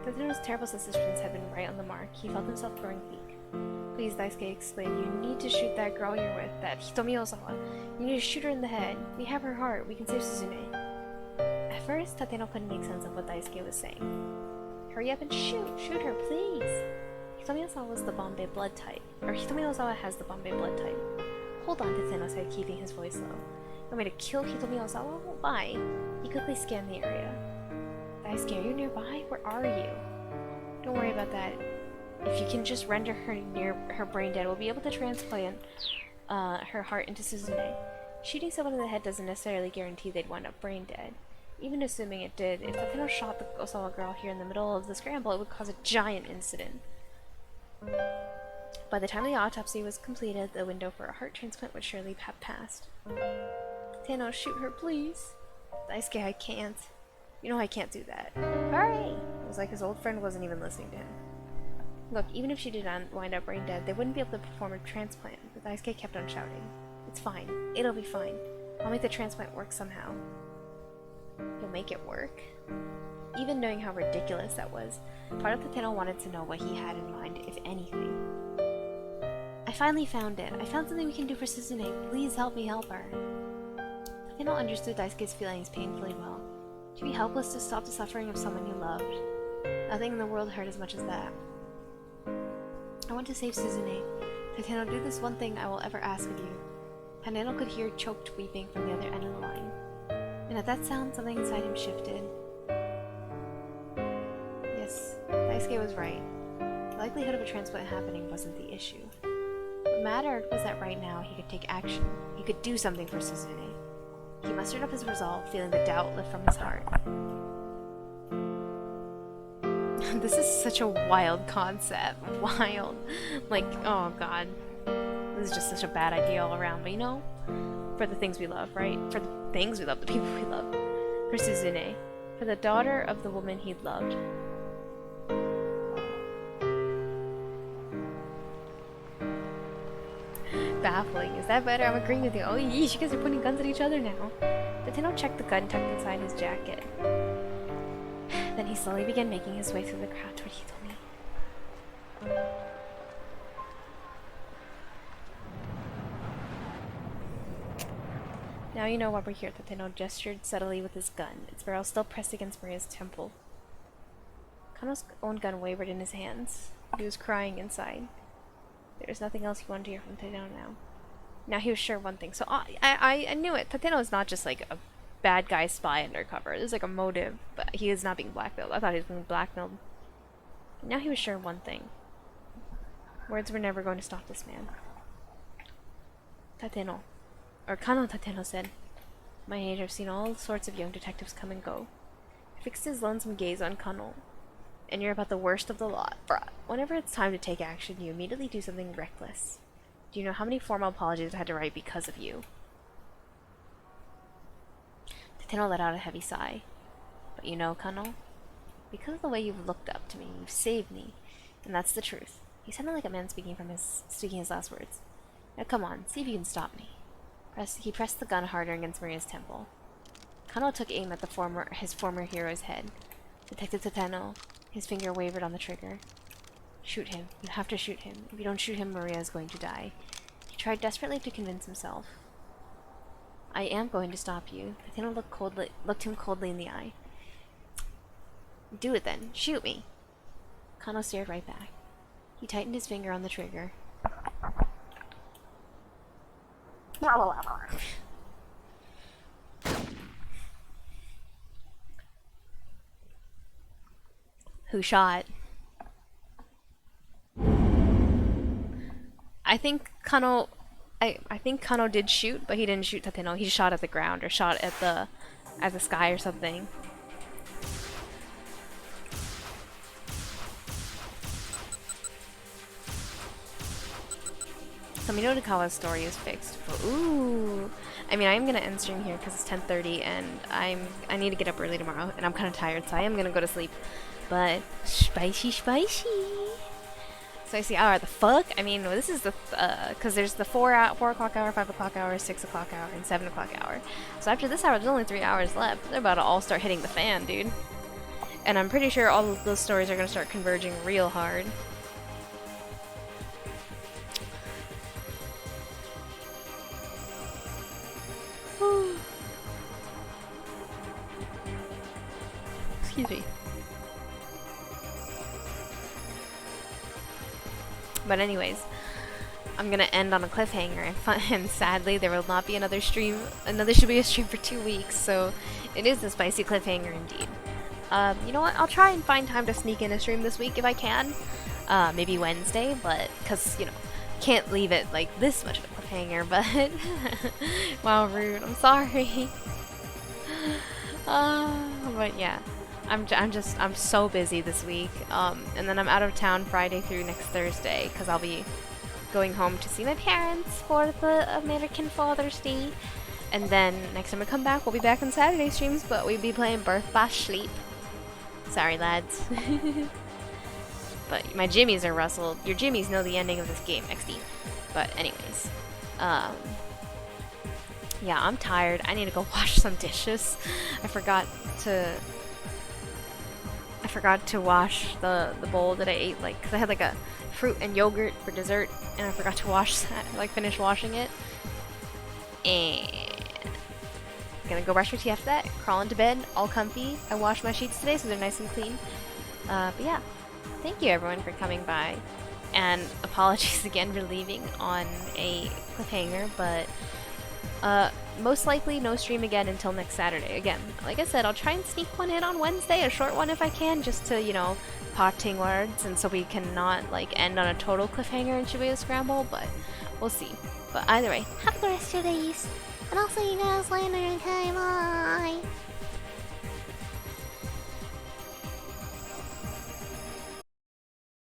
C: Tateno's terrible suspicions had been right on the mark. He felt himself growing weak. Please, Daisuke exclaimed, you need to shoot that girl you're with, that Hitomi Ozawa. You need to shoot her in the head. We have her heart. We can save Suzune. At first, Tateno couldn't make sense of what Daisuke was saying. Hurry up and shoot! Shoot her, please! Hitomi Ozawa was the Bombay blood type. Or Hitomi Ozawa has the Bombay blood type. Hold on, Tateno said, keeping his voice low. You want me to kill Hitomi Ozawa? Why? He quickly scanned the area. Daisuke, are you nearby? Where are you? Don't worry about that. If you can just render her near her brain dead, we'll be able to transplant her heart into Suzune. Shooting someone in the head doesn't necessarily guarantee they'd wind up brain dead. Even assuming it did, if Tateno shot the Osawa girl here in the middle of the scramble, it would cause a giant incident. By the time the autopsy was completed, the window for a heart transplant would surely have passed. Tateno, shoot her, please. Daisuke, I can't. You know I can't do that. Hurry! It was like his old friend wasn't even listening to him. Look, even if she did not wind up brain dead, they wouldn't be able to perform a transplant, but Daisuke kept on shouting. It's fine. It'll be fine. I'll make the transplant work somehow. You'll make it work? Even knowing how ridiculous that was, part of Tateno wanted to know what he had in mind, if anything. I finally found it. I found something we can do for Suzune. Please help me help her. Tateno understood Daisuke's feelings painfully well. To be helpless to stop the suffering of someone you loved. Nothing in the world hurt as much as that. I want to save Suzune. Tateno, do this one thing I will ever ask of you. Tateno could hear choked weeping from the other end of the line. And at that sound, something inside him shifted. Yes, Daisuke was right. The likelihood of a transplant happening wasn't the issue. What mattered was that right now he could take action. He could do something for Suzune. He mustered up his resolve, feeling the doubt lift from his heart. This is such a wild concept. Wild. Like, oh god. This is just such a bad idea all around, but you know? For the things we love, right? For the things we love, the people we love. For Suzune. For the daughter of the woman he loved. Baffling. Is that better? I'm agreeing with you. Oh, yeesh, you guys are pointing guns at each other now. Tateno checked the gun tucked inside his jacket. Then he slowly began making his way through the crowd toward Hitomi. Now you know why we're here. Tateno gestured subtly with his gun, its barrel still pressed against Maria's temple. Kano's own gun wavered in his hands. He was crying inside. There was nothing else he wanted to hear from Tateno now. Now he was sure one thing. So I knew it. Tateno is not just like a bad guy spy undercover. There's like a motive, but he is not being blackmailed. I thought he was being blackmailed. Now he was sure one thing. Words were never going to stop this man. Tateno. Or Kano Tateno said, "My age, I've seen all sorts of young detectives come and go." He fixed his lonesome gaze on Kano. "And you're about the worst of the lot. Bruh. Whenever it's time to take action, you immediately do something reckless. Do you know how many formal apologies I had to write because of you?" Tateno let out a heavy sigh. "But you know, Kano, because of the way you've looked up to me, you've saved me. And that's the truth." He sounded like a man speaking his last words. "Now come on, see if you can stop me." He pressed the gun harder against Maria's temple. Kano took aim at his former hero's head. Detective Tateno, his finger wavered on the trigger. "Shoot him. You have to shoot him. If you don't shoot him, Maria is going to die." He tried desperately to convince himself. "I am going to stop you." Tateno looked him coldly in the eye. "Do it then. Shoot me." Kano stared right back. He tightened his finger on the trigger. Who shot? I think Kano did shoot, but he didn't shoot Tateno. He shot at the ground or shot at the sky or something. So Minotakawa's story is fixed. Ooh. I mean, I am gonna end stream here because it's 10:30 and I need to get up early tomorrow and I'm kind of tired, so I am gonna go to sleep. But spicy. So I see hour. The fuck? I mean, this is the because there's the 4 o'clock hour, 5 o'clock hour, 6 o'clock hour, and 7 o'clock hour. So after this hour, there's only 3 hours left. They're about to all start hitting the fan, dude. And I'm pretty sure all of those stories are gonna start converging real hard. Excuse me. But anyways, I'm gonna end on a cliffhanger, and sadly there will not be another Shibuya stream for 2 weeks, so it is a spicy cliffhanger indeed. You know what, I'll try and find time to sneak in a stream this week if I can. Maybe Wednesday, but, cause, you know, can't leave it like this much of a cliffhanger, but wow, rude, I'm sorry. But yeah. I'm so busy this week, and then I'm out of town Friday through next Thursday, because I'll be going home to see my parents for the American Father's Day, and then next time I come back, we'll be back on Saturday streams, but we'll be playing Birth by Sleep. Sorry, lads. But my jimmies are rustled. Your jimmies know the ending of this game, XD. But anyways, yeah, I'm tired. I need to go wash some dishes. I forgot to wash the bowl that I ate, like, cause I had like a fruit and yogurt for dessert, and I forgot to wash that, like finish washing it. And I'm gonna go brush my teeth after that, crawl into bed, all comfy. I washed my sheets today, so they're nice and clean. But yeah, thank you everyone for coming by, and apologies again for leaving on a cliffhanger, but most likely no stream again until next Saturday. Again, like I said, I'll try and sneak one in on Wednesday, a short one if I can, just to, you know, parting words, and so we cannot, like, end on a total cliffhanger in Shibuya Scramble, but we'll see. But either way,
B: Have a good rest of your days. And I'll see you guys later, okay? Bye.